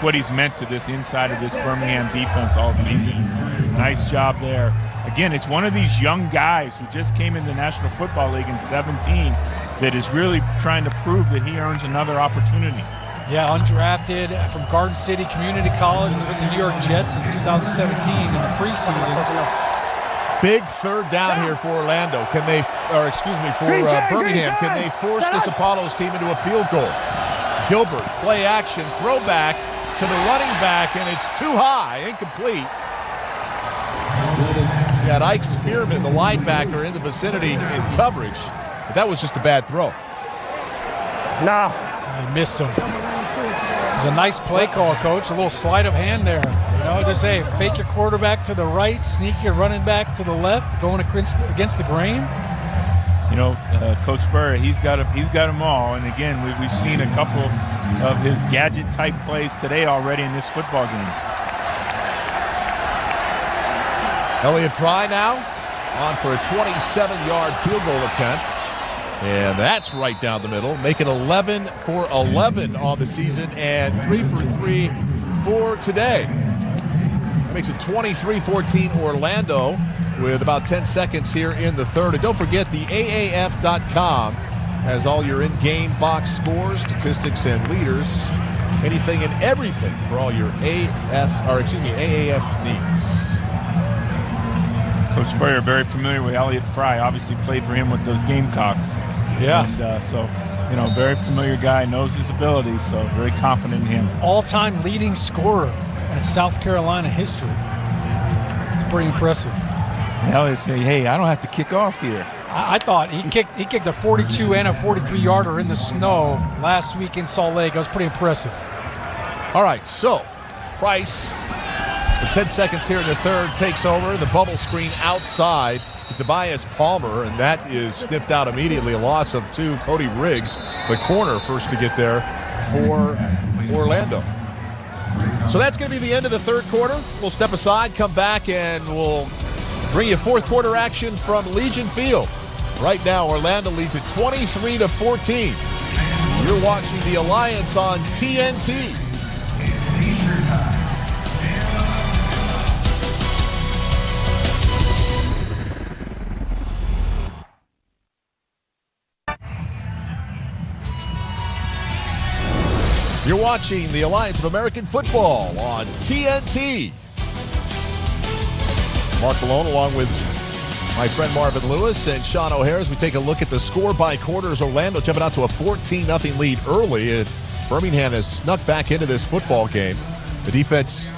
what he's meant to this inside of this Birmingham defense all season. Nice job there. Again, it's one of these young guys who just came in the National Football League in 17 that is really trying to prove that he earns another opportunity. Yeah, undrafted from Garden City Community College, was with the New York Jets in 2017 in the preseason. Big 3rd down here for Orlando. For Birmingham. Can they force this Apollos team into a field goal? Gilbert, play action, throwback to the running back, and it's too high, incomplete. You got Ike Spearman, the linebacker, in the vicinity in coverage, but that was just a bad throw. No. He missed him. It's a nice play call, Coach. A little sleight of hand there. You know, just fake your quarterback to the right, sneak your running back to the left, going against the grain. You know, Coach Spurrier, he's got them all. And again, we've seen a couple of his gadget-type plays today already in this football game. Elliott Fry now on for a 27-yard field goal attempt. And that's right down the middle. Make it 11 for 11 on the season and 3 for 3 for today. That makes it 23-14 Orlando with about 10 seconds here in the 3rd. And don't forget, the AAF.com has all your in-game box scores, statistics, and leaders. Anything and everything for all your AAF needs. Coach Spurrier, very familiar with Elliott Fry. Obviously played for him with those Gamecocks. Yeah. And so, very familiar guy, knows his abilities, so very confident in him. All-time leading scorer in South Carolina history. It's pretty impressive. Elliott say, hey, I don't have to kick off here. I thought he kicked a 42 and a 43-yarder in the snow last week in Salt Lake. That was pretty impressive. All right, so Price With 10 seconds here in the third, takes over. The bubble screen outside to Tobias Palmer, and that is sniffed out immediately. A loss of 2. Cody Riggs, the corner, first to get there for Orlando. So that's going to be the end of the third quarter. We'll step aside, come back, and we'll bring you fourth quarter action from Legion Field. Right now, Orlando leads at 23-14. You're watching the Alliance on TNT. You're watching the Alliance of American Football on TNT. Mark Malone along with my friend Marvin Lewis and Sean O'Hare as we take a look at the score by quarters. Orlando jumping out to a 14-0 lead early. And Birmingham has snuck back into this football game. The defense.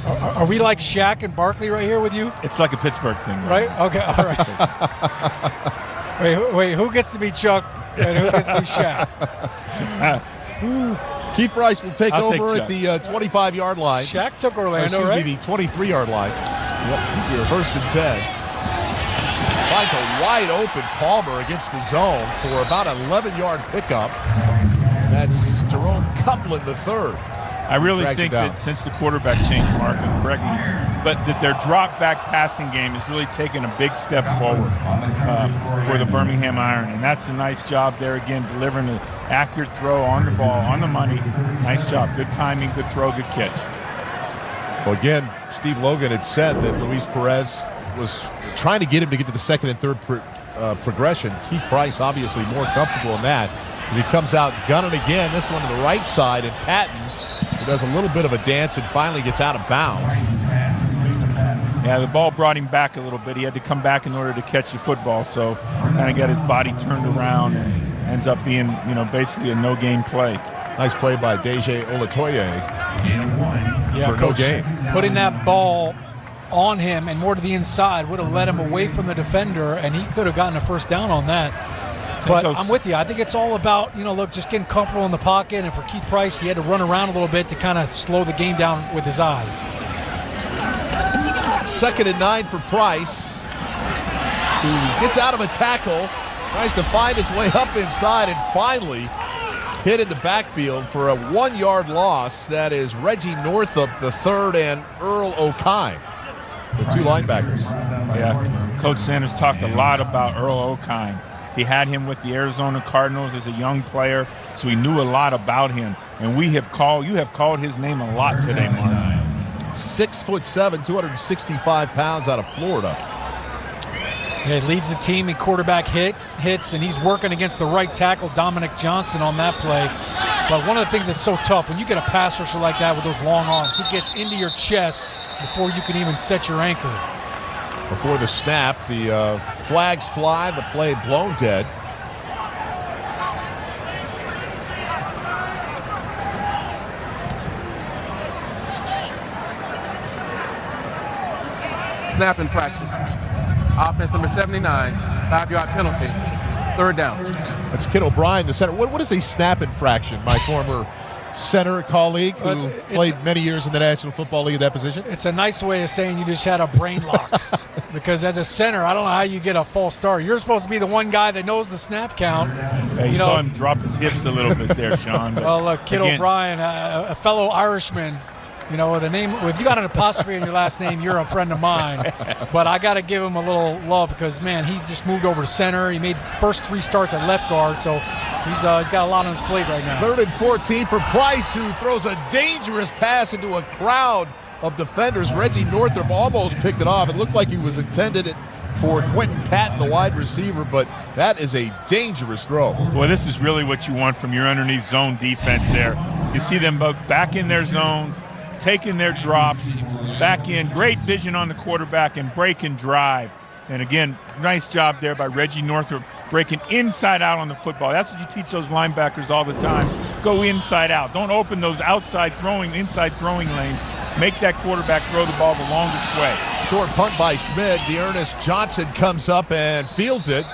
Are we like Shaq and Barkley right here with you? It's like a Pittsburgh thing. Right? Okay, all right. wait, who gets to be Chuck and who gets to be Shaq? Keith Price will take over at the 25-yard line. Shaq took Orlando, right? Excuse me, the 23-yard line. Yep, first and 10. Finds a wide open Palmer against the zone for about an 11-yard pickup. That's Jerome Copeland, the third. I really think that since the quarterback changed, Mark, and correct me, but that their drop-back passing game has really taken a big step forward for the Birmingham Iron. And that's a nice job there, again, delivering an accurate throw on the ball, on the money. Nice job. Good timing, good throw, good catch. Well, again, Steve Logan had said that Luis Perez was trying to get him to get to the second and third progression. Keith Price obviously more comfortable in that as he comes out gunning again, this one to the right side, and Patton, who does a little bit of a dance and finally gets out of bounds. Yeah, the ball brought him back a little bit. He had to come back in order to catch the football, so kind of got his body turned around and ends up being, basically a no-gain play. Nice play by Deje Olatoye for no gain. Putting that ball on him and more to the inside would have led him away from the defender, and he could have gotten a first down on that. But I'm with you. I think it's all about, just getting comfortable in the pocket. And for Keith Price, he had to run around a little bit to kind of slow the game down with his eyes. 2nd and 9 for Price, who gets out of a tackle, tries to find his way up inside, and finally hit in the backfield for a 1-yard loss. That is Reggie Northup, the third, and Earl O'Kine, the two linebackers. Yeah, Coach Sanders talked a lot about Earl O'Kine. He had him with the Arizona Cardinals as a young player, so he knew a lot about him. And you have called his name a lot today, Mark. 6'7", 265 pounds out of Florida. Yeah, he leads the team in quarterback hits, and he's working against the right tackle, Dominic Johnson, on that play. But one of the things that's so tough, when you get a pass rusher like that with those long arms, he gets into your chest before you can even set your anchor. Before the snap, the flags fly, the play blown dead. Snap infraction. Offense number 79, 5-yard penalty, third down. That's Kid O'Brien, the center. What is a snap infraction? My former center colleague who played many years in the National Football League at that position. It's a nice way of saying you just had a brain lock. Because as a center, I don't know how you get a false start. You're supposed to be the one guy that knows the snap count. Yeah, you saw him drop his hips a little bit there, Sean. But well, look, Kid O'Brien, a fellow Irishman, with a name. If you got an apostrophe in your last name, you're a friend of mine. But I got to give him a little love because, man, he just moved over to center. He made first 3 starts at left guard, so he's got a lot on his plate right now. 3rd and 14 for Price, who throws a dangerous pass into a crowd of defenders. Reggie Northup almost picked it off. It looked like he was intended for Quentin Patton, the wide receiver, but that is a dangerous throw. Boy, this is really what you want from your underneath zone defense there. You see them both back in their zones, taking their drops, back in, great vision on the quarterback, and break and drive. And again, nice job there by Reggie Northup, breaking inside out on the football. That's what you teach those linebackers all the time. Go inside out. Don't open those inside throwing lanes. Make that quarterback throw the ball the longest way. Short punt by Schmidt. Dearness Johnson comes up and fields it.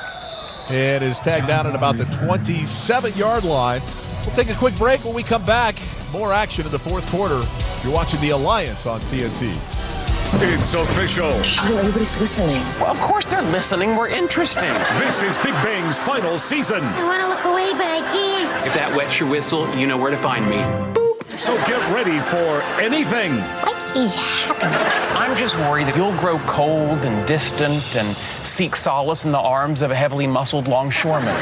It is tagged down at about the 27-yard line. We'll take a quick break. When we come back, more action in the fourth quarter You're watching The Alliance on TNT. It's official. Sean, everybody's listening. Well, of course they're listening. We're interesting. This is Big Bang's final season. I want to look away, but I can't. If that wets your whistle, you know where to find me. Boop. So get ready for anything. What is happening? I'm just worried that you'll grow cold and distant and seek solace in the arms of a heavily muscled longshoreman.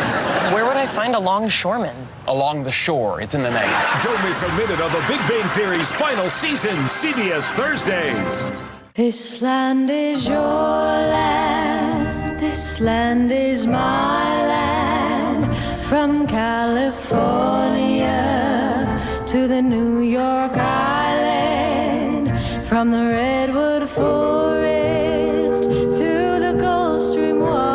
Where would I find a longshoreman? Along the shore. It's in the name. Don't miss a minute of the Big Bang Theory's final season, CBS Thursdays. This land is your land. This land is my land. From California to the New York Island. From the Redwood Forest to the Gulf Stream waters.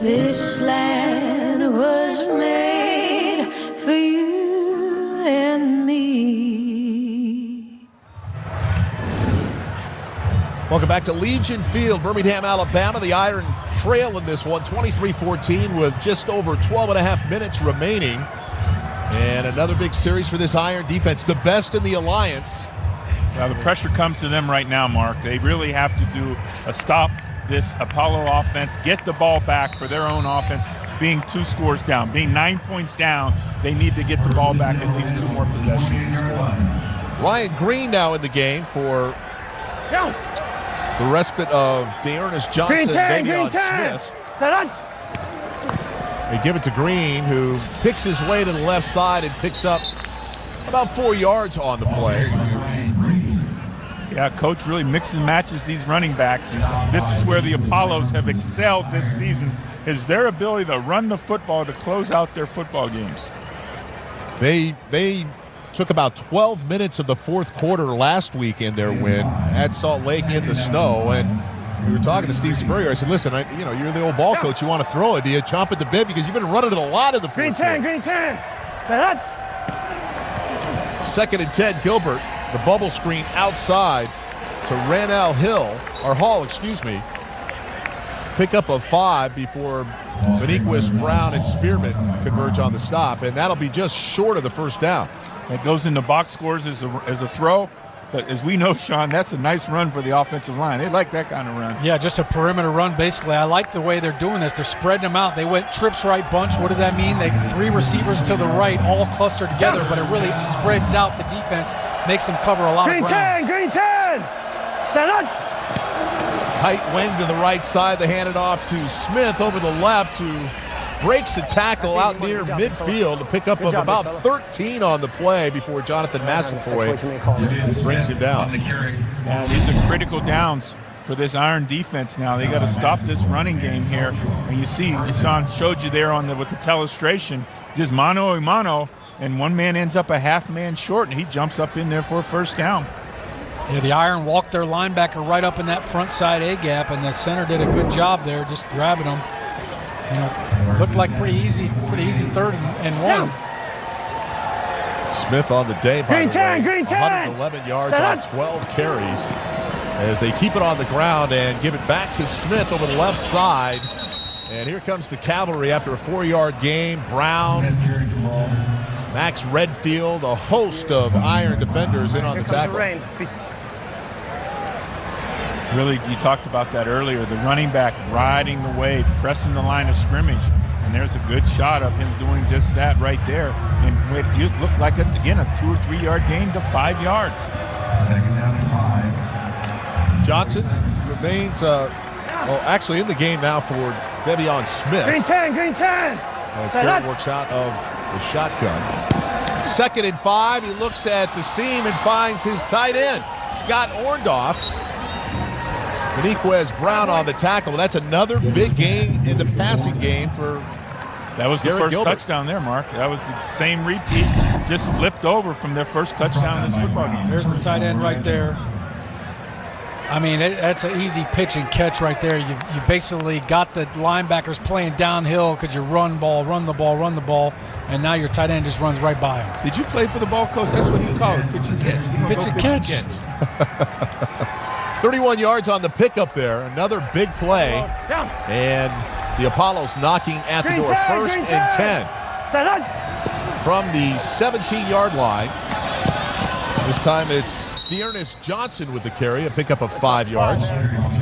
This land was made for you and me. Welcome back to Legion Field, Birmingham, Alabama. The Iron trail in this one, 23-14 with just over 12 and a half minutes remaining. And another big series for this Iron defense, the best in the Alliance. Now the pressure comes to them right now, Mark. They really have to do a stop this Apollo offense, get the ball back for their own offense, being 2 scores down, being 9 points down. They need to get the ball back at least 2 more possessions and score. Ryan Green now in the game for the respite of Dearness Johnson and Davion Smith. They give it to Green, who picks his way to the left side and picks up about 4 yards on the play. Yeah, coach really mixes and matches these running backs, and this is where the Apollos have excelled this season, is their ability to run the football to close out their football games. They took about 12 minutes of the fourth quarter last week in their win at Salt Lake in the snow, and we were talking to Steve Spurrier. I said, listen, you're the old ball coach. You want to throw it. Do you chomp at the bit? Because you've been running it a lot in the fourth quarter. Green 10. 2nd and 10, Gilbert. The bubble screen outside to Hall, Pick up a 5 before Beniquist, Brown, and Spearman converge on the stop, and that'll be just short of the first down. That goes into box scores as a throw, but as we know, Sean, that's a nice run for the offensive line. They like that kind of run. Yeah, just a perimeter run, basically. I like the way they're doing this. They're spreading them out. They went trips right bunch. What does that mean? 3 receivers to the right, all clustered together, but it really spreads out the defense, makes them cover a lot of ground. Green 10! Set up! Tight wing to the right side. They hand it off to Smith over the left, who breaks the tackle out near midfield to pick up of about 13 on the play before Jonathan Massapoy brings him down. Yeah, these are critical downs for this Iron defense now. They got to stop this running game here. And you see, Sean showed you there with the telestration, just mano a mano, and one man ends up a half man short, and he jumps up in there for a first down. Yeah, the Iron walked their linebacker right up in that front side A-gap, and the center did a good job there, just grabbing them. Looked like pretty easy 3rd and 1. Smith on the day, by the way, Green 10. 111 yards on 12 carries as they keep it on the ground and give it back to Smith over the left side. And here comes the cavalry after a 4-yard gain. Brown, Max Redfield, a host of Iron defenders in on the tackle. Really, you talked about that earlier, the running back riding the wave, pressing the line of scrimmage, and there's a good shot of him doing just that right there. And it looked like, again, a 2 or 3 yard gain to 5 yards. 2nd down and 5. Johnson remains, actually in the game now for Devion Smith. Green 10. As Garrett works out of the shotgun. 2nd and 5, he looks at the seam and finds his tight end, Scott Orndorff. Beniquist, Brown on the tackle. That's another big gain in the passing game for That was Garrett the first Gilbert. touchdown there, Mark. That was the same repeat, just flipped over from their first touchdown in this football game. There's the tight end right there. I mean, that's an easy pitch and catch right there. You basically got the linebackers playing downhill because you run the ball, and now your tight end just runs right by him. Did you play for the ball coach? That's what he called it, pitch and catch. Pitch and catch. 31 yards on the pickup there. Another big play. And the Apollos knocking at the door. 1st and 10. from the 17-yard line. This time it's Dearness Johnson with the carry, a pickup of 5 yards.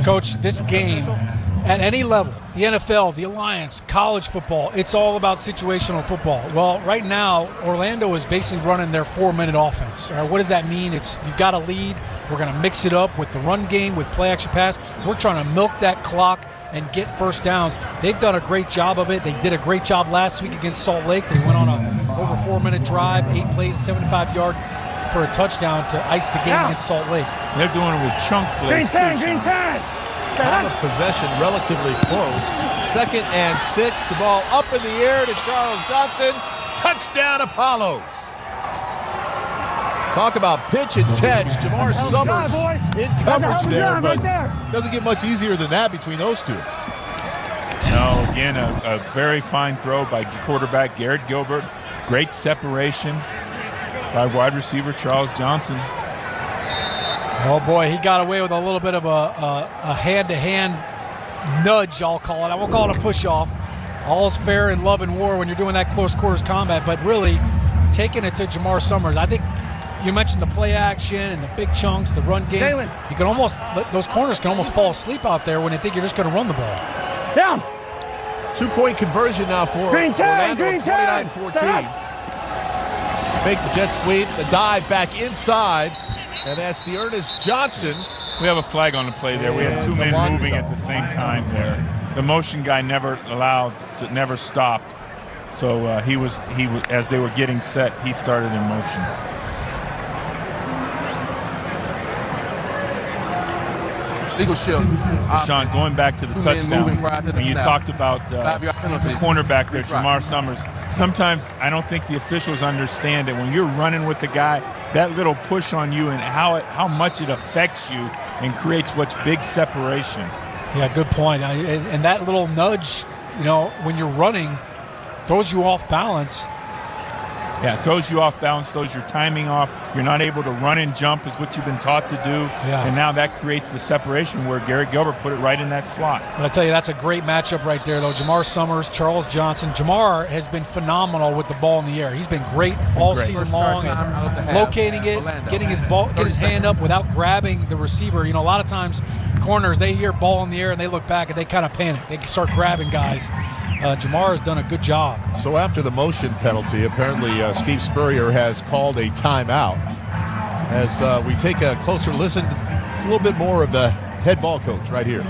Coach, this game, at any level, the NFL, the Alliance, college football, it's all about situational football. Well, right now, Orlando is basically running their 4-minute offense. All right, what does that mean? It's you've got a lead. We're going to mix it up with the run game, with play action pass. We're trying to milk that clock and get first downs. They've done a great job of it. They did a great job last week against Salt Lake. They went on a over 4-minute drive, 8 plays, 75 yards for a touchdown to ice the game against Salt Lake. They're doing it with chunk plays. Green time. Time of possession relatively close. 2nd and 6. The ball up in the air to Charles Johnson. Touchdown, Apollos. Talk about pitch and catch. Jamar Summers in coverage there, but doesn't get much easier than that between those two. No, again, a very fine throw by quarterback Garrett Gilbert. Great separation by wide receiver Charles Johnson. Oh, boy, he got away with a little bit of a hand-to-hand nudge, I'll call it. I won't call it a push-off. All's fair in love and war when you're doing that close quarters combat, but really taking it to Jamar Summers. I think you mentioned the play action and the big chunks, the run game. You can almost, those corners can almost fall asleep out there when they think you're just going to run the ball. Down. 2-point conversion now for Orlando, 29-14. Make the jet sweep, the dive back inside, and that's Dearness Johnson. We have a flag on the play there. We had 2 men moving at the same time there. The motion guy never stopped. So he was as they were getting set, he started in motion. Legal shield. Sean, going back to the touchdown, and you talked about the cornerback there, Jamar Summers. Sometimes I don't think the officials understand that when you're running with the guy, that little push on you and how much it affects you and creates what's big separation. Yeah, good point. And that little nudge, when you're running, throws you off balance. Yeah, it throws you off balance, throws your timing off. You're not able to run and jump is what you've been taught to do. Yeah. And now that creates the separation where Garrett Gilbert put it right in that slot. But I tell you, that's a great matchup right there, though. Jamar Summers, Charles Johnson. Jamar has been phenomenal with the ball in the air. He's been great all season long, and locating it, getting his hand up without grabbing the receiver. A lot of times corners, they hear ball in the air and they look back and they kind of panic. They start grabbing guys. Jamar has done a good job. So after the motion penalty, apparently Steve Spurrier has called a timeout. As we take a closer listen, it's a little bit more of the head ball coach right here.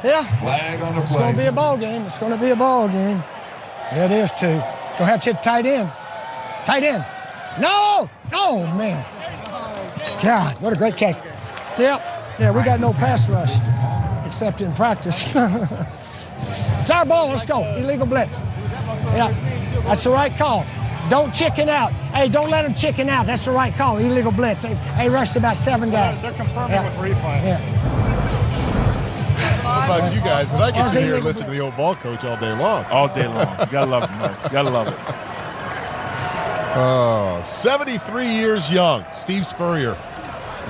Yeah, it's going to be a ball game. It's going to be a ball game. Yeah, it is, too. Don't have to hit tight end. Tight end. No! Oh, man. God, what a great catch. Yep. Yeah, we got no pass rush. Except in practice. It's our ball. Let's go. Illegal blitz. Yeah, that's the right call. Don't chicken out. Hey, don't let them chicken out. That's the right call. Illegal blitz. They rushed about 7 guys. They're confirming with replay. Yeah. How about you guys? But I can sit here and listen to the old ball coach all day long. All day long. You gotta love it, Mark. You gotta love it. 73 years young. Steve Spurrier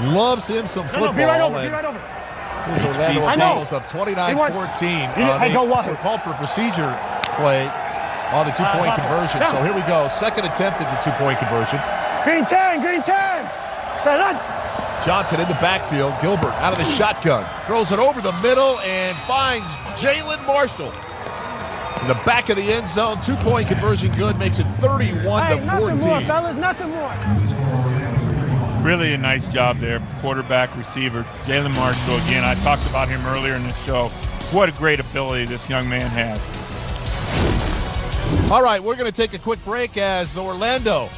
loves him some football. Be right over. This Orlando Apollos up 29-14. They were called for a procedure play on the 2-point conversion. So here we go. Second attempt at the 2-point conversion. Green 10. Johnson in the backfield. Gilbert out of the shotgun. Throws it over the middle and finds Jalen Marshall in the back of the end zone. 2-point conversion good. Makes it 31-14. Nothing more, fellas. Nothing more. Really a nice job there, quarterback, receiver. Jalen Marshall, again, I talked about him earlier in the show. What a great ability this young man has. All right, we're going to take a quick break as Orlando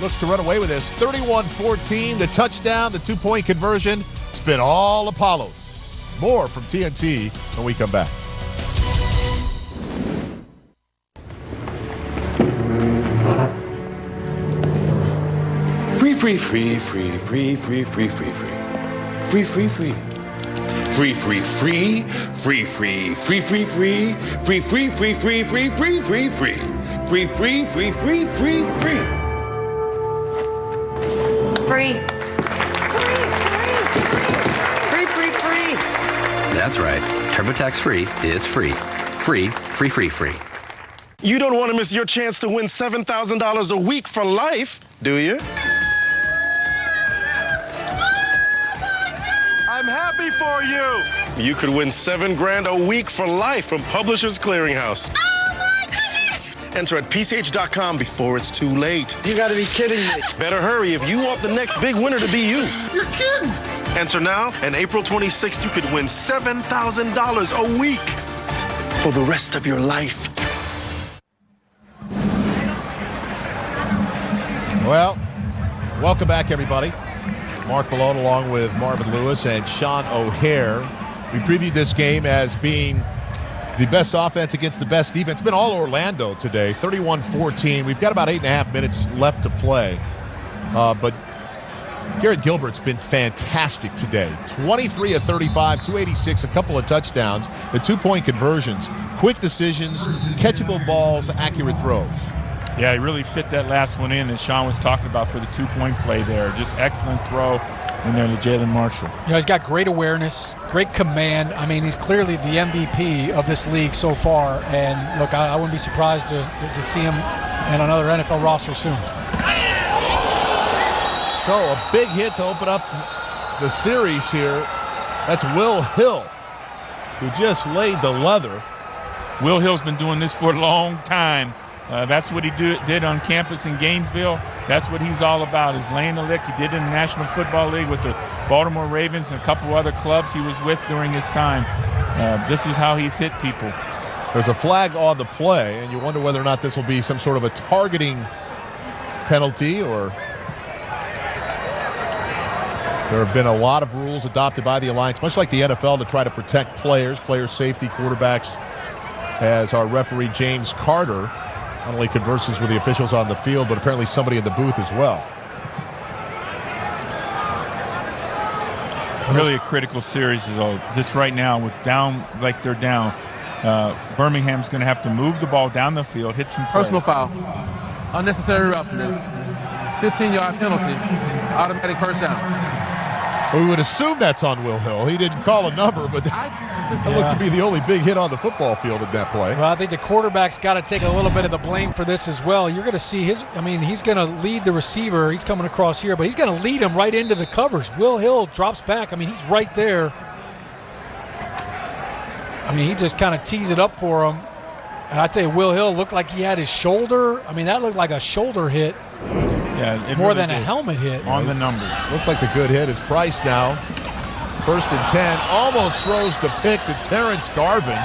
looks to run away with this. 31-14, the touchdown, the 2-point conversion. It's been all Apollos. More from TNT when we come back. Free. Free. That's right. TurboTax Free is free. Free, free, free, free. You don't want to miss your chance to win $7,000 a week for life, do you? I'm happy for you. You could win $7 grand a week for life from Publishers Clearinghouse. Oh my goodness! Enter at PCH.com before it's too late. You gotta be kidding me. Better hurry if you want the next big winner to be you. You're kidding! Enter now, and April 26th, you could win $7,000 a week for the rest of your life. Well, welcome back, everybody. Mark Malone along with Marvin Lewis and Sean O'Hare. We previewed this game as being the best offense against the best defense. It's been all Orlando today, 31-14. We've got about 8.5 minutes left to play. But Garrett Gilbert's been fantastic today. 23 of 35, 286, a couple of touchdowns, the 2-point conversions, quick decisions, catchable balls, accurate throws. Yeah, he really fit that last one in that Sean was talking about for the 2-point play there. Just excellent throw in there to Jalen Marshall. You know, he's got great awareness, great command. I mean, he's clearly the MVP of this league so far. And, look, I wouldn't be surprised to see him in another NFL roster soon. So a big hit to open up the series here. That's Will Hill, who just laid the leather. Will Hill's been doing this for a long time. That's what he did on campus in Gainesville. That's what he's all about, is laying the lick. He did it in the National Football League with the Baltimore Ravens and a couple other clubs he was with during his time. This is how he's hit people. There's a flag on the play, and you wonder whether or not this will be some sort of a targeting penalty, or there have been a lot of rules adopted by the Alliance, much like the NFL, to try to protect players, player safety, quarterbacks, as our referee James Carter not only converses with the officials on the field, but apparently somebody in the booth as well. Really a critical series is this right now with down like they're down. Birmingham's going to have to move the ball down the field, hit some plays. Personal foul, unnecessary roughness, 15-yard penalty, automatic first down. We would assume that's on Will Hill. He didn't call a number, but that looked to be the only big hit on the football field at that play. Well, I think the quarterback's got to take a little bit of the blame for this as well. You're going to see he's going to lead the receiver. He's coming across here, but he's going to lead him right into the covers. Will Hill drops back. I mean, he's right there. I mean, he just kind of tees it up for him. And I tell you, Will Hill looked like he had his shoulder. I mean, that looked like a shoulder hit. Yeah, more really than a helmet hit. On the numbers. Looked like the good hit is Price now. 1st and 10. Almost throws the pick to Terrence Garvin,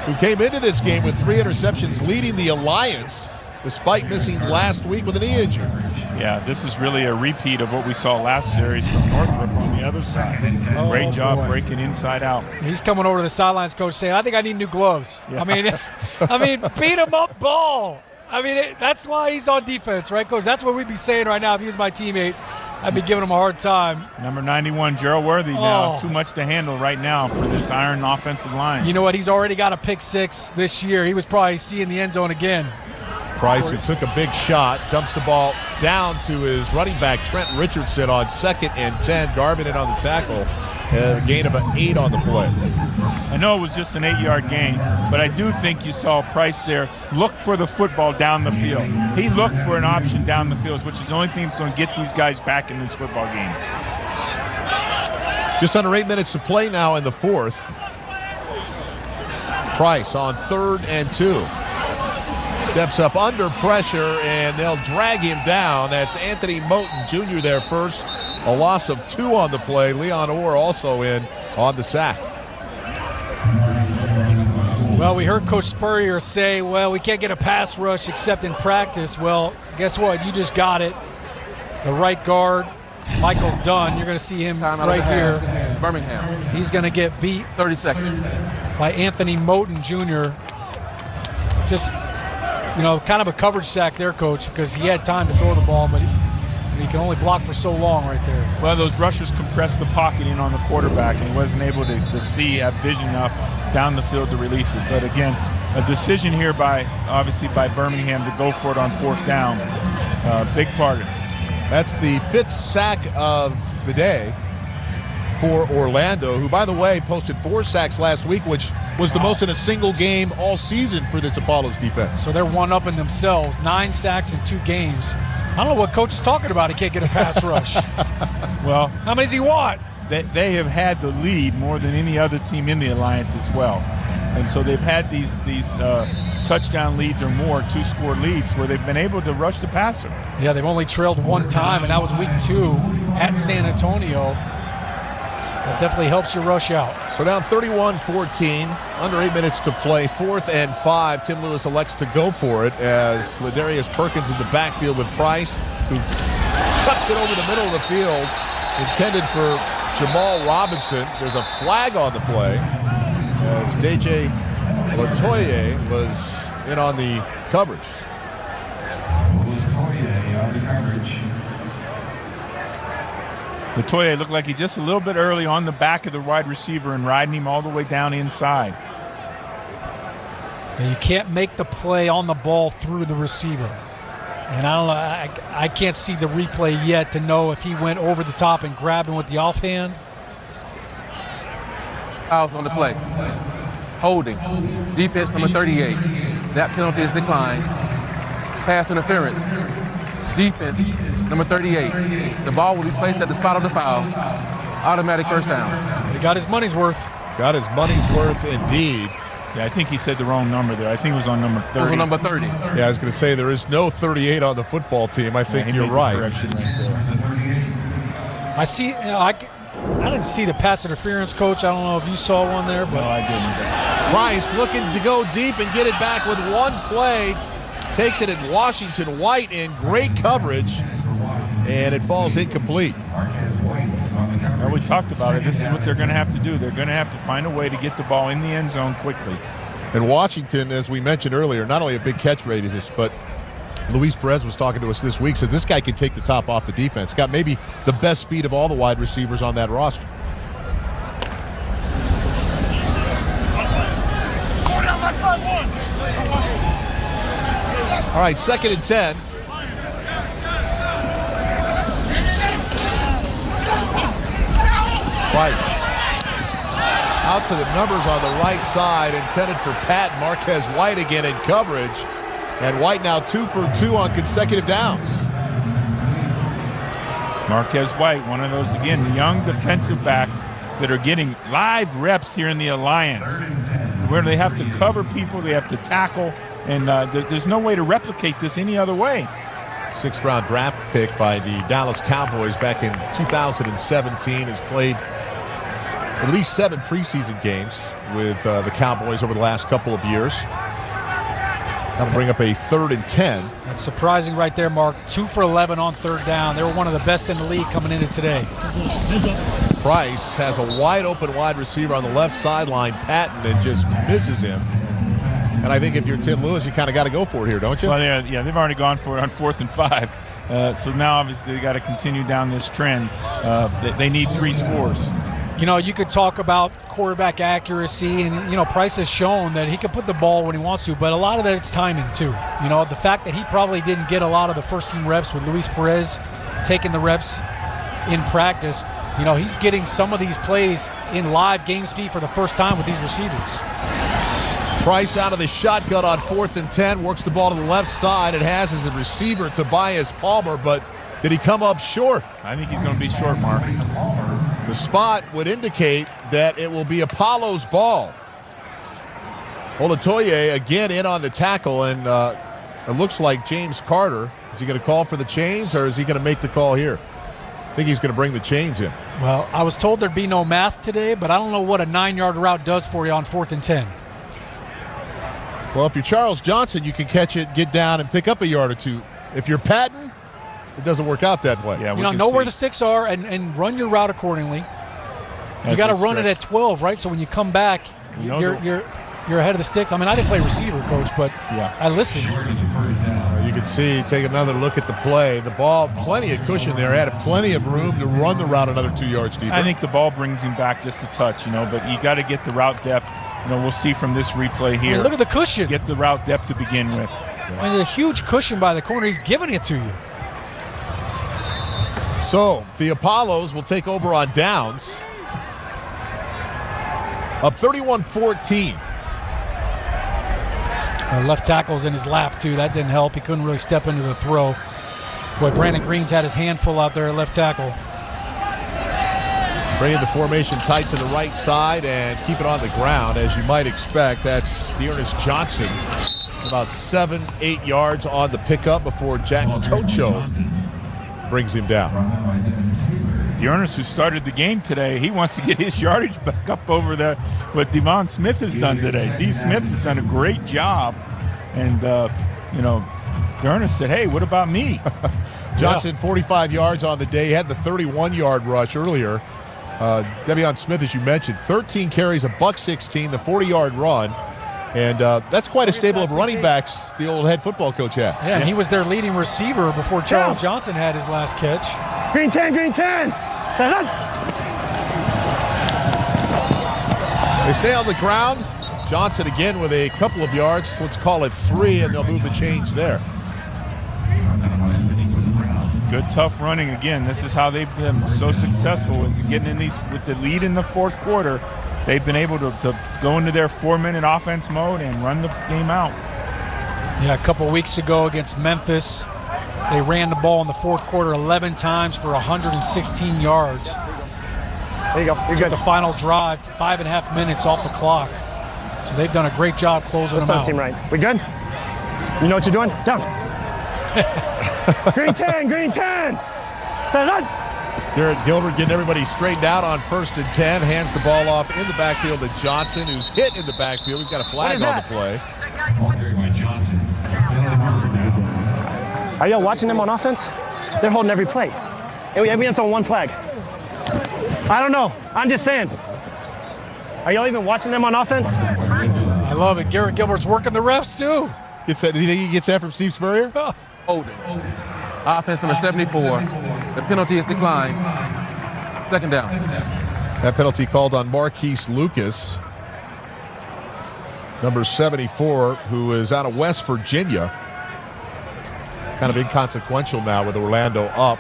who came into this game with 3 interceptions, leading the Alliance, despite missing last week with a knee injury. Yeah, this is really a repeat of what we saw last series from Northrop on the other side. Great job breaking inside out. He's coming over to the sidelines, coach, saying, I think I need new gloves. Yeah. I mean, beat him up ball. I mean, that's why he's on defense, right, Coach? That's what we'd be saying right now if he was my teammate. I'd be giving him a hard time. Number 91, Gerald Worthy now. Too much to handle right now for this iron offensive line. You know what? He's already got a pick 6 this year. He was probably seeing the end zone again. Price, who took a big shot, dumps the ball down to his running back, Trent Richardson, on 2nd and 10. Garvin in on the tackle. A gain of 8 on the play. I know it was just an 8-yard gain, but I do think you saw Price there look for the football down the field. He looked for an option down the field, which is the only thing that's going to get these guys back in this football game. Just under 8 minutes to play now in the 4th. Price on 3rd and 2. Steps up under pressure, and they'll drag him down. That's Anthony Moten Jr. there first. A loss of 2 on the play. Leon Orr also in on the sack. Well, we heard Coach Spurrier say, well, we can't get a pass rush except in practice. Well, guess what? You just got it. The right guard, Michael Dunn, you're going to see him right here. Birmingham. He's going to get beat 30 seconds by Anthony Moten Jr. Just, you know, kind of a coverage sack there, Coach, because he had time to throw the ball, but he can only block for so long right there. Well, those rushers compressed the pocket in on the quarterback, and he wasn't able to see, have vision up down the field to release it. But again, a decision here obviously by Birmingham to go for it on 4th down. Big part of it. That's the 5th sack of the day for Orlando, who, by the way, posted 4 sacks last week, which was the most in a single game all season for this Apollos defense. So they're one-upping themselves. 9 sacks in 2 games. I don't know what coach is talking about. He can't get a pass rush. Well, how many does he want? They have had the lead more than any other team in the Alliance as well. And so they've had these touchdown leads or more, 2-score leads, where they've been able to rush the passer. Yeah, they've only trailed 1 time, and that was week 2 at San Antonio. That definitely helps you rush out. So down 31-14, under 8 minutes to play, 4th and 5. Tim Lewis elects to go for it as Ladarius Perkins in the backfield with Price, who cuts it over the middle of the field, intended for Jamal Robinson. There's a flag on the play as DJ Latoye was in on the coverage. Latoye looked like he just a little bit early on the back of the wide receiver and riding him all the way down inside. You can't make the play on the ball through the receiver. And I don't know, I can't see the replay yet to know if he went over the top and grabbed him with the offhand. Fouls on the play. Holding. Defense number 38. That penalty is declined. Pass interference. Defense number 38. The ball will be placed at the spot of the foul. Automatic first down. He got his money's worth. Got his money's worth indeed. Yeah, I think he said the wrong number there. I think it was on number 30. It was on number 30. Yeah, I was going to say there is no 38 on the football team. I think you're right. Correction right there. I see. I didn't see the pass interference, coach. I don't know if you saw one there, but no, I didn't. Price looking to go deep and get it back with one play. Takes it in Washington. White in great coverage, and it falls incomplete. Well, we talked about it. This is what they're going to have to do. They're going to have to find a way to get the ball in the end zone quickly. And Washington, as we mentioned earlier, not only a big catch radius, but Luis Perez was talking to us this week, says this guy could take the top off the defense. Got maybe the best speed of all the wide receivers on that roster. All right, 2nd and 10. Price. Out to the numbers on the right side, intended for Pat Marquez White again in coverage. And White now 2 for 2 on consecutive downs. Marquez White, one of those, again, young defensive backs that are getting live reps here in the Alliance, where they have to cover people, they have to tackle, and there's no way to replicate this any other way. 6th round draft pick by the Dallas Cowboys back in 2017, has played at least 7 preseason games with the Cowboys over the last couple of years. That'll bring up a 3rd and 10. That's surprising right there, Mark. 2 for 11 on 3rd down. They were one of the best in the league coming into today. Price has a wide open wide receiver on the left sideline, Patton, and just misses him. And I think if you're Tim Lewis, you kind of got to go for it here, don't you? Well, yeah, they've already gone for it on 4th and 5. So now, obviously, they got to continue down this trend. They need 3 scores. You know, you could talk about quarterback accuracy, and, you know, Price has shown that he can put the ball when he wants to, but a lot of that it's timing, too. You know, the fact that he probably didn't get a lot of the first-team reps with Luis Perez taking the reps in practice, you know, he's getting some of these plays in live game speed for the first time with these receivers. Price out of the shotgun on 4th and 10, works the ball to the left side. It has as a receiver Tobias Palmer, but did he come up short? I think he's going to be short, Mark. The spot would indicate that it will be Apollo's ball. Olatoye again in on the tackle, and it looks like James Carter. Is he going to call for the chains, or is he going to make the call here? I think he's going to bring the chains in. Well, I was told there'd be no math today, but I don't know what a 9-yard route does for you on 4th and 10. Well, if you're Charles Johnson, you can catch it, get down, and pick up a yard or two. If you're Patton, it doesn't work out that way. Yeah, you know where the sticks are and run your route accordingly. You got to run it at 12, right? So when you come back, you're ahead of the sticks. I mean, I didn't play receiver, coach, but yeah, I listened. You can see, take another look at the play. The ball, plenty of cushion there. Had plenty of room to run the route another 2 yards deeper. I think the ball brings him back just a touch, you know, but you got to get the route depth. You know, we'll see from this replay here. I mean, look at the cushion. Get the route depth to begin with. I mean, there's a huge cushion by the corner. He's giving it to you. So the Apollos will take over on downs. Up 31-14. Left tackle's in his lap, too. That didn't help. He couldn't really step into the throw. Boy, Brandon Green's had his handful out there at left tackle. Bringing the formation tight to the right side and keep it on the ground, as you might expect. That's Dearness Johnson. About 7-8 yards on the pickup before Jack Tocho brings him down. Dearness, who started the game today, he wants to get his yardage back up over there. What Devon Smith has done today. D. Smith has done a great job. And, Dearness said, hey, what about me? Johnson, 45 yards on the day. He had the 31-yard rush earlier. Devion Smith, as you mentioned, 13 carries, $116, the 40-yard run. And that's quite a stable of running backs the old head football coach has. Yeah, and he was their leading receiver before Charles Johnson had his last catch. Green 10, green 10. Set up. They stay on the ground. Johnson again with a couple of yards. Let's call it 3, and they'll move the chains there. Good, tough running again. This is how they've been so successful, is getting in these with the lead in the fourth quarter. They've been able to go into their 4-minute offense mode and run the game out. Yeah, a couple of weeks ago against Memphis, they ran the ball in the fourth quarter 11 times for 116 yards. There you go. You're good. The final drive, 5.5 minutes off the clock. So they've done a great job closing them out. This doesn't seem right. We good? You know what you're doing? Down. Green 10, green 10. Set it up. Garrett Gilbert getting everybody straightened out on 1st and 10. Hands the ball off in the backfield to Johnson, who's hit in the backfield. We've got a flag on the play. Are y'all watching them on offense? They're holding every play. And we haven't thrown one flag. I don't know. I'm just saying. Are y'all even watching them on offense? I love it. Garrett Gilbert's working the refs, too. Do you think he gets that from Steve Spurrier? Holding. Offense number 74. The penalty is declined. 2nd down. That penalty called on Marquise Lucas, number 74, who is out of West Virginia. Kind of inconsequential now with Orlando up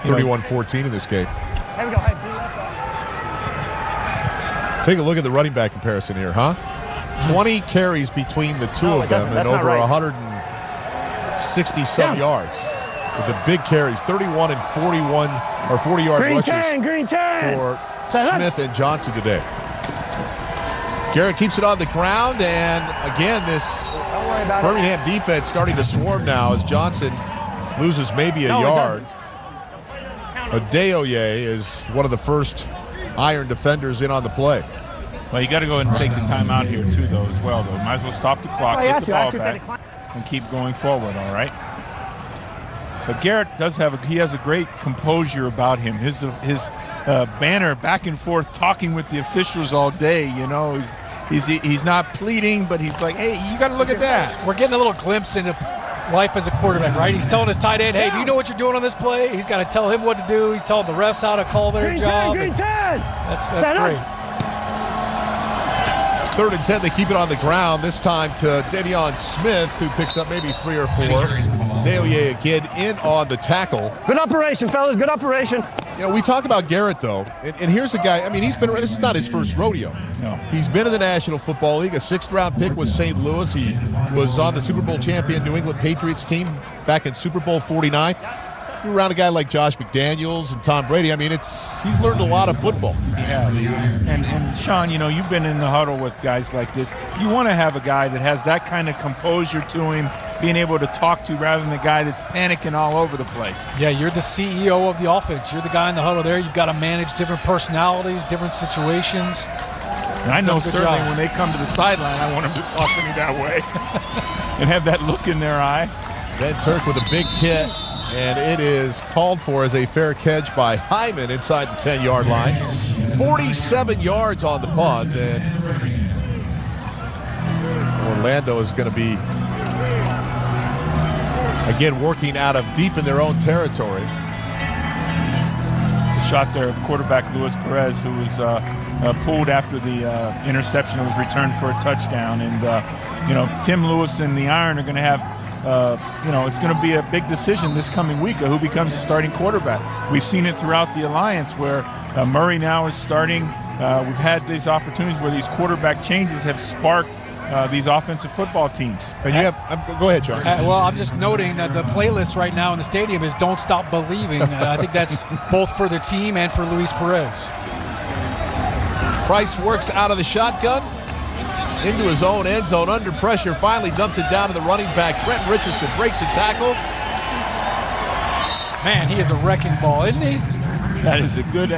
31-14 in this game. There we go. Hey, take a look at the running back comparison here, huh? 20 carries between the two of them and over 160-some yards. With the big carries, 31 and 41 or 40-yard rushes for Smith and Johnson today. Garrett keeps it on the ground, and again, this Birmingham defense starting to swarm now as Johnson loses maybe a yard. Adeoye is one of the first iron defenders in on the play. Well, you got to go ahead and take the timeout here, too, though, as well, though. Might as well stop the clock, get the ball back, and keep going forward, all right? But Garrett does have he has a great composure about him. His banner back and forth talking with the officials all day, you know. He's not pleading, but he's like, hey, you got to look at that. We're getting a little glimpse into life as a quarterback, right? He's telling his tight end, hey, do you know what you're doing on this play? He's got to tell him what to do. He's telling the refs how to call their job. Green 10. That's great. 3rd and 10, they keep it on the ground, this time to Devion Smith, who picks up maybe 3 or 4. Deoye again in on the tackle. Good operation, fellas, good operation. You know, we talk about Garrett, though, and here's a guy, I mean, this is not his first rodeo. No. He's been in the National Football League, a 6th-round pick with St. Louis. He was on the Super Bowl champion New England Patriots team back in Super Bowl 49. You're around a guy like Josh McDaniels and Tom Brady. I mean, he's learned a lot of football. He has. And Sean, you know, you've been in the huddle with guys like this. You want to have a guy that has that kind of composure to him, being able to talk to rather than the guy that's panicking all over the place. Yeah, you're the CEO of the offense. You're the guy in the huddle there. You've got to manage different personalities, different situations. And I know certainly when they come to the sideline, I want them to talk to me that way and have that look in their eye. Ben Turk with a big hit. And it is called for as a fair catch by Hyman inside the 10-yard line. 47 yards on the punt, and Orlando is going to be, again, working out of deep in their own territory. It's a shot there of quarterback Luis Perez, who was pulled after the interception that was returned for a touchdown. And, Tim Lewis and the Iron are going to have it's going to be a big decision this coming week of who becomes the starting quarterback. We've seen it throughout the alliance where Murray now is starting. We've had these opportunities where these quarterback changes have sparked these offensive football teams. And you have go ahead, John. Well, I'm just noting that the playlist right now in the stadium is "Don't Stop Believing." I think that's both for the team and for Luis Perez. Price works out of the shotgun into his own end zone under pressure. Finally dumps it down to the running back. Trent Richardson breaks a tackle. Man, he is a wrecking ball, isn't he? That is a good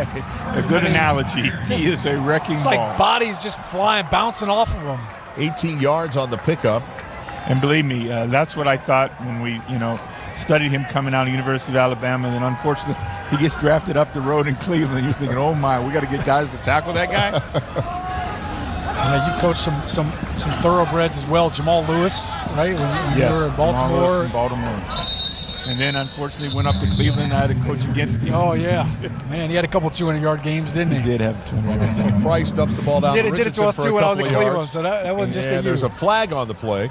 analogy. He is a wrecking ball. It's like bodies just flying, bouncing off of him. 18 yards on the pickup. And believe me, that's what I thought when we, studied him coming out of University of Alabama. And then unfortunately, he gets drafted up the road in Cleveland. You're thinking, oh my, we got to get guys to tackle that guy. You coached some thoroughbreds as well. Jamal Lewis, right? When you were in Baltimore. Jamal Lewis in Baltimore. And then, unfortunately, went up to Cleveland. I had to coach against him. Oh, yeah. Man, he had a couple 200-yard games, didn't he? He did have 200-yard. Price dumps the ball down to Richardson did it to us, for too, a when I was couple in of Cleveland, yards. so that wasn't just and there's a flag on the play.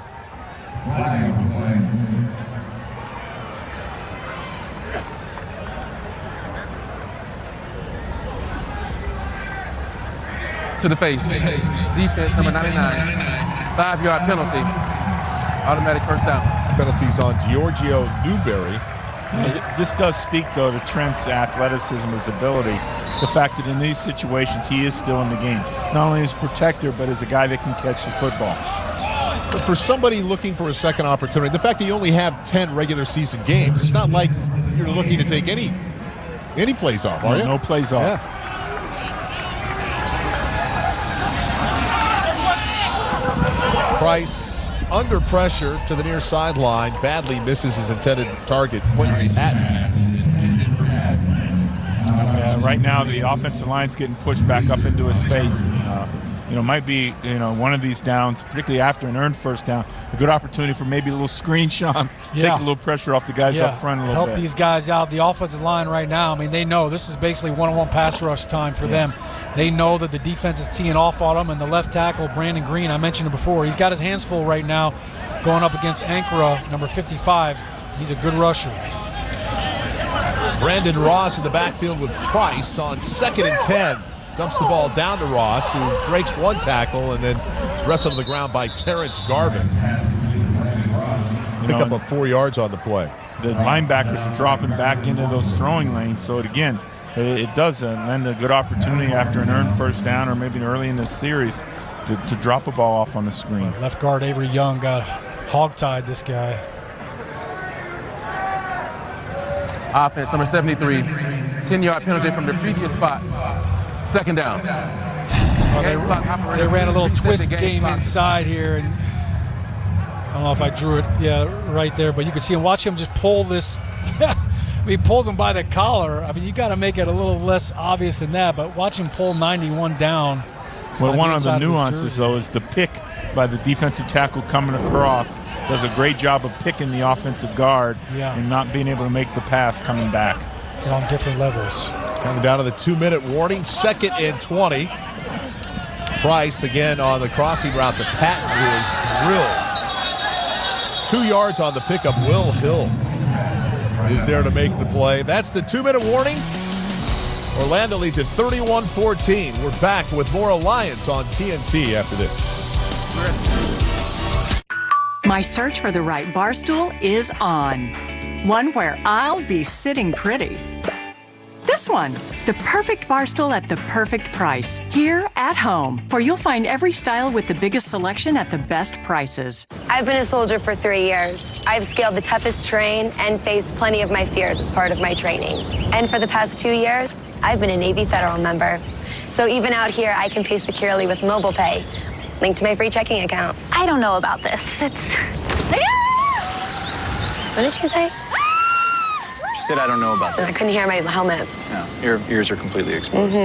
To the face. Defense, number 99. 5-yard penalty. Automatic first down. Penalties on Giorgio Newberry. This does speak, though, to Trent's athleticism, his ability. The fact that in these situations, he is still in the game. Not only as a protector, but as a guy that can catch the football. But for somebody looking for a second opportunity, the fact that you only have 10 regular season games, it's not like you're looking to take any plays off, are you? No plays off. Yeah. Price under pressure to the near sideline, badly misses his intended target, Quentin Patton. Right now, the offensive line's getting pushed back up into his face. Might be, one of these downs, particularly after an earned first down, a good opportunity for maybe a little screen, Sean. Take a little pressure off the guys up front a little bit. Help these guys out. The offensive line right now, they know this is basically one-on-one pass rush time for them. They know that the defense is teeing off on them, and the left tackle, Brandon Green, I mentioned it before, he's got his hands full right now going up against Ankara, number 55. He's a good rusher. Brandon Ross in the backfield with Price on 2nd and 10. Dumps the ball down to Ross, who breaks one tackle and then is wrestled to the ground by Terrence Garvin. Pick up 4 yards on the play. The linebackers are dropping back into those throwing lanes, so it does lend a good opportunity after an earned first down or maybe early in the series to drop a ball off on the screen. Left guard Avery Young got hog-tied this guy. Offense, number 73. 10-yard penalty from the previous spot. 2nd down. They ran a little twist game inside here, and I don't know if I drew it, right there, but you can see him. Watch him just pull this. He pulls him by the collar. You got to make it a little less obvious than that, but watch him pull 91 down. Well, one of the nuances, though, is the pick by the defensive tackle coming across. Does a great job of picking the offensive guard and not being able to make the pass coming back. They're on different levels. Coming down to the 2-minute warning, 2nd and 20. Price again on the crossing route to Patton, who is drilled. 2 yards on the pickup. Will Hill is there to make the play. That's the 2-minute warning. Orlando leads at 31-14. We're back with more Alliance on TNT after this. My search for the right bar stool is on. One where I'll be sitting pretty. This one, the perfect bar stool at the perfect price. Here at home, where you'll find every style with the biggest selection at the best prices. I've been a soldier for 3 years. I've scaled the toughest terrain and faced plenty of my fears as part of my training. And for the past 2 years, I've been a Navy Federal member. So even out here, I can pay securely with mobile pay. Link to my free checking account. I don't know about this. What did she say? She said, I don't know about that. I couldn't hear my helmet. No, your ears are completely exposed.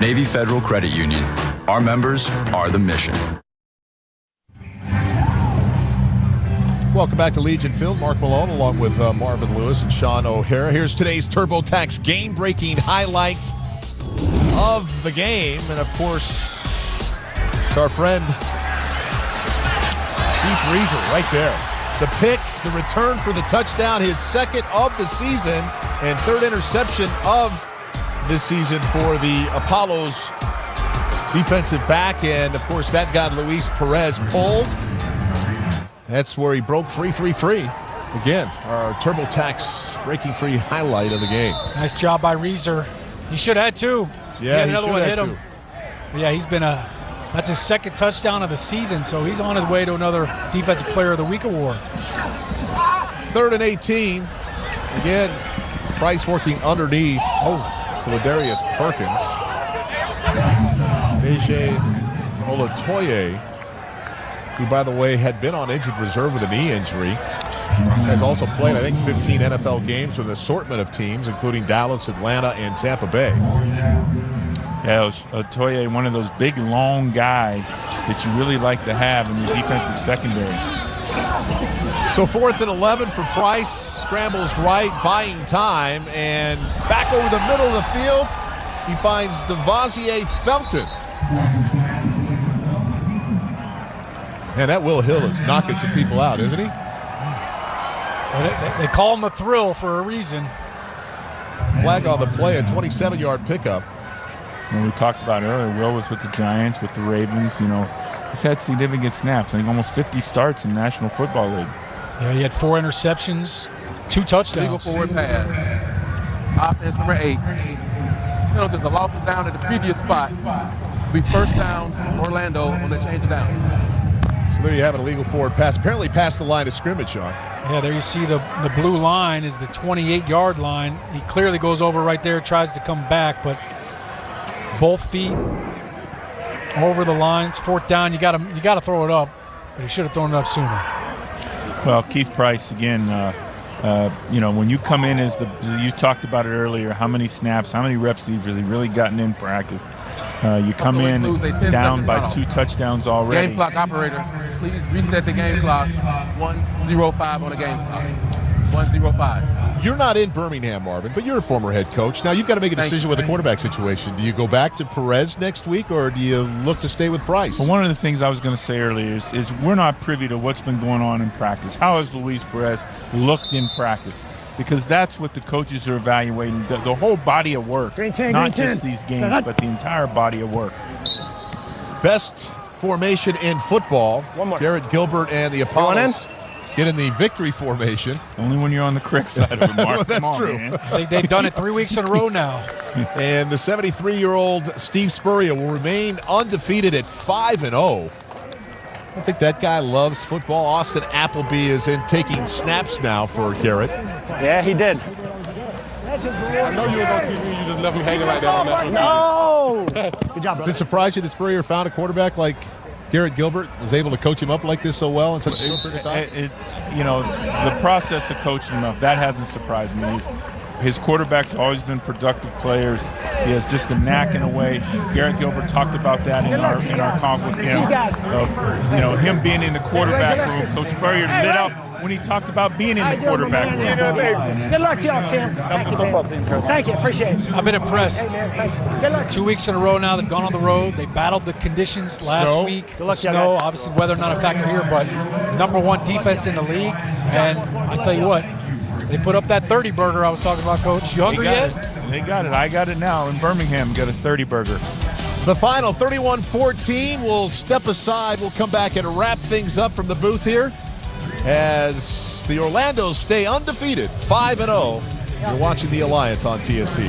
Navy Federal Credit Union. Our members are the mission. Welcome back to Legion Field. Mark Malone along with Marvin Lewis and Sean O'Hara. Here's today's TurboTax game-breaking highlights of the game. And, of course, it's our friend Keith Reeser right there. The pick, the return for the touchdown, his 2nd of the season and 3rd interception of this season for the Apollos defensive back, and, of course, that got Luis Perez pulled. That's where he broke free. Again, our TurboTax breaking free highlight of the game. Nice job by Reeser. He should have had two. Yeah, he another should one have hit had him. Yeah, he's been that's his second touchdown of the season, so he's on his way to another Defensive Player of the Week award. 3rd and 18. Again, Price working underneath to Ladarius Perkins. Beje Olatoye, who, by the way, had been on injured reserve with a knee injury, has also played, I think, 15 NFL games with an assortment of teams, including Dallas, Atlanta, and Tampa Bay. Yeah, Olatoye, one of those big, long guys that you really like to have in your defensive secondary. So 4th and 11 for Price. Scrambles right, buying time, and back over the middle of the field, he finds Devontae Felton. And that Will Hill is knocking some people out, isn't he? They call him the thrill for a reason. Flag on the play, a 27-yard pickup. And we talked about earlier, Will was with the Giants, with the Ravens. You know, he's had significant snaps. I think almost 50 starts in the National Football League. Yeah, he had 4 interceptions, 2 touchdowns. Legal forward pass. Offense number 8. Penalties, a loss of down at the previous spot. We first down Orlando on the change of downs. So there you have an illegal forward pass. Apparently past the line of scrimmage, Sean. Yeah, there you see the blue line is the 28-yard line. He clearly goes over right there, tries to come back, but both feet over the line. It's 4th down. You got to throw it up, but he should have thrown it up sooner. Well, Keith Price, again, you know, when you come in as you talked about it earlier, how many snaps, how many reps he's really gotten in practice. You come in down by 2 touchdowns already. Game clock operator, please reset the game clock. 1:05 on the game clock. 1:05. You're not in Birmingham, Marvin, but you're a former head coach. Now you've got to make a decision with the quarterback situation. Do you go back to Perez next week, or do you look to stay with Price? Well, one of the things I was going to say earlier is we're not privy to what's been going on in practice. How has Luis Perez looked in practice? Because that's what the coaches are evaluating, the whole body of work, not just these games, but the entire body of work. Best formation in football, Garrett Gilbert and the Apollos get in the victory formation. Only when you're on the correct side of it, Mark. That's true. They've done it 3 weeks in a row now. And the 73-year-old Steve Spurrier will remain undefeated at 5-0. I think that guy loves football. Austin Appleby is in taking snaps now for Garrett. Yeah, he did. I know you was on TV. You just left him hanging right there on that. No! Good job, Does it surprise you that Spurrier found a quarterback like Garrett Gilbert, was able to coach him up like this so well in such a short period of time? You know, the process of coaching him up, that hasn't surprised me. His quarterback's always been productive players. He has just a knack in a way. Garrett Gilbert talked about that in our conf with him. Of, him being in the quarterback room. Coach Spurrier lit up when he talked about being in the quarterback room. Good luck to y'all, Tim. Thank you, man. Thank you. Appreciate it. I've been impressed. Good luck. 2 weeks in a row now, they've gone on the road. They battled the conditions last week. Good luck, Snow, guys. obviously weather not a factor here, but #1 defense in the league. And I tell you what, they put up that 30 burger I was talking about, Coach. You hungry yet? They got it. I got it now in Birmingham. Got a 30 burger. The final 31-14. We'll step aside. We'll come back and wrap things up from the booth here as the Orlandos stay undefeated, 5-0. You're watching the Alliance on TNT.